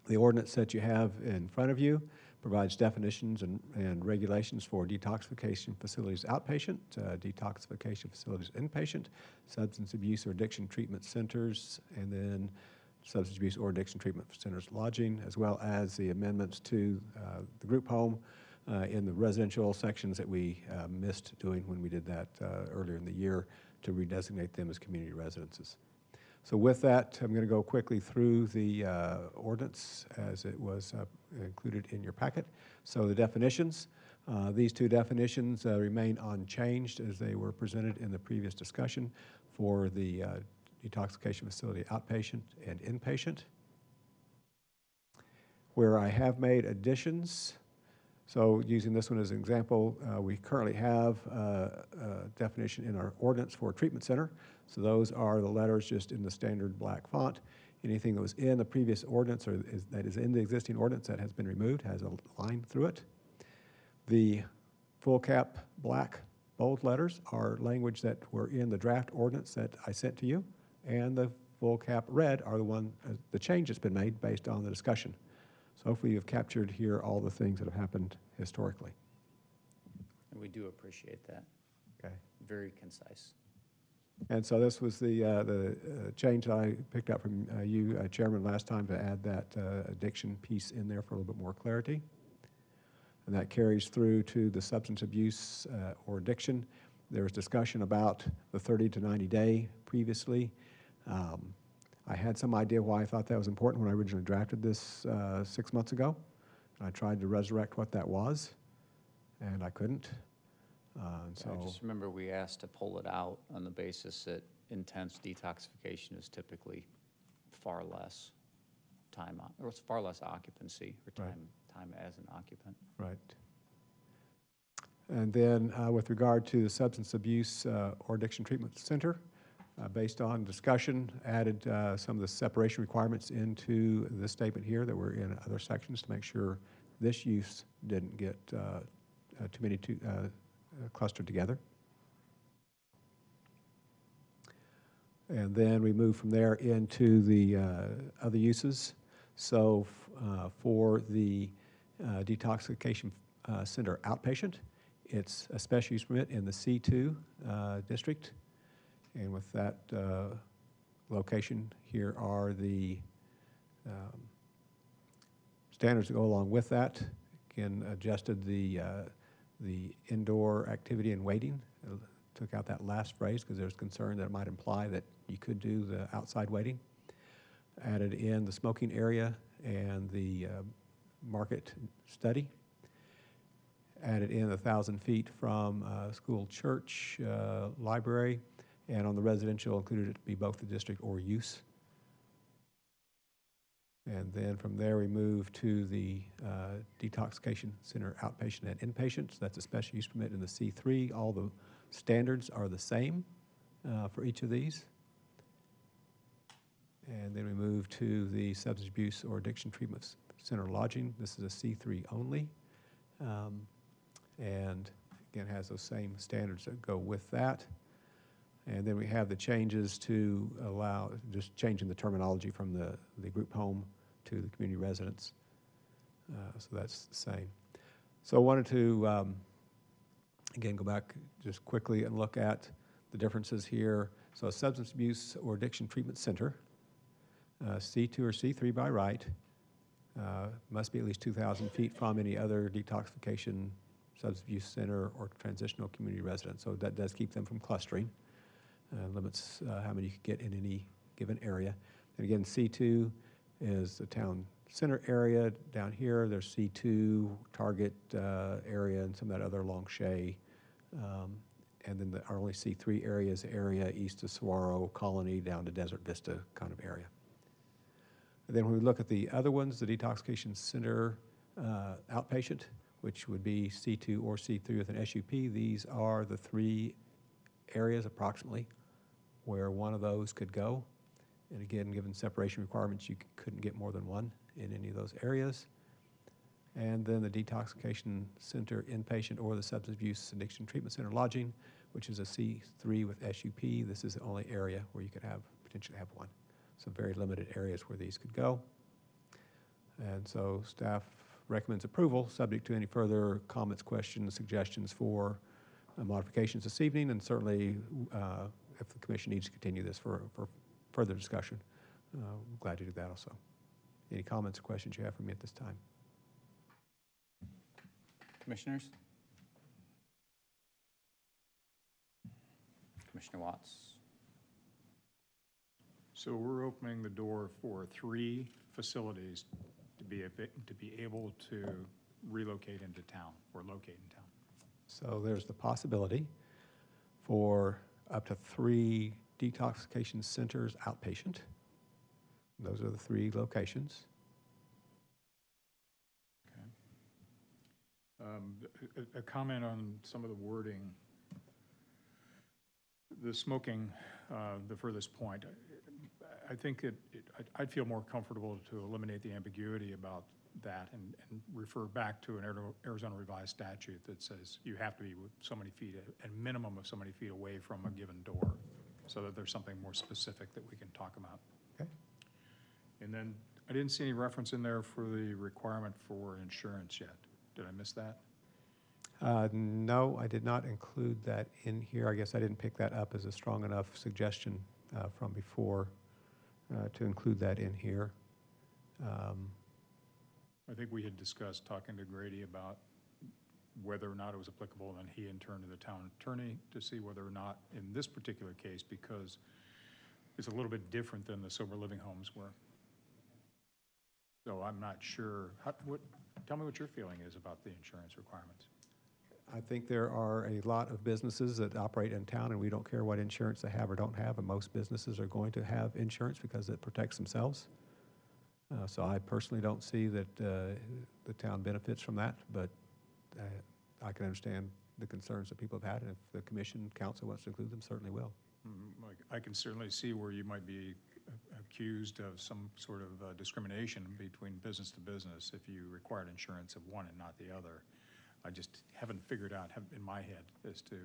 S7: the ordinance that you have in front of you provides definitions and regulations for detoxification facilities outpatient, detoxification facilities inpatient, substance abuse or addiction treatment centers, and then substance abuse or addiction treatment centers lodging, as well as the amendments to the group home in the residential sections that we missed doing when we did that earlier in the year to redesignate them as community residences. So with that, I'm going to go quickly through the ordinance as it was included in your packet. So the definitions, these two definitions remain unchanged as they were presented in the previous discussion for the detoxification facility outpatient and inpatient. Where I have made additions, so using this one as an example, we currently have a definition in our ordinance for a treatment center. So those are the letters just in the standard black font. Anything that was in the previous ordinance or that is in the existing ordinance that has been removed has a line through it. The full cap black bold letters are language that were in the draft ordinance that I sent to you, and the full cap red are the change that's been made based on the discussion. So hopefully you've captured here all the things that have happened historically.
S1: And we do appreciate that.
S7: Okay.
S1: Very concise.
S7: And so this was the change that I picked up from you, Chairman, last time to add that addiction piece in there for a little bit more clarity. And that carries through to the substance abuse or addiction. There was discussion about the 30 to 90 day previously. I had some idea why I thought that was important when I originally drafted this 6 months ago. I tried to resurrect what that was, and I couldn't.
S1: So I just remember we asked to pull it out on the basis that intense detoxification is typically far less time, or it's far less occupancy or time as an occupant.
S7: Right. And then with regard to the substance abuse or addiction treatment center, based on discussion, added some of the separation requirements into this statement here that were in other sections to make sure this use didn't get too many clustered together. And then we move from there into the other uses. So for the detoxification center outpatient, it's a special use permit in the C2 district. And with that location, here are the standards that go along with that. Again, adjusted the indoor activity and waiting. Took out that last phrase because there's concern that it might imply that you could do the outside waiting. Added in the smoking area and the market study. Added in 1,000 feet from school, church, library, and on the residential included it to be both the district or use. And then from there we move to the detoxification center outpatient and inpatient. So that's a special use permit in the C3. All the standards are the same for each of these. And then we move to the substance abuse or addiction treatment center lodging. This is a C3 only. And again, has those same standards that go with that. And then we have the changes to allow, just changing the terminology from the group home to the community residence. So that's the same. So I wanted to, again, go back just quickly and look at the differences here. So a substance abuse or addiction treatment center, C2 or C3 by right, must be at least 2,000 feet from any other detoxification substance abuse center or transitional community residence. So that does keep them from clustering, limits how many you can get in any given area. And again, C2 is the town center area. Down here, there's C2, Target area, and some of that other along Shea. And then our only C3 area is the area east of Saguaro, Colony, down to Desert Vista kind of area. And then when we look at the other ones, the detoxification center outpatient, which would be C2 or C3 with an SUP, these are the three areas approximately where one of those could go. And again, given separation requirements, you couldn't get more than one in any of those areas. And then the detoxification center inpatient or the substance abuse addiction treatment center lodging, which is a C3 with SUP. This is the only area where you could potentially have one. So very limited areas where these could go. And so staff recommends approval, subject to any further comments, questions, suggestions for modifications this evening, and certainly if the commission needs to continue this for further discussion, I'm glad to do that also. Any comments or questions you have for me at this time?
S1: Commissioners? Commissioner Watts?
S6: So we're opening the door for 3 facilities to be able to relocate into town or locate in town.
S7: So there's the possibility for up to 3 detoxification centers outpatient. Those are the 3 locations.
S6: Okay. A comment on some of the wording. The smoking, the furthest point. I think I'd feel more comfortable to eliminate the ambiguity about that and refer back to an Arizona revised statute that says you have to be so many feet, a minimum of so many feet away from a given door, so that there's something more specific that we can talk about.
S7: Okay.
S6: And then I didn't see any reference in there for the requirement for insurance yet. Did I miss that?
S7: No, I did not include that in here. I guess I didn't pick that up as a strong enough suggestion from before to include that in here.
S6: I think we had discussed talking to Grady about whether or not it was applicable, and then he in turn to the town attorney to see whether or not in this particular case, because it's a little bit different than the sober living homes were. So I'm not sure. Tell me what your feeling is about the insurance requirements.
S7: I think there are a lot of businesses that operate in town, and we don't care what insurance they have or don't have, and most businesses are going to have insurance because it protects themselves. So I personally don't see that the town benefits from that, but I can understand the concerns that people have had, and if the commission council wants to include them, certainly will.
S6: I can certainly see where you might be accused of some sort of discrimination between business to business if you required insurance of one and not the other. I just haven't figured out in my head as to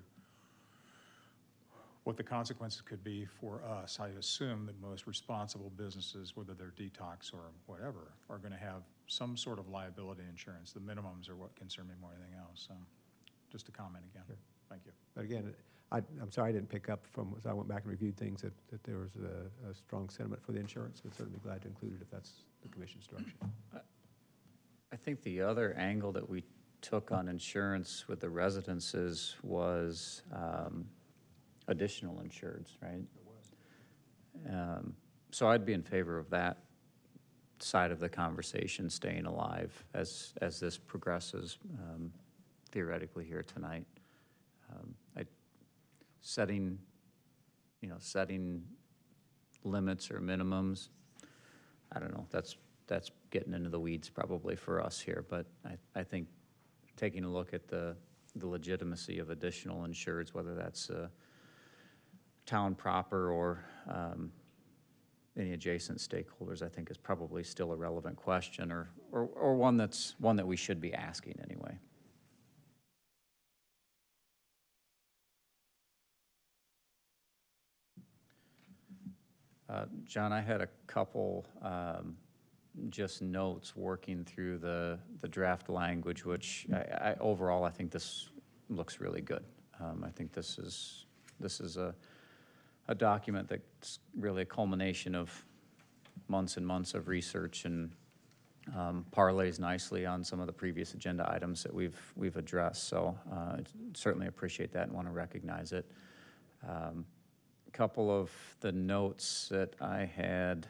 S6: what the consequences could be for us. I assume that most responsible businesses, whether they're detox or whatever, are going to have some sort of liability insurance. The minimums are what concern me more than anything else. So just a comment again. Sure. Thank you.
S7: But again, I'm sorry I didn't pick up from, as I went back and reviewed things, that there was a strong sentiment for the insurance. I'd certainly be glad to include it if that's the commission's direction.
S1: I think the other angle that we took on insurance with the residences was additional insureds, right? It was. So I'd be in favor of that side of the conversation staying alive as this progresses theoretically here tonight. Setting limits or minimums, I don't know, that's getting into the weeds probably for us here, but I think taking a look at the legitimacy of additional insureds, whether that's town proper or any adjacent stakeholders, I think is probably still a relevant question, or one that we should be asking anyway. John, I had a couple just notes working through the draft language, which overall I think this looks really good. I think this is a document that's really a culmination of months and months of research and parlays nicely on some of the previous agenda items that we've addressed. So certainly appreciate that and want to recognize it. Couple of the notes that I had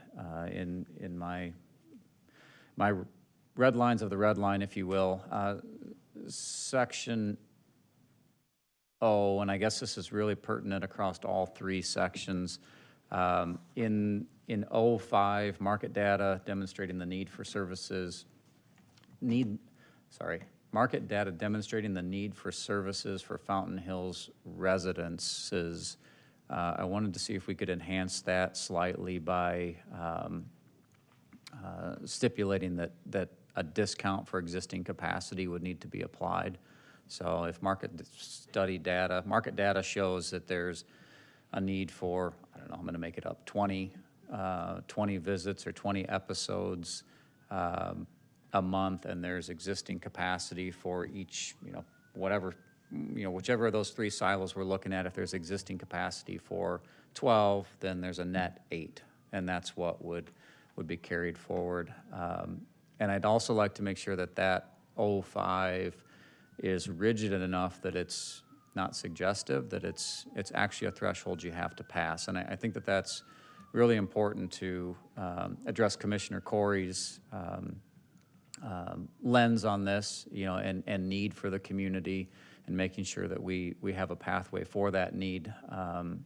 S1: in my red lines of the red line, if you will. Section O, and I guess this is really pertinent across all three sections. In O5, market data demonstrating the need for services, market data demonstrating the need for services for Fountain Hills residences. I wanted to see if we could enhance that slightly by stipulating that a discount for existing capacity would need to be applied. So if market data shows that there's a need for, I don't know, I'm going to make it up, 20 visits or 20 episodes a month, and there's existing capacity for each, whichever of those three silos we're looking at, if there's existing capacity for 12, then there's a net 8, and that's what would be carried forward. And I'd also like to make sure that 05 is rigid enough that it's not suggestive, that it's actually a threshold you have to pass. And I think that's really important to address Commissioner Corey's lens on this, and need for the community, and making sure that we have a pathway for that need. And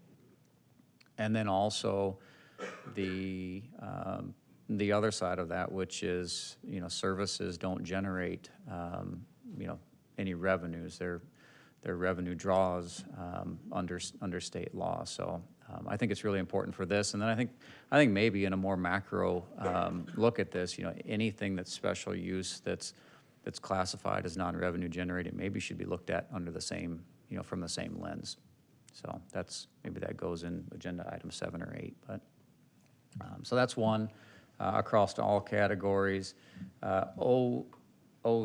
S1: then also the other side of that, which is, services don't generate, any revenues. They're revenue draws under state law. So I think it's really important for this. And then I think maybe in a more macro look at this, anything that's special use that's classified as non-revenue generating maybe should be looked at under the same, from the same lens. So maybe that goes in agenda item 7 or 8. But so that's one across all categories.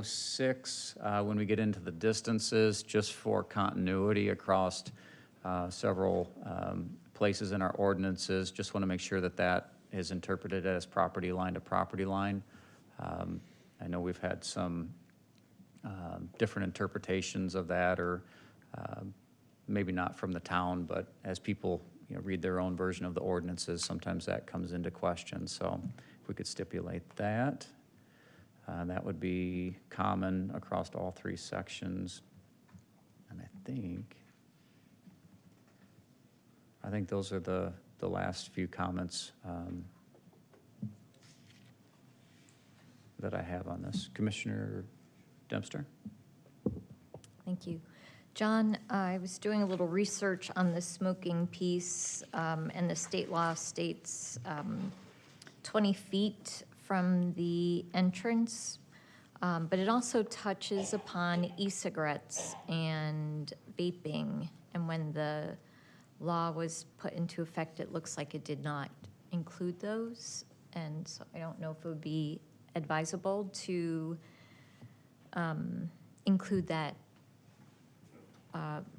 S1: 06, when we get into the distances, just for continuity across several places in our ordinances, just want to make sure that is interpreted as property line to property line. I know we've had some different interpretations of that, or maybe not from the town, but as people read their own version of the ordinances, sometimes that comes into question. So if we could stipulate that. That would be common across all three sections. And I think those are the last few comments that I have on this. Commissioner Dempster?
S5: Thank you. John, I was doing a little research on the smoking piece, and the state law states 20 feet from the entrance, but it also touches upon e-cigarettes and vaping. And when the law was put into effect, it looks like it did not include those. And so I don't know if it would be advisable to include that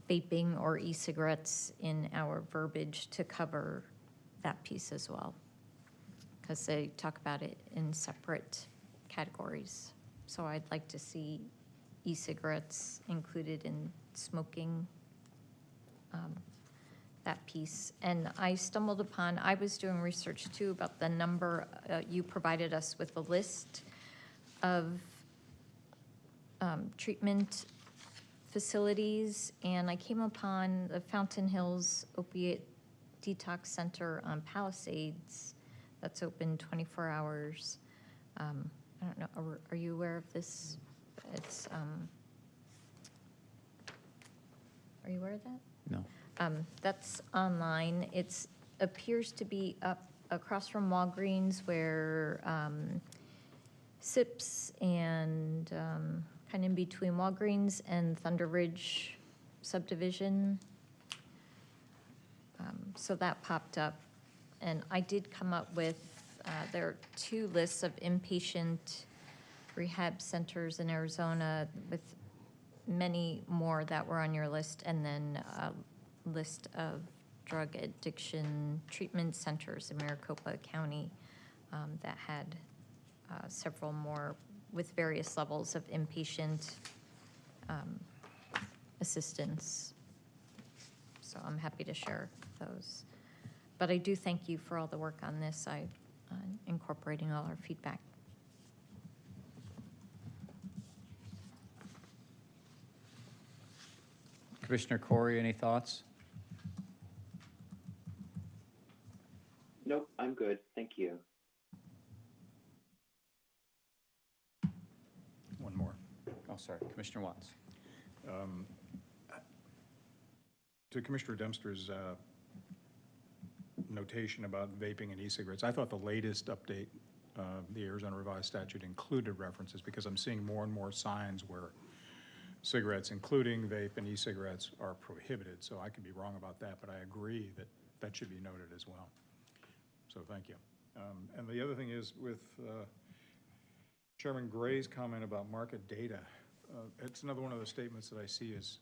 S5: vaping or e-cigarettes in our verbiage to cover that piece as well, because they talk about it in separate categories. So I'd like to see e-cigarettes included in smoking, that piece. And I stumbled upon, I was doing research too about the number, you provided us with a list of treatment facilities, and I came upon the Fountain Hills Opiate Detox Center on Palisades that's open 24 hours. I don't know, are you aware of this? It's, are you aware of that?
S1: No.
S5: That's online. It appears to be up across from Walgreens where Sips and kind of in between Walgreens and Thunder Ridge subdivision. So that popped up. And I did come up with, there are 2 lists of inpatient rehab centers in Arizona with many more that were on your list, and then a list of drug addiction treatment centers in Maricopa County that had several more with various levels of inpatient assistance. So I'm happy to share those. But I do thank you for all the work on this, incorporating all our feedback.
S1: Commissioner Corey, any thoughts?
S2: Nope, I'm good. Thank you.
S6: One more.
S1: Oh, sorry, Commissioner Watts.
S6: To Commissioner Dempster's notation about vaping and e-cigarettes, I thought the latest update, the Arizona Revised Statute, included references, because I'm seeing more and more signs where cigarettes, including vape and e-cigarettes, are prohibited. So I could be wrong about that, but I agree that that should be noted as well. So thank you. And the other thing is with Chairman Gray's comment about market data, it's another one of the statements that I see is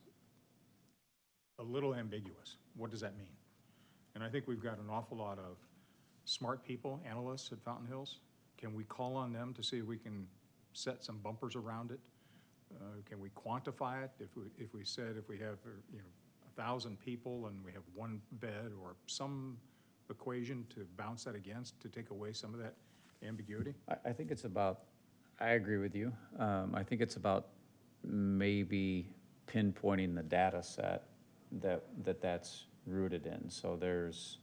S6: a little ambiguous. What does that mean? And I think we've got an awful lot of smart people, analysts at Fountain Hills. Can we call on them to see if we can set some bumpers around it? Can we quantify it? If we said if we have 1,000 people and we have 1 bed, or some equation to bounce that against to take away some of that ambiguity?
S1: I think it's about, I agree with you. I think it's about maybe pinpointing the data set that's rooted in. So there's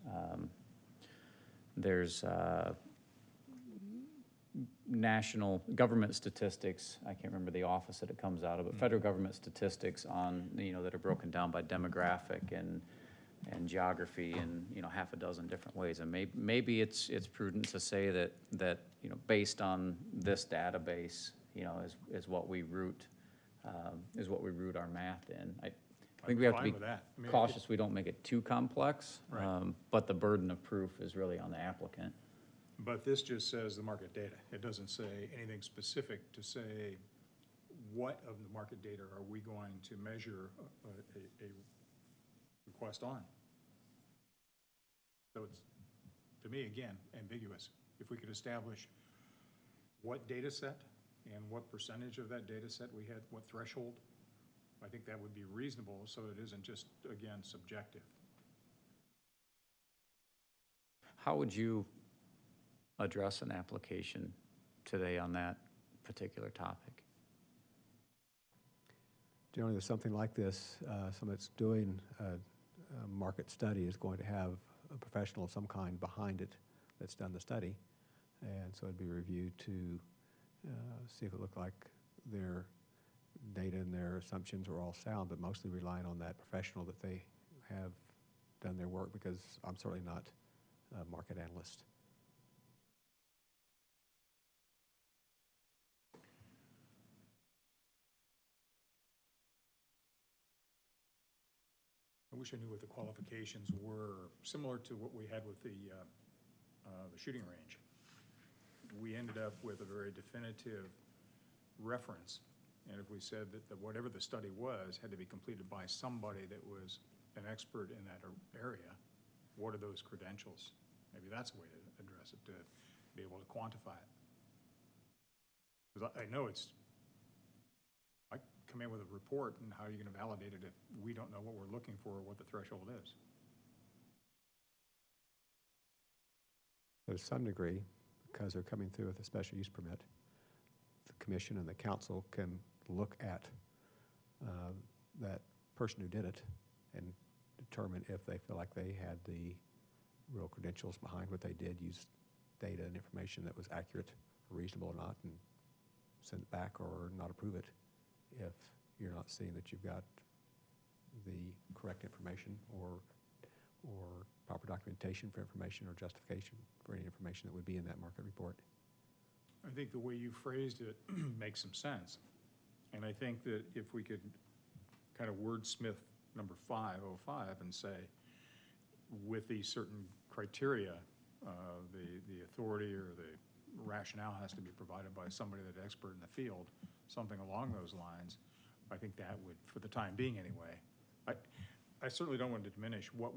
S1: national government statistics. I can't remember the office that it comes out of, but federal government statistics on, that are broken down by demographic and geography in, half a dozen different ways. And maybe it's prudent to say that based on this database, is what we root our math in. I think we have to be cautious we don't make it too complex,
S6: Right.
S1: But the burden of proof is really on the applicant.
S6: But this just says the market data. It doesn't say anything specific to say what of the market data are we going to measure a request on. So it's, to me, again, ambiguous. If we could establish what data set and what percentage of that data set we had, what threshold, I think that would be reasonable, so it isn't just, again, subjective.
S1: How would you address an application today on that particular topic?
S7: Generally, with something like this, someone that's doing a market study is going to have a professional of some kind behind it that's done the study. And so it'd be reviewed to see if it looked like their data and their assumptions are all sound, but mostly relying on that professional that they have done their work, because I'm certainly not a market analyst.
S6: I wish I knew what the qualifications were, similar to what we had with the shooting range. We ended up with a very definitive reference, and if we said that whatever the study was had to be completed by somebody that was an expert in that area, what are those credentials? Maybe that's a way to address it, to be able to quantify it. Because I know I come in with a report, and how are you going to validate it if we don't know what we're looking for or what the threshold is?
S7: To some degree, because they're coming through with a special use permit, the commission and the council can look at that person who did it and determine if they feel like they had the real credentials behind what they did, use data and information that was accurate, reasonable or not, and send it back or not approve it if you're not seeing that you've got the correct information or proper documentation for information or justification for any information that would be in that market report.
S6: I think the way you phrased it makes some sense. And I think that if we could kind of wordsmith number 505 and say, with these certain criteria, the authority or the rationale has to be provided by somebody that's expert in the field, something along those lines, I think that would, for the time being anyway, I certainly don't want to diminish what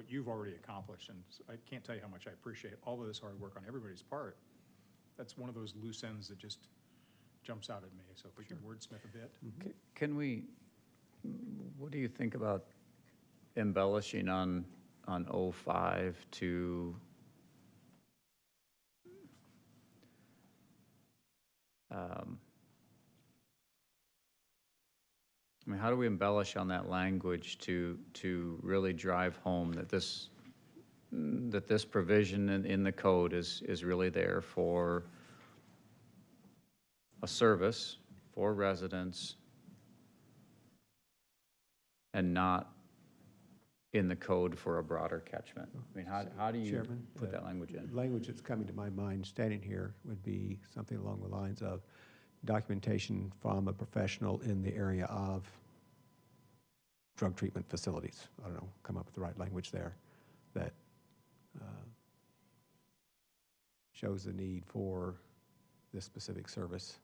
S6: you've already accomplished, and I can't tell you how much I appreciate all of this hard work on everybody's part. That's one of those loose ends that just jumps out at me, so if we could wordsmith a bit.
S1: Can we, what do you think about embellishing on 05 to I mean, how do we embellish on that language to really drive home that this provision in the code is really there for a service for residents and not in the code for a broader catchment? I mean, how do you
S7: Chairman,
S1: put that language in?
S7: Language that's coming to my mind standing here would be something along the lines of documentation from a professional in the area of drug treatment facilities. I don't know, come up with the right language there that shows the need for this specific service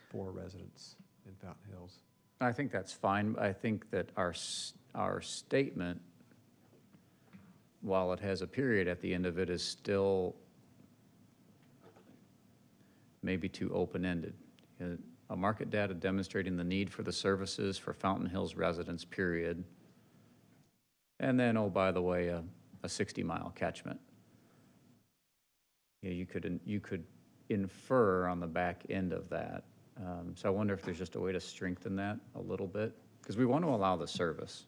S7: for residents in Fountain Hills.
S1: I think that's fine. I think that our statement, while it has a period at the end of it, is still maybe too open-ended. A market data demonstrating the need for the services for Fountain Hills residents, period. And then, oh, by the way, a 60-mile catchment. Yeah, you could infer on the back end of that. So I wonder if there's just a way to strengthen that a little bit, because we want to allow the service,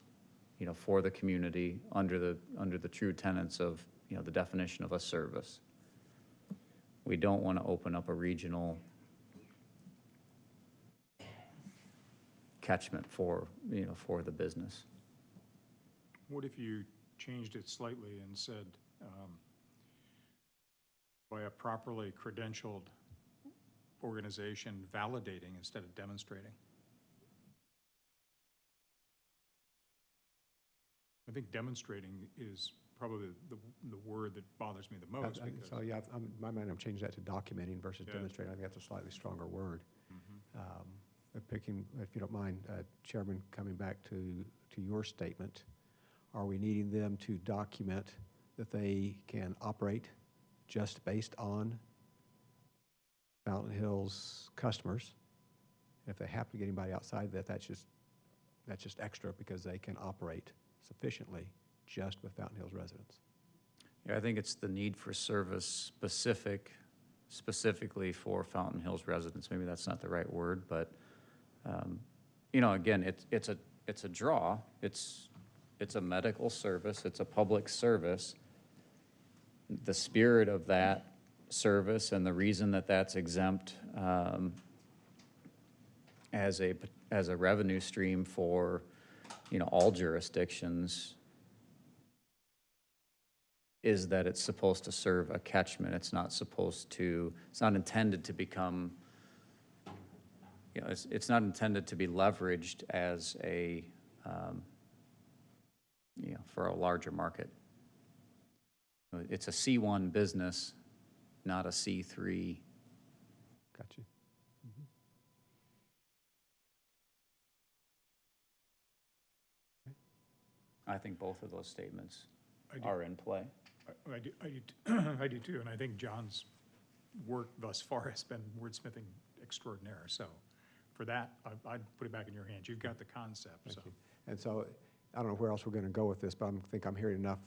S1: for the community under the true tenets of, the definition of a service. We don't want to open up a regional catchment for the business.
S6: What if you changed it slightly and said, by a properly credentialed organization validating instead of demonstrating? I think demonstrating is probably the word that bothers me the most.
S7: So yeah, in my mind, I'm changing that to documenting versus demonstrating. I think that's a slightly stronger word. If you don't mind, Chairman, coming back to your statement, are we needing them to document that they can operate just based on Fountain Hills customers? If they happen to get anybody outside that, that's just extra because they can operate sufficiently just with Fountain Hills residents.
S1: Yeah, I think it's the need for service specifically for Fountain Hills residents. Maybe that's not the right word, but again, it's a draw. It's a medical service. It's a public service. The spirit of that service and the reason that that's exempt as a revenue stream for all jurisdictions is that it's supposed to serve a catchment. It's not intended to become, it's not intended to be leveraged as a, for a larger market. It's a C1 business, not a C3.
S7: Gotcha.
S1: I think both of those statements are in play.
S6: I do too, and I think John's work thus far has been wordsmithing extraordinaire. So for that, I'd put it back in your hands. You've got the concept.
S7: Thank you. And so I don't know where else we're going to go with this, but I think I'm hearing enough,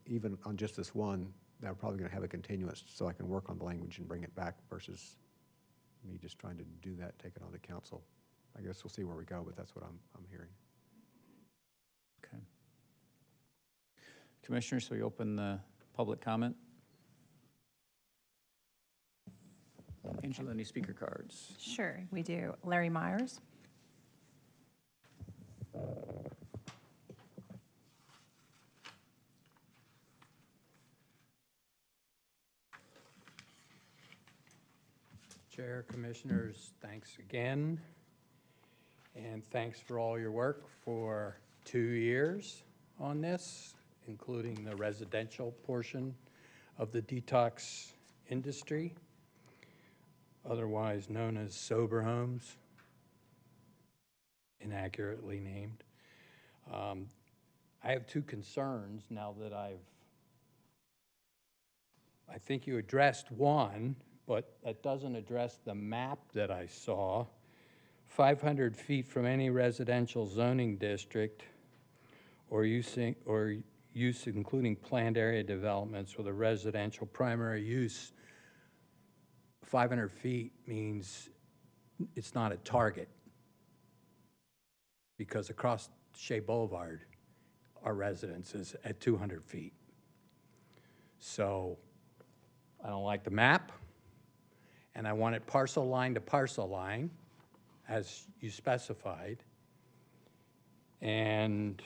S7: even on just this one, that we're probably going to have a continuance so I can work on the language and bring it back versus me just trying to do that, take it on to council. I guess we'll see where we go, but that's what I'm hearing.
S1: Okay. Commissioners, so we open the public comment. Angela, any speaker cards?
S3: Sure, we do. Larry Myers.
S12: Chair, Commissioners, thanks again. And thanks for all your work for 2 years on this, including the residential portion of the detox industry, otherwise known as sober homes, inaccurately named. I have 2 concerns now that I think you addressed one, but that doesn't address the map that I saw. 500 feet from any residential zoning district or use including planned area developments with a residential primary use. 500 feet means it's not a target, because across Shea Boulevard, our residence is at 200 feet. So I don't like the map, and I want it parcel line to parcel line, as you specified. And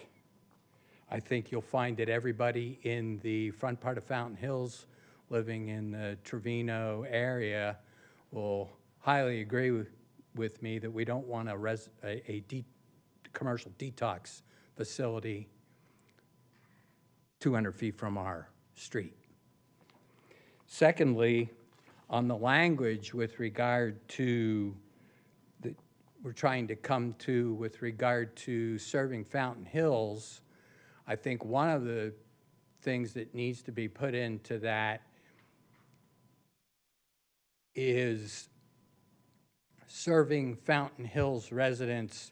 S12: I think you'll find that everybody in the front part of Fountain Hills living in the Trevino area will highly agree with me that we don't want a commercial detox facility 200 feet from our street. Secondly, on the language with regard to we're trying to come to with regard to serving Fountain Hills, I think one of the things that needs to be put into that is serving Fountain Hills residents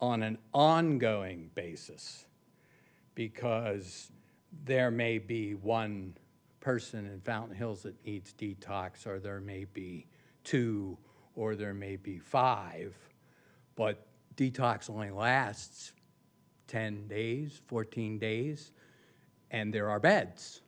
S12: on an ongoing basis, because there may be one person in Fountain Hills that needs detox, or there may be 2, or there may be 5, but detox only lasts 10 days, 14 days, and there are beds.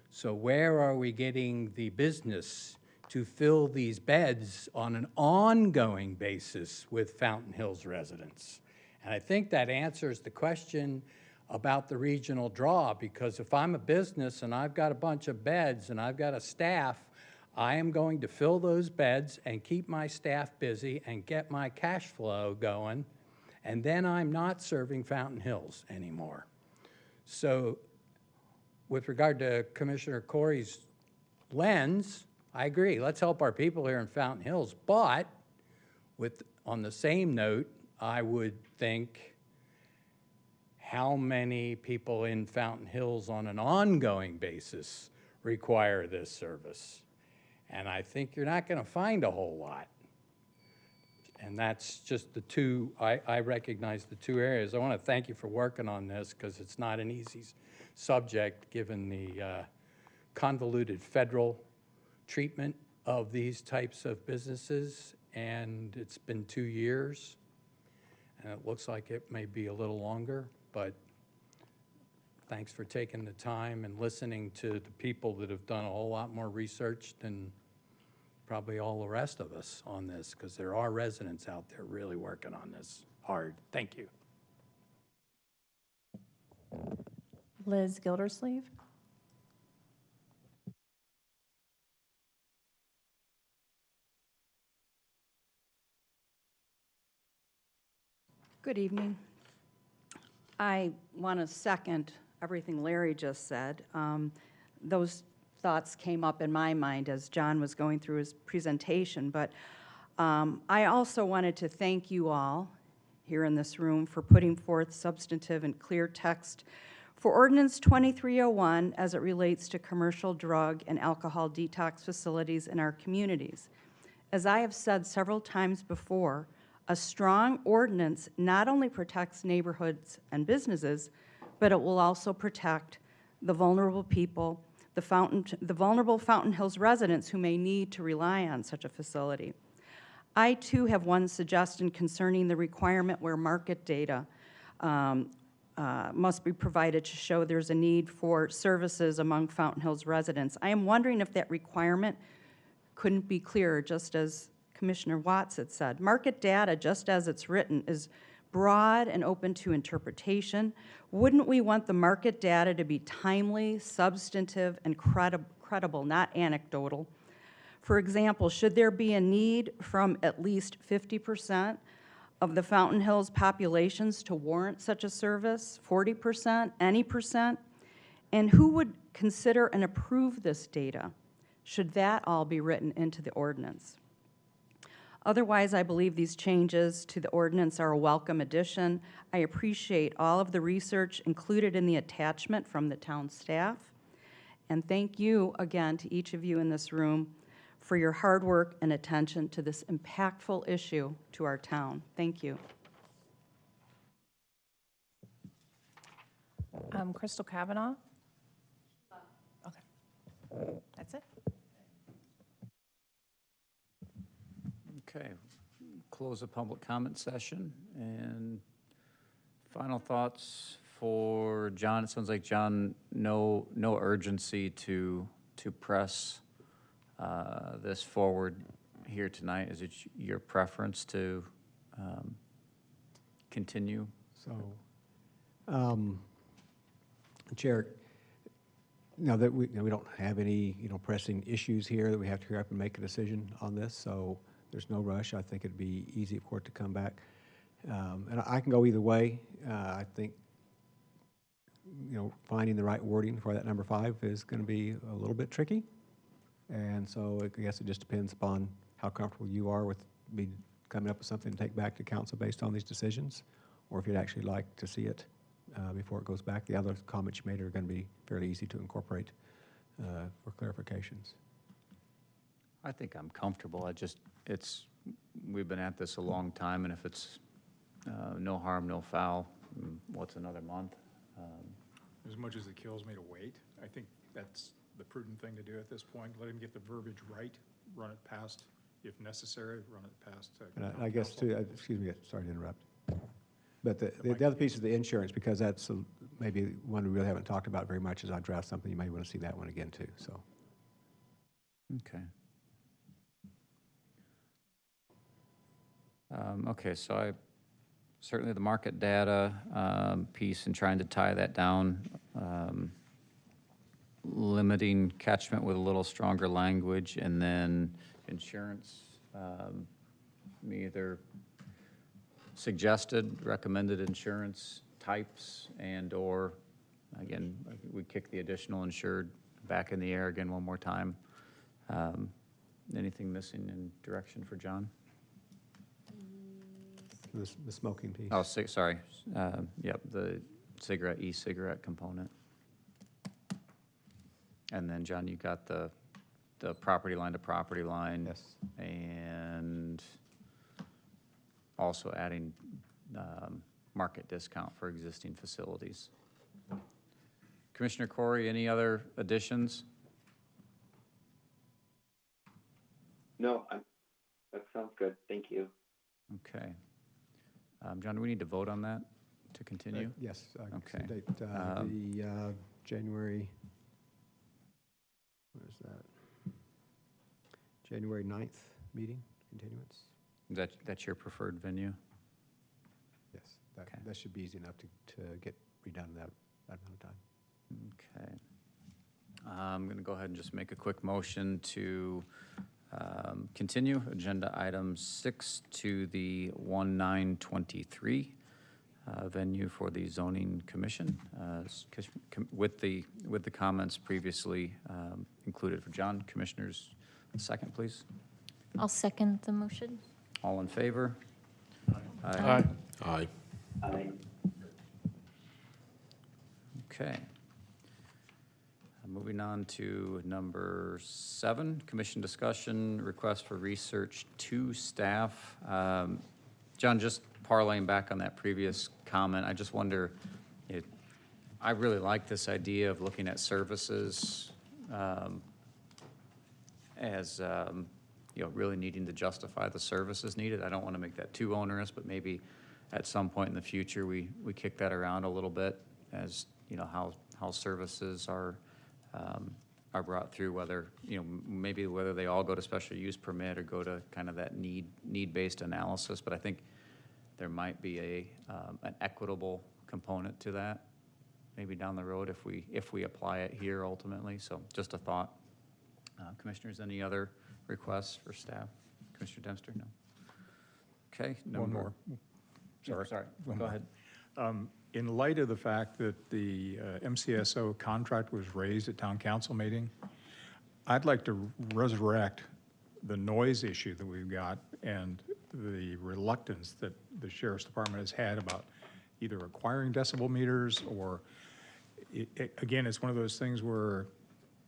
S12: So where are we getting the business to fill these beds on an ongoing basis with Fountain Hills residents? And I think that answers the question about the regional draw, because if I'm a business and I've got a bunch of beds and I've got a staff, I am going to fill those beds and keep my staff busy and get my cash flow going, and then I'm not serving Fountain Hills anymore. So with regard to Commissioner Corey's lens, I agree. Let's help our people here in Fountain Hills. But on the same note, I would think, how many people in Fountain Hills on an ongoing basis require this service? And I think you're not going to find a whole lot. And that's just the 2, I recognize the 2 areas. I want to thank you for working on this, because it's not an easy subject given the convoluted federal treatment of these types of businesses. And it's been 2 years, and it looks like it may be a little longer, but thanks for taking the time and listening to the people that have done a whole lot more research than probably all the rest of us on this, because there are residents out there really working on this hard. Thank you.
S3: Liz Gildersleeve.
S15: Good evening. I want to second everything Larry just said. Those thoughts came up in my mind as John was going through his presentation, but I also wanted to thank you all here in this room for putting forth substantive and clear text for Ordinance 2301 as it relates to commercial drug and alcohol detox facilities in our communities. As I have said several times before, a strong ordinance not only protects neighborhoods and businesses, but it will also protect the vulnerable people, the vulnerable Fountain Hills residents who may need to rely on such a facility. I too have one suggestion concerning the requirement where market data must be provided to show there's a need for services among Fountain Hills residents. I am wondering if that requirement couldn't be clearer, just as Commissioner Watts had said. Market data, just as it's written, is broad and open to interpretation. Wouldn't we want the market data to be timely, substantive, and credible, not anecdotal? For example, should there be a need from at least 50% of the Fountain Hills populations to warrant such a service, 40%, any percent? And who would consider and approve this data? Should that all be written into the ordinance? Otherwise, I believe these changes to the ordinance are a welcome addition. I appreciate all of the research included in the attachment from the town staff. And thank you again to each of you in this room for your hard work and attention to this impactful issue to our town. Thank you.
S3: Crystal Kavanaugh? Okay. That's it?
S1: Okay, close the public comment session, and final thoughts for John. It sounds like, John, no urgency to press this forward here tonight. Is it your preference to continue?
S7: So, Chair, now that we don't have any, pressing issues here that we have to hurry up and make a decision on this, so there's no rush. I think it'd be easy for it to come back. And I can go either way. I think, finding the right wording for that number 5 is going to be a little bit tricky. And so I guess it just depends upon how comfortable you are with me coming up with something to take back to council based on these decisions, or if you'd actually like to see it before it goes back. The other comments you made are going to be fairly easy to incorporate for clarifications.
S1: I think I'm comfortable. We've been at this a long time, and if it's no harm, no foul, what's another month?
S6: As much as it kills me to wait, I think that's the prudent thing to do at this point. Let him get the verbiage right, run it past, if necessary, run it past.
S7: And I guess too, excuse me, sorry to interrupt. But the other piece is the insurance, because that's maybe one we really haven't talked about very much. As I draft something, you may want to see that one again too, so.
S1: Okay. Okay, so certainly the market data piece and trying to tie that down, limiting catchment with a little stronger language, and then insurance, either suggested, recommended insurance types, and/or, again, we kick the additional insured back in the air again one more time. Anything missing in direction for John?
S7: The smoking piece.
S1: Oh, sorry. Yep, the e-cigarette component. And then, John, you got the property line to property line.
S7: Yes.
S1: And also adding market discount for existing facilities. Commissioner Corey, any other additions?
S2: No, that sounds good. Thank you.
S1: Okay. John, do we need to vote on that to continue?
S7: Yes.
S1: Okay.
S7: Date, the January, what is that? January 9th meeting, continuance?
S1: That's your preferred venue?
S7: Yes,
S1: Okay.
S7: that should be easy enough to get redone in that amount of time.
S1: Okay. I'm going to go ahead and just make a quick motion to continue agenda item 6 to the 1923 venue for the zoning commission with the comments previously included. For John, commissioners, second, please.
S5: I'll second the motion.
S1: All in favor?
S4: Aye.
S14: Aye.
S2: Aye.
S1: Okay. Moving on to number 7, commission discussion, request for research to staff. John, just parlaying back on that previous comment, I just wonder, I really like this idea of looking at services as, really needing to justify the services needed. I don't want to make that too onerous, but maybe at some point in the future, we kick that around a little bit as, how services are brought through, whether, maybe whether they all go to special use permit or go to kind of that need-based analysis. But I think there might be an equitable component to that, maybe down the road if we apply it here ultimately. So just a thought. Commissioners, any other requests for staff? Commissioner Dempster, no? Okay.
S6: One more. Sorry.
S1: Sorry,
S6: One
S1: go
S6: more.
S1: ahead.
S6: In light of the fact that the MCSO contract was raised at town council meeting, I'd like to resurrect the noise issue that we've got and the reluctance that the sheriff's department has had about either acquiring decibel meters or, again, it's one of those things where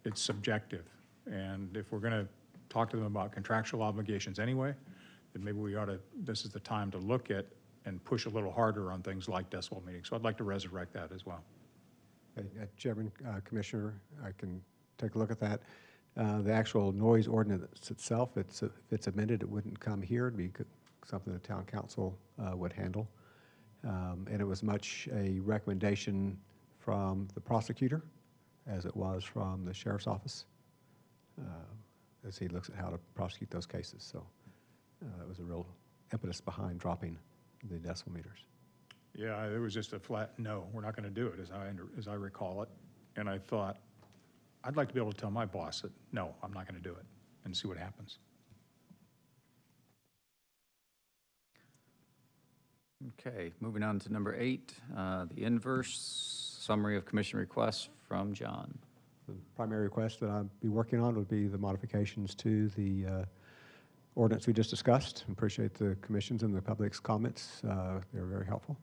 S6: it's subjective. And if we're going to talk to them about contractual obligations anyway, then maybe we ought to, this is the time to look at and push a little harder on things like decibel meters. So I'd like to resurrect that as well.
S7: Okay, Chairman, Commissioner, I can take a look at that. The actual noise ordinance itself, if it's amended, it wouldn't come here. It'd be something the town council would handle. And it was much a recommendation from the prosecutor as it was from the sheriff's office as he looks at how to prosecute those cases. So that was a real impetus behind dropping the decibel meters.
S6: Yeah, it was just a flat no, we're not going to do it, as I recall it. And I thought, I'd like to be able to tell my boss that, no, I'm not going to do it, and see what happens.
S1: Okay, moving on to number 8, the inverse summary of commission requests from John.
S7: The primary request that I'd be working on would be the modifications to the ordinance we just discussed. Appreciate the commission's and the public's comments. They were very helpful.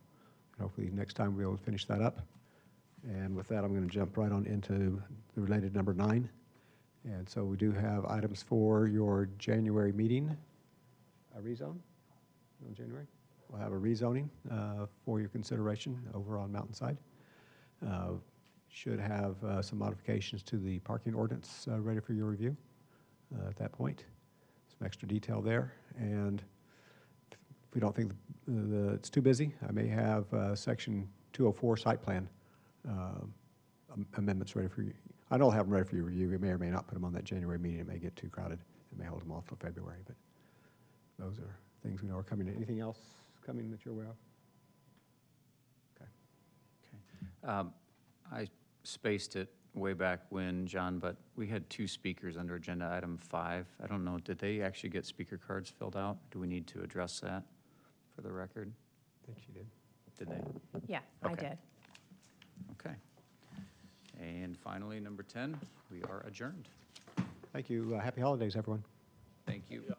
S7: And hopefully next time we'll be able to finish that up. And with that, I'm going to jump right on into the related number 9. And so we do have items for your January meeting. A rezone in January? We'll have a rezoning for your consideration over on Mountainside. Should have some modifications to the parking ordinance ready for your review at that point. Some extra detail there. And if we don't think it's too busy, I may have section 204 site plan amendments ready for you. I know I'll have them ready for your review. We may or may not put them on that January meeting. It may get too crowded. It may hold them off till February, but those are things we know are coming. Anything else coming that you're aware of? Okay.
S1: I spaced it way back when, John, but we had 2 speakers under agenda item 5. I don't know, did they actually get speaker cards filled out? Do we need to address that for the record?
S7: I think she did.
S1: Did they?
S3: Yeah, I
S1: Okay.
S3: did.
S1: Okay. And finally, number 10, we are adjourned.
S7: Thank you. Happy holidays, everyone.
S1: Thank you.